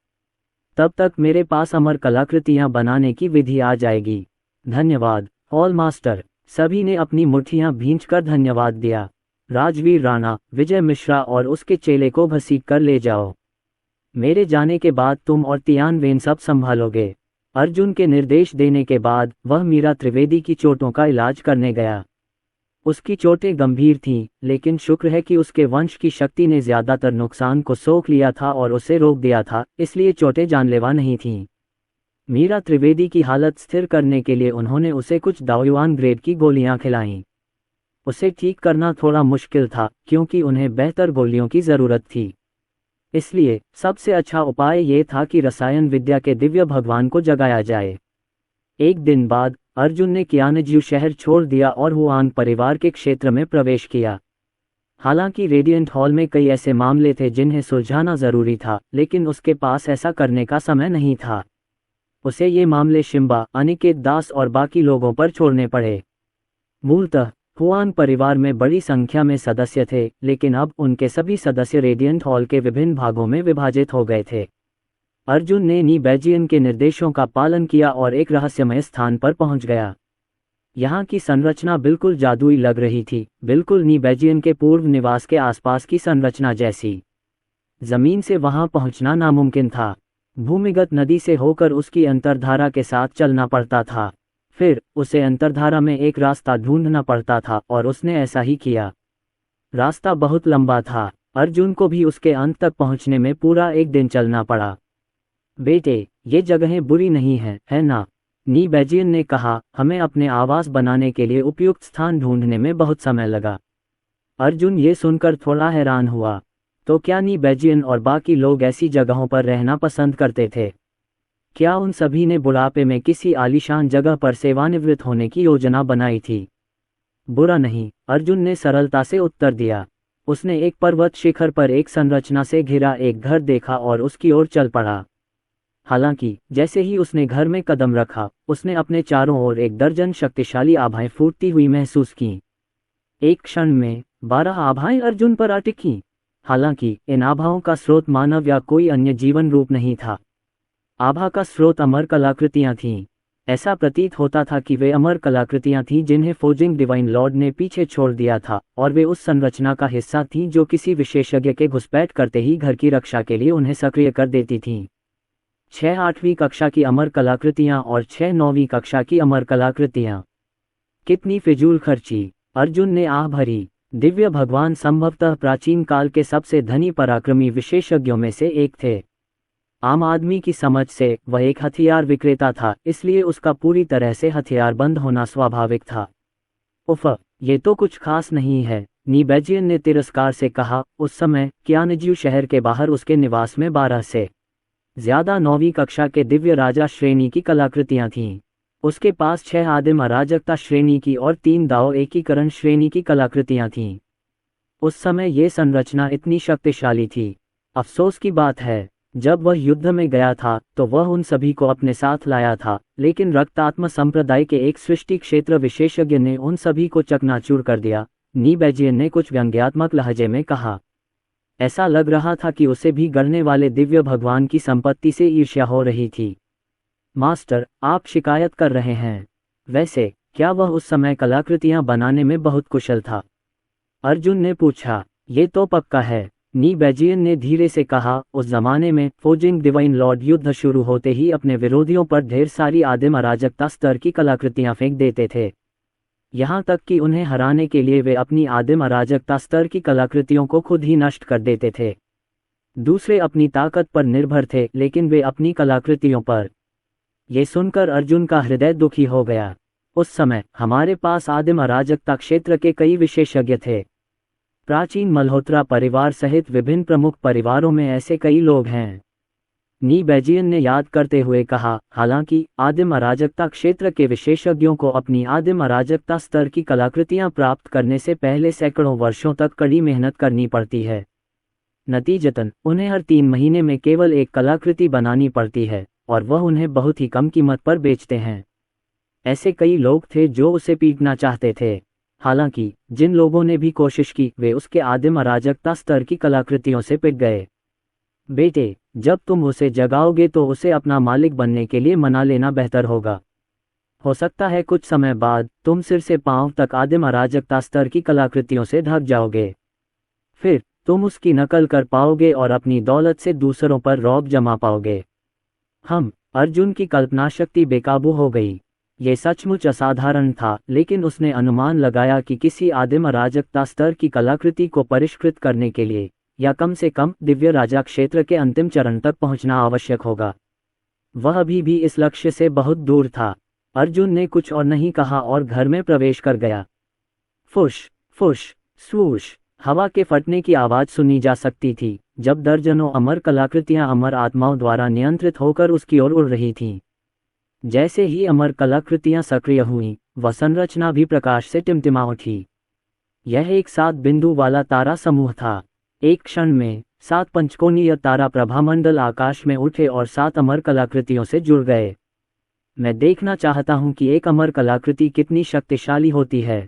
तब तक मेरे पास अमर कलाकृतियां बनाने की विधि आ जाएगी। धन्यवाद, ऑल मास्टर। सभी ने अपनी मुट्ठियां भींचकर धन्यवाद दिया। राजवीर राणा, विजय मिश्रा और उसके चेले को घसीट कर ले जाओ। मेरे जाने के बाद तुम और तियानवेन सब संभालोगे। अर्जुन के निर्देश देने के बाद वह मीरा त्रिवेदी की चोटों का इलाज करने गया। उसकी चोटें गंभीर थीं, लेकिन शुक्र है कि उसके वंश की शक्ति ने ज्यादातर नुकसान को सोख लिया था और उसे रोक दिया था, इसलिए चोटें जानलेवा नहीं थीं। मीरा त्रिवेदी की हालत स्थिर करने के लिए उन्होंने उसे कुछ दाओयुआन ग्रेड की गोलियां खिलाईं। उसे ठीक करना थोड़ा मुश्किल था क्योंकि उन्हें बेहतर गोलियों की जरूरत थी। इसलिए सबसे अच्छा उपाय ये था कि रसायन विद्या के दिव्य भगवान को जगाया जाए। एक दिन बाद अर्जुन ने कियानज्यू शहर छोड़ दिया और हुआन परिवार के क्षेत्र में प्रवेश किया। हालांकि रेडियंट हॉल में कई ऐसे मामले थे जिन्हें सुलझाना जरूरी था, लेकिन उसके पास ऐसा करने का समय नहीं था। उसे ये मामले शिम्बा, अनिकेत दास और बाकी लोगों पर छोड़ने पड़े। मूलतः हुआन परिवार में बड़ी संख्या में सदस्य थे, लेकिन अब उनके सभी सदस्य रेडियंट हॉल के विभिन्न भागों में विभाजित हो गए थे। अर्जुन ने नी बैजियन के निर्देशों का पालन किया और एक रहस्यमय स्थान पर पहुंच गया। यहाँ की संरचना बिल्कुल जादुई लग रही थी, बिल्कुल नी बैजियन के पूर्व निवास के आसपास की संरचना जैसी। जमीन से वहां पहुंचना नामुमकिन था। भूमिगत नदी से होकर उसकी अंतर्धारा के साथ चलना पड़ता था। फिर उसे अंतर्धारा में एक रास्ता ढूंढना पड़ता था और उसने ऐसा ही किया। रास्ता बहुत लंबा था। अर्जुन को भी उसके अंत तक पहुंचने में पूरा एक दिन चलना पड़ा। बेटे, ये जगहें बुरी नहीं हैं, है ना? नी बैजियन ने कहा। हमें अपने आवास बनाने के लिए उपयुक्त स्थान ढूंढने में बहुत समय लगा। अर्जुन ये सुनकर थोड़ा हैरान हुआ। तो क्या नी बैजियन और बाकी लोग ऐसी जगहों पर रहना पसंद करते थे? क्या उन सभी ने बुढ़ापे में किसी आलीशान जगह पर सेवानिवृत्त होने की योजना बनाई थी? बुरा नहीं, अर्जुन ने सरलता से उत्तर दिया। उसने एक पर्वत शिखर पर एक संरचना से घिरा एक घर देखा और उसकी ओर चल पड़ा। हालांकि जैसे ही उसने घर में कदम रखा, उसने अपने चारों ओर एक दर्जन शक्तिशाली आभाएं फूटती हुई महसूस की। एक क्षण में 12 आभाएं अर्जुन पर आ टिकीं। हालांकि इन आभाओं का स्रोत मानव या कोई अन्य जीवन रूप नहीं था। आभा का स्रोत अमर कलाकृतियां थीं। ऐसा प्रतीत होता था कि वे अमर कलाकृतियां थीं जिन्हें फोर्जिंग डिवाइन लॉर्ड ने पीछे छोड़ दिया था, और वे उस संरचना का हिस्सा थीं जो किसी विशेषज्ञ के घुसपैठ करते ही घर की रक्षा के लिए उन्हें सक्रिय कर देती थीं। 6 8वीं कक्षा की अमर कलाकृतियां और 6 9वीं कक्षा की अमर कलाकृतियां। कितनी फिजूल खर्ची! अर्जुन ने आह भरी। दिव्य भगवान संभवतः प्राचीन काल के सबसे धनी पराक्रमी विशेषज्ञों में से एक थे। आम आदमी की समझ से वह एक हथियार विक्रेता था, इसलिए उसका पूरी तरह से हथियारबंद होना स्वाभाविक था। उफ, ये तो कुछ खास नहीं है, नी बैजियन ने तिरस्कार से कहा। उस समय क्यानज्यू शहर के बाहर उसके निवास में 12 से ज्यादा 9वीं कक्षा के दिव्य राजा श्रेणी की कलाकृतियां थीं। उसके पास 6 आदिम अराजकता श्रेणी की और 3 दाओ एकीकरण श्रेणी की कलाकृतियां थीं। उस समय ये संरचना इतनी शक्तिशाली थी। अफसोस की बात है, जब वह युद्ध में गया था तो वह उन सभी को अपने साथ लाया था, लेकिन रक्तात्म संप्रदाय के एक सृष्टि क्षेत्र विशेषज्ञ ने उन सभी को चकनाचूर कर दिया। नी बैजियन ने कुछ व्यंग्यात्मक लहजे में कहा। ऐसा लग रहा था कि उसे भी गढ़ने वाले दिव्य भगवान की संपत्ति से ईर्ष्या हो रही थी। मास्टर, आप शिकायत कर रहे हैं। वैसे क्या वह उस समय कलाकृतियां बनाने में बहुत कुशल था? अर्जुन ने पूछा। ये तो पक्का है, नी बैजियन ने धीरे से कहा। उस जमाने में फोर्जिंग डिवाइन लॉर्ड युद्ध शुरू होते ही अपने विरोधियों पर ढेर सारी आदिम अराजकता स्तर की कलाकृतियां फेंक देते थे। यहाँ तक कि उन्हें हराने के लिए वे अपनी आदिम अराजकता स्तर की कलाकृतियों को खुद ही नष्ट कर देते थे। दूसरे अपनी ताकत पर निर्भर थे, लेकिन वे अपनी कलाकृतियों पर। ये सुनकर अर्जुन का हृदय दुखी हो गया। उस समय हमारे पास आदिम अराजकता क्षेत्र के कई विशेषज्ञ थे। प्राचीन मल्होत्रा परिवार सहित विभिन्न प्रमुख परिवारों में ऐसे कई लोग हैं। नी बैजियन ने याद करते हुए कहा। हालांकि आदिम अराजकता क्षेत्र के विशेषज्ञों को अपनी आदिम अराजकता स्तर की कलाकृतियां प्राप्त करने से पहले सैकड़ों वर्षों तक कड़ी मेहनत करनी पड़ती है। नतीजतन उन्हें हर 3 महीने में केवल एक कलाकृति बनानी पड़ती है, और वह उन्हें बहुत ही कम कीमत पर बेचते हैं। ऐसे कई लोग थे जो उसे पीटना चाहते थे। हालांकि जिन लोगों ने भी कोशिश की वे उसके आदिम अराजकता स्तर की कलाकृतियों से पिट गए। बेटे, जब तुम उसे जगाओगे तो उसे अपना मालिक बनने के लिए मना लेना बेहतर होगा। हो सकता है कुछ समय बाद तुम सिर से पांव तक आदिम अराजकता स्तर की कलाकृतियों से ढक जाओगे। फिर तुम उसकी नकल कर पाओगे और अपनी दौलत से दूसरों पर रौब जमा पाओगे। अर्जुन की कल्पना शक्ति बेकाबू हो गई। ये सचमुच असाधारण था, लेकिन उसने अनुमान लगाया कि किसी आदिम अराजकता स्तर की कलाकृति को परिष्कृत करने के लिए या कम से कम दिव्य राजा क्षेत्र के अंतिम चरण तक पहुंचना आवश्यक होगा। वह अभी भी इस लक्ष्य से बहुत दूर था। अर्जुन ने कुछ और नहीं कहा और घर में प्रवेश कर गया। फुश फुश स्वूश, हवा के फटने की आवाज सुनी जा सकती थी जब दर्जनों अमर कलाकृतियां अमर आत्माओं द्वारा नियंत्रित होकर उसकी ओर उड़ रही थीं। जैसे ही अमर कलाकृतियां सक्रिय हुईं, वह संरचना भी प्रकाश से टिमटिमा उठी। यह एक 7 बिंदु वाला तारा समूह था। एक क्षण में 7 पंचकोणीय तारा प्रभामंडल आकाश में उठे और 7 अमर कलाकृतियों से जुड़ गए। मैं देखना चाहता हूं कि एक अमर कलाकृति कितनी शक्तिशाली होती है।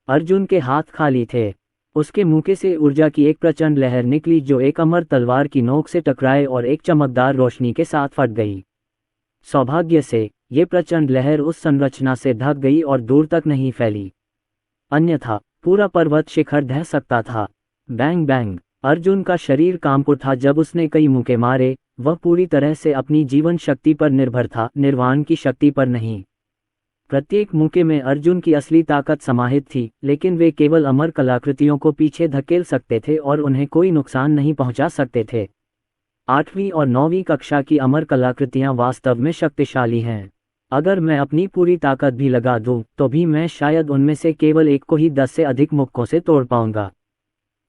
अर्जुन के हाथ खाली थे। उसके मुंह से ऊर्जा की एक प्रचंड लहर निकली जो एक अमर तलवार की नोक से टकराए और एक चमकदार रोशनी के साथ फट गई। सौभाग्य से ये प्रचंड लहर उस संरचना से ढक गई और दूर तक नहीं फैली, अन्यथा पूरा पर्वत शिखर ढह सकता था। बैंग बैंग, अर्जुन का शरीर कांप उठा जब उसने कई मुक्के मारे। वह पूरी तरह से अपनी जीवन शक्ति पर निर्भर था, निर्वाण की शक्ति पर नहीं। प्रत्येक मुक्के में अर्जुन की असली ताकत समाहित थी, लेकिन वे केवल अमर कलाकृतियों को पीछे धकेल सकते थे और उन्हें कोई नुकसान नहीं पहुंचा सकते थे। 8वीं और 9वीं कक्षा की अमर कलाकृतियां वास्तव में शक्तिशाली हैं। अगर मैं अपनी पूरी ताकत भी लगा दूं, तो भी मैं शायद उनमें से केवल एक को ही 10 से अधिक मुक्कों से तोड़ पाऊंगा।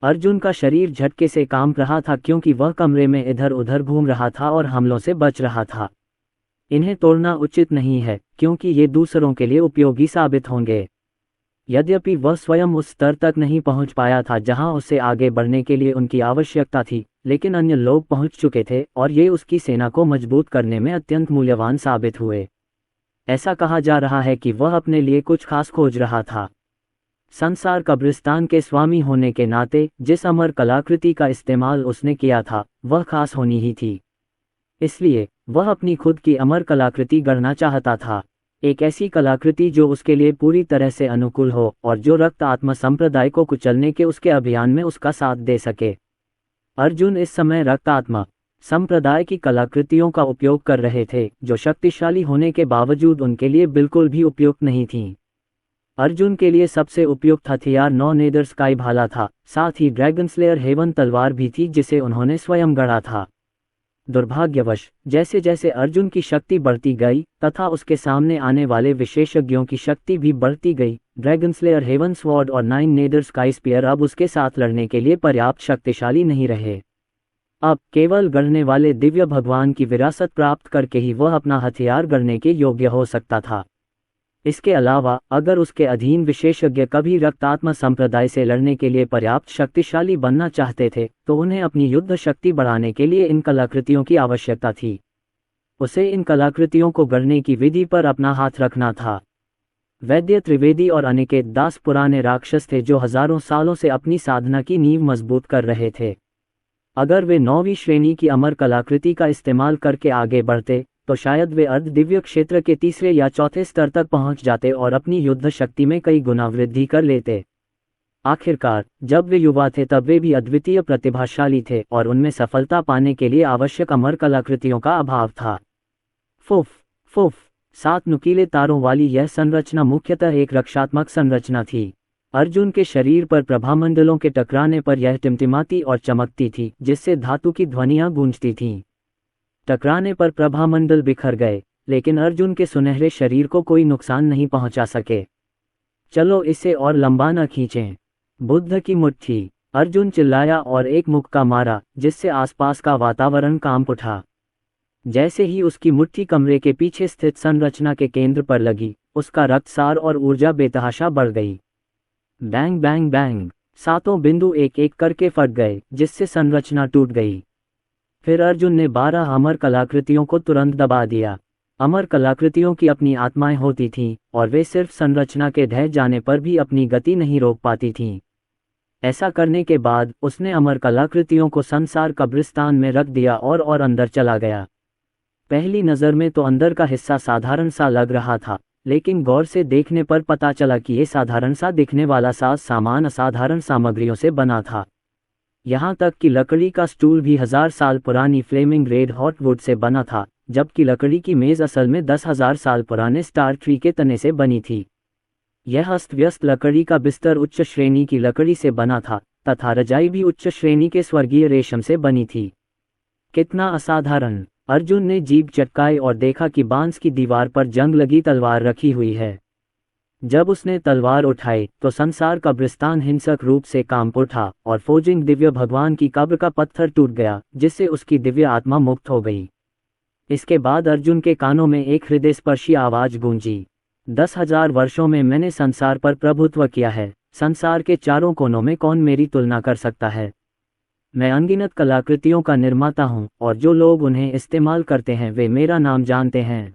अर्जुन का शरीर झटके से कांप रहा था क्योंकि वह कमरे में इधर उधर घूम रहा था और हमलों से बच रहा था। इन्हें तोड़ना उचित नहीं है क्योंकि ये दूसरों के लिए उपयोगी साबित होंगे। यद्यपि वह स्वयं उस स्तर तक नहीं पहुंच पाया था जहां उसे आगे बढ़ने के लिए उनकी आवश्यकता थी, लेकिन अन्य लोग पहुंच चुके थे और ये उसकी सेना को मजबूत करने में अत्यंत मूल्यवान साबित हुए। ऐसा कहा जा रहा है कि वह अपने लिए कुछ खास खोज रहा था। संसार कब्रिस्तान के स्वामी होने के नाते जिस अमर कलाकृति का इस्तेमाल उसने किया था वह खास होनी ही थी। इसलिए वह अपनी खुद की अमर कलाकृति गढ़ना चाहता था, एक ऐसी कलाकृति जो उसके लिए पूरी तरह से अनुकूल हो और जो रक्त आत्मा संप्रदाय को कुचलने के उसके अभियान में उसका साथ दे सके। अर्जुन इस समय रक्त आत्मा संप्रदाय की कलाकृतियों का उपयोग कर रहे थे जो शक्तिशाली होने के बावजूद उनके लिए बिल्कुल भी उपयुक्त नहीं थीं। अर्जुन के लिए सबसे उपयुक्त हथियार 9 नेदर स्काई भाला था, साथ ही ड्रैगन स्लेयर हेवन तलवार भी थी जिसे उन्होंने स्वयं गढ़ा था। दुर्भाग्यवश जैसे जैसे अर्जुन की शक्ति बढ़ती गई तथा उसके सामने आने वाले विशेषज्ञों की शक्ति भी बढ़ती गई, ड्रैगन स्लेयर हेवन स्वॉर्ड और 9 नेदर स्काई स्पीयर अब उसके साथ लड़ने के लिए पर्याप्त शक्तिशाली नहीं रहे। अब केवल गढ़ने वाले दिव्य भगवान की विरासत प्राप्त करके ही वह अपना हथियार गढ़ने के योग्य हो सकता था। इसके अलावा अगर उसके अधीन विशेषज्ञ कभी रक्तात्मा संप्रदाय से लड़ने के लिए पर्याप्त शक्तिशाली बनना चाहते थे तो उन्हें अपनी युद्ध शक्ति बढ़ाने के लिए इन कलाकृतियों की आवश्यकता थी। उसे इन कलाकृतियों को गढ़ने की विधि पर अपना हाथ रखना था। वैद्य त्रिवेदी और अनिकेत दास पुराने राक्षस थे जो हजारों सालों से अपनी साधना की नींव मजबूत कर रहे थे। अगर वे 9वीं श्रेणी की अमर कलाकृति का इस्तेमाल करके आगे बढ़ते तो शायद वे अर्ध दिव्य क्षेत्र के तीसरे या चौथे स्तर तक पहुंच जाते और अपनी युद्ध शक्ति में कई गुना वृद्धि कर लेते। आखिरकार जब वे युवा थे तब वे भी अद्वितीय प्रतिभाशाली थे और उनमें सफलता पाने के लिए आवश्यक अमर कलाकृतियों का अभाव था। फुफ फुफ 7 नुकीले तारों वाली यह संरचना मुख्यतः एक रक्षात्मक संरचना थी। अर्जुन के शरीर पर प्रभामंडलों के टकराने पर यह टिमटिमाती और चमकती थी जिससे धातु की ध्वनियां गूंजती थीं। टकराने पर प्रभामंडल बिखर गए, लेकिन अर्जुन के सुनहरे शरीर को कोई नुकसान नहीं पहुंचा सके। चलो इसे और लंबा न खींचें। बुद्ध की मुट्ठी, अर्जुन चिल्लाया और एक मुक्का मारा जिससे आसपास का वातावरण कांप उठा। जैसे ही उसकी मुट्ठी कमरे के पीछे स्थित संरचना के केंद्र पर लगी, उसका रक्तसार और ऊर्जा बेतहाशा बढ़ गई। बैंग बैंग बैंग, 7 बिंदु एक एक करके फट गए जिससे संरचना टूट गई। फिर अर्जुन ने 12 अमर कलाकृतियों को तुरंत दबा दिया। अमर कलाकृतियों की अपनी आत्माएं होती थीं और वे सिर्फ संरचना के ढह जाने पर भी अपनी गति नहीं रोक पाती थीं। ऐसा करने के बाद उसने अमर कलाकृतियों को संसार कब्रिस्तान में रख दिया और अंदर चला गया। पहली नज़र में तो अंदर का हिस्सा साधारण सा लग रहा था, लेकिन गौर से देखने पर पता चला कि ये साधारण सा दिखने वाला साज सामान असाधारण सामग्रियों से बना था। यहाँ तक कि लकड़ी का स्टूल भी 1000 साल पुरानी Fleming red hot would say बना था, जबकि लकड़ी की मेज असल में 10,000 साल पुराने स्टार ट्री के तने से बनी थी। यह अस्त व्यस्त लकड़ी का बिस्तर उच्च श्रेणी की लकड़ी से बना था तथा रजाई भी उच्च श्रेणी के स्वर्गीय रेशम से बनी थी। कितना असाधारण! अर्जुन ने जीभ चटकाई और देखा कि बांस की दीवार पर जंग लगी तलवार रखी हुई है। जब उसने तलवार उठाई तो संसार कब्रिस्तान हिंसक रूप से कांप उठा और फोजिंग दिव्य भगवान की कब्र का पत्थर टूट गया जिससे उसकी दिव्य आत्मा मुक्त हो गई। इसके बाद अर्जुन के कानों में एक हृदयस्पर्शी आवाज गूंजी, 10,000 वर्षों में मैंने संसार पर प्रभुत्व किया है, संसार के चारों कोनों में कौन मेरी तुलना कर सकता है। मैं अनगिनत कलाकृतियों का निर्माता हूँ और जो लोग उन्हें इस्तेमाल करते हैं वे मेरा नाम जानते हैं।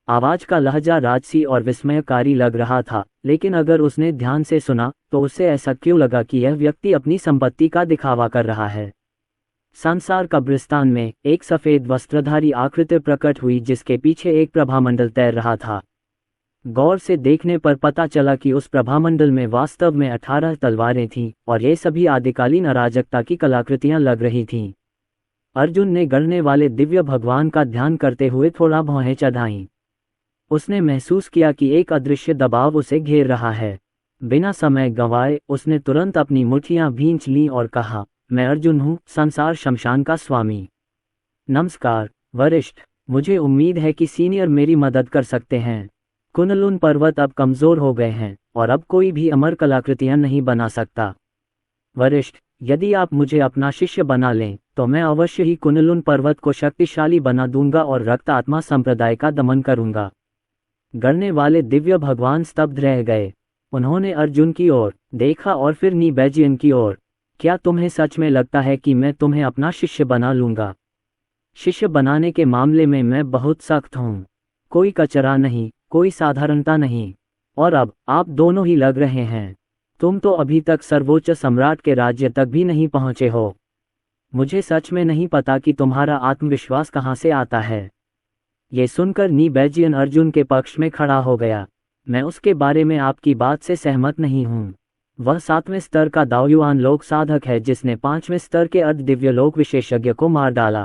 आवाज का लहजा राजसी और विस्मयकारी लग रहा था, लेकिन अगर उसने ध्यान से सुना तो उसे ऐसा क्यों लगा कि यह व्यक्ति अपनी संपत्ति का दिखावा कर रहा है। संसार कब्रिस्तान में एक सफेद वस्त्रधारी आकृति प्रकट हुई जिसके पीछे एक प्रभामंडल तैर रहा था। गौर से देखने पर पता चला कि उस प्रभामंडल में वास्तव में 18 तलवारें थीं और ये सभी आदिकालीन अराजकता की कलाकृतियां लग रही थीं। अर्जुन ने गढ़ने वाले दिव्य भगवान का ध्यान करते हुए थोड़ा भौहें चढ़ाईं। उसने महसूस किया कि एक अदृश्य दबाव उसे घेर रहा है। बिना समय गंवाए उसने तुरंत अपनी मुट्ठियां भींच लीं और कहा, मैं अर्जुन हूँ, संसार शमशान का स्वामी। नमस्कार वरिष्ठ, मुझे उम्मीद है कि सीनियर मेरी मदद कर सकते हैं। कुनलुन पर्वत अब कमजोर हो गए हैं और अब कोई भी अमर कलाकृतियां नहीं बना सकता। वरिष्ठ, यदि आप मुझे अपना शिष्य बना लें तो मैं अवश्य ही कुनलुन पर्वत को शक्तिशाली बना दूंगा और रक्त आत्मा संप्रदाय का दमन करूंगा। गढ़ने वाले दिव्य भगवान स्तब्ध रह गए। उन्होंने अर्जुन की ओर देखा और फिर नीबेजियन की ओर। क्या तुम्हें सच में लगता है कि मैं तुम्हें अपना शिष्य बना लूंगा? शिष्य बनाने के मामले में मैं बहुत सख्त हूँ। कोई कचरा नहीं, कोई साधारणता नहीं। और अब आप दोनों ही लग रहे हैं। तुम तो अभी तक सर्वोच्च सम्राट के राज्य तक भी नहीं पहुंचे हो। मुझे सच में नहीं पता कि तुम्हारा आत्मविश्वास कहाँ से आता है। ये सुनकर नीबेजियन अर्जुन के पक्ष में खड़ा हो गया। मैं उसके बारे में आपकी बात से सहमत नहीं हूँ। वह 7वें स्तर का दाओयुआन लोक साधक है जिसने 5वें स्तर के अर्ध दिव्य लोक विशेषज्ञ को मार डाला।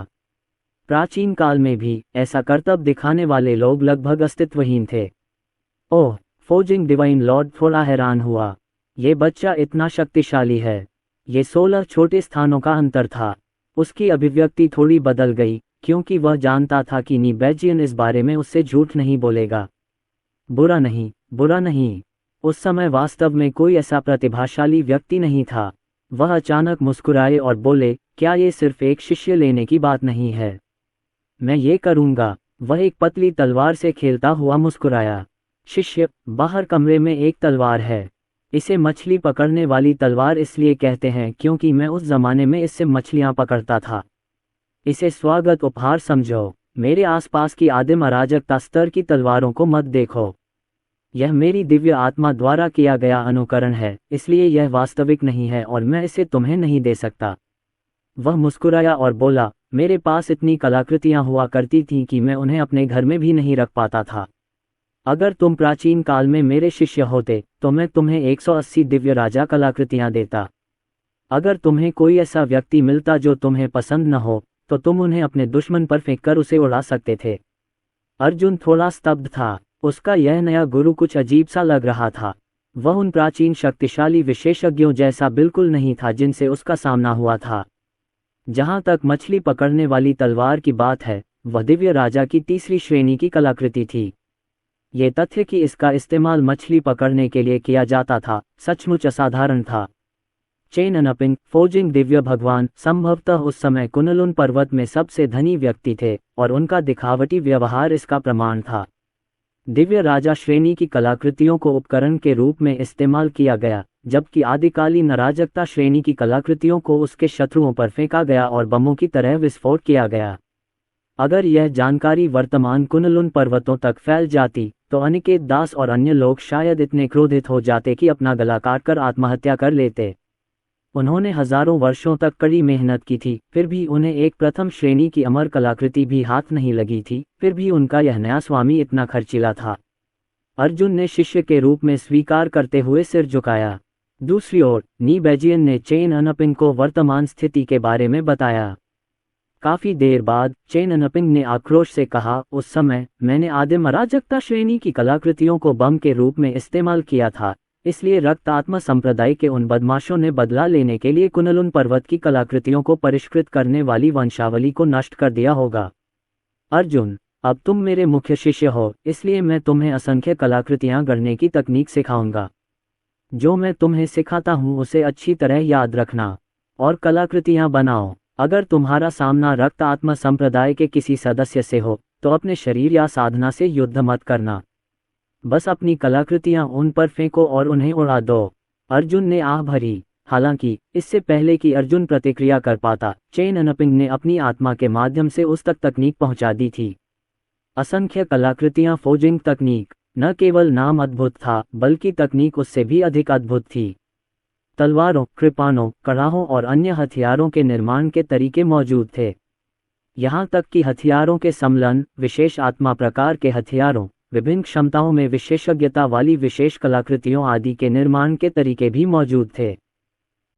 प्राचीन काल में भी ऐसा करतब दिखाने वाले लोग लगभग अस्तित्वहीन थे। ओह, फोजिंग डिवाइन लॉर्ड थोड़ा हैरान हुआ। ये बच्चा इतना शक्तिशाली है। ये 16 छोटे स्थानों का अंतर था। उसकी अभिव्यक्ति थोड़ी बदल गई क्योंकि वह जानता था कि नीबेजियन इस बारे में उससे झूठ नहीं बोलेगा। बुरा नहीं, बुरा नहीं। उस समय वास्तव में कोई ऐसा प्रतिभाशाली व्यक्ति नहीं था। वह अचानक मुस्कुराए और बोले, क्या ये सिर्फ एक शिष्य लेने की बात नहीं है? मैं ये करूंगा। वह एक पतली तलवार से खेलता हुआ मुस्कुराया। शिष्य, बाहर कमरे में एक तलवार है। इसे मछली पकड़ने वाली तलवार इसलिए कहते हैं क्योंकि मैं उस जमाने में इससे मछलियां पकड़ता था। इसे स्वागत उपहार समझो। मेरे आसपास की आदिम अराजकता स्तर की तलवारों को मत देखो। यह मेरी दिव्य आत्मा द्वारा किया गया अनुकरण है, इसलिए यह वास्तविक नहीं है और मैं इसे तुम्हें नहीं दे सकता। वह मुस्कुराया और बोला, मेरे पास इतनी कलाकृतियां हुआ करती थीं कि मैं उन्हें अपने घर में भी नहीं रख पाता था। अगर तुम प्राचीन काल में मेरे शिष्य होते तो मैं तुम्हें 180 दिव्य राजा कलाकृतियां देता। अगर तुम्हें कोई ऐसा व्यक्ति मिलता जो तुम्हें पसंद न हो तो तुम उन्हें अपने दुश्मन पर फेंककर उसे उड़ा सकते थे। अर्जुन थोड़ा स्तब्ध था। उसका यह नया गुरु कुछ अजीब सा लग रहा था। वह उन प्राचीन शक्तिशाली विशेषज्ञों जैसा बिल्कुल नहीं था जिनसे उसका सामना हुआ था। जहां तक मछली पकड़ने वाली तलवार की बात है, वह दिव्य राजा की 3री श्रेणी की कलाकृति थी। ये तथ्य कि इसका इस्तेमाल मछली पकड़ने के लिए किया जाता था सचमुच असाधारण था। चेन अनपिंग, फोजिंग दिव्य भगवान संभवतः उस समय कुनलुन पर्वत में सबसे धनी व्यक्ति थे और उनका दिखावटी व्यवहार इसका प्रमाण था। दिव्य राजा श्रेणी की कलाकृतियों को उपकरण के रूप में इस्तेमाल किया गया, जबकि आदिकालीन अराजकता श्रेणी की कलाकृतियों को उसके शत्रुओं पर फेंका गया और बमों की तरह विस्फोट किया गया। अगर यह जानकारी वर्तमान कुनलुन पर्वतों तक फैल जाती तो अनिकेत दास और अन्य लोग शायद इतने क्रोधित हो जाते कि अपना गला काटकर आत्महत्या कर लेते। उन्होंने हजारों वर्षों तक कड़ी मेहनत की थी, फिर भी उन्हें एक प्रथम श्रेणी की अमर कलाकृति भी हाथ नहीं लगी थी। फिर भी उनका यह नया स्वामी इतना खर्चीला था। अर्जुन ने शिष्य के रूप में स्वीकार करते हुए सिर झुकाया। दूसरी ओर नीबेजियन ने चेन अनपिंग को वर्तमान स्थिति के बारे में बताया। काफी देर बाद चेन अनपिंग ने आक्रोश से कहा, उस समय मैंने आदिम अराजकता श्रेणी की कलाकृतियों को बम के रूप में इस्तेमाल किया था, इसलिए रक्त आत्मा संप्रदाय के उन बदमाशों ने बदला लेने के लिए कुनलुन पर्वत की कलाकृतियों को परिष्कृत करने वाली वंशावली को नष्ट कर दिया होगा। अर्जुन, अब तुम मेरे मुख्य शिष्य हो, इसलिए मैं तुम्हें असंख्य कलाकृतियां गढ़ने की तकनीक सिखाऊंगा। जो मैं तुम्हें सिखाता हूं उसे अच्छी तरह याद रखना और कलाकृतियां बनाओ। अगर तुम्हारा सामना रक्त आत्मा संप्रदाय के किसी सदस्य से हो तो अपने शरीर या साधना से युद्ध मत करना। बस अपनी कलाकृतियां उन पर फेंको और उन्हें उड़ा दो। अर्जुन ने आह भरी। हालांकि इससे पहले कि अर्जुन प्रतिक्रिया कर पाता, चेन अनपिंग ने अपनी आत्मा के माध्यम से उस तक तकनीक पहुंचा दी थी। असंख्य कलाकृतियां। फोर्जिंग तकनीक न केवल नाम अद्भुत था, बल्कि तकनीक उससे भी अधिक अद्भुत थी। तलवारों, कृपाणों, कड़ाहों और अन्य हथियारों के निर्माण के तरीके मौजूद थे। यहाँ तक कि हथियारों के सम्मिलन, विशेष आत्मा प्रकार के हथियारों, विभिन्न क्षमताओं में विशेषज्ञता वाली विशेष कलाकृतियों आदि के निर्माण के तरीके भी मौजूद थे।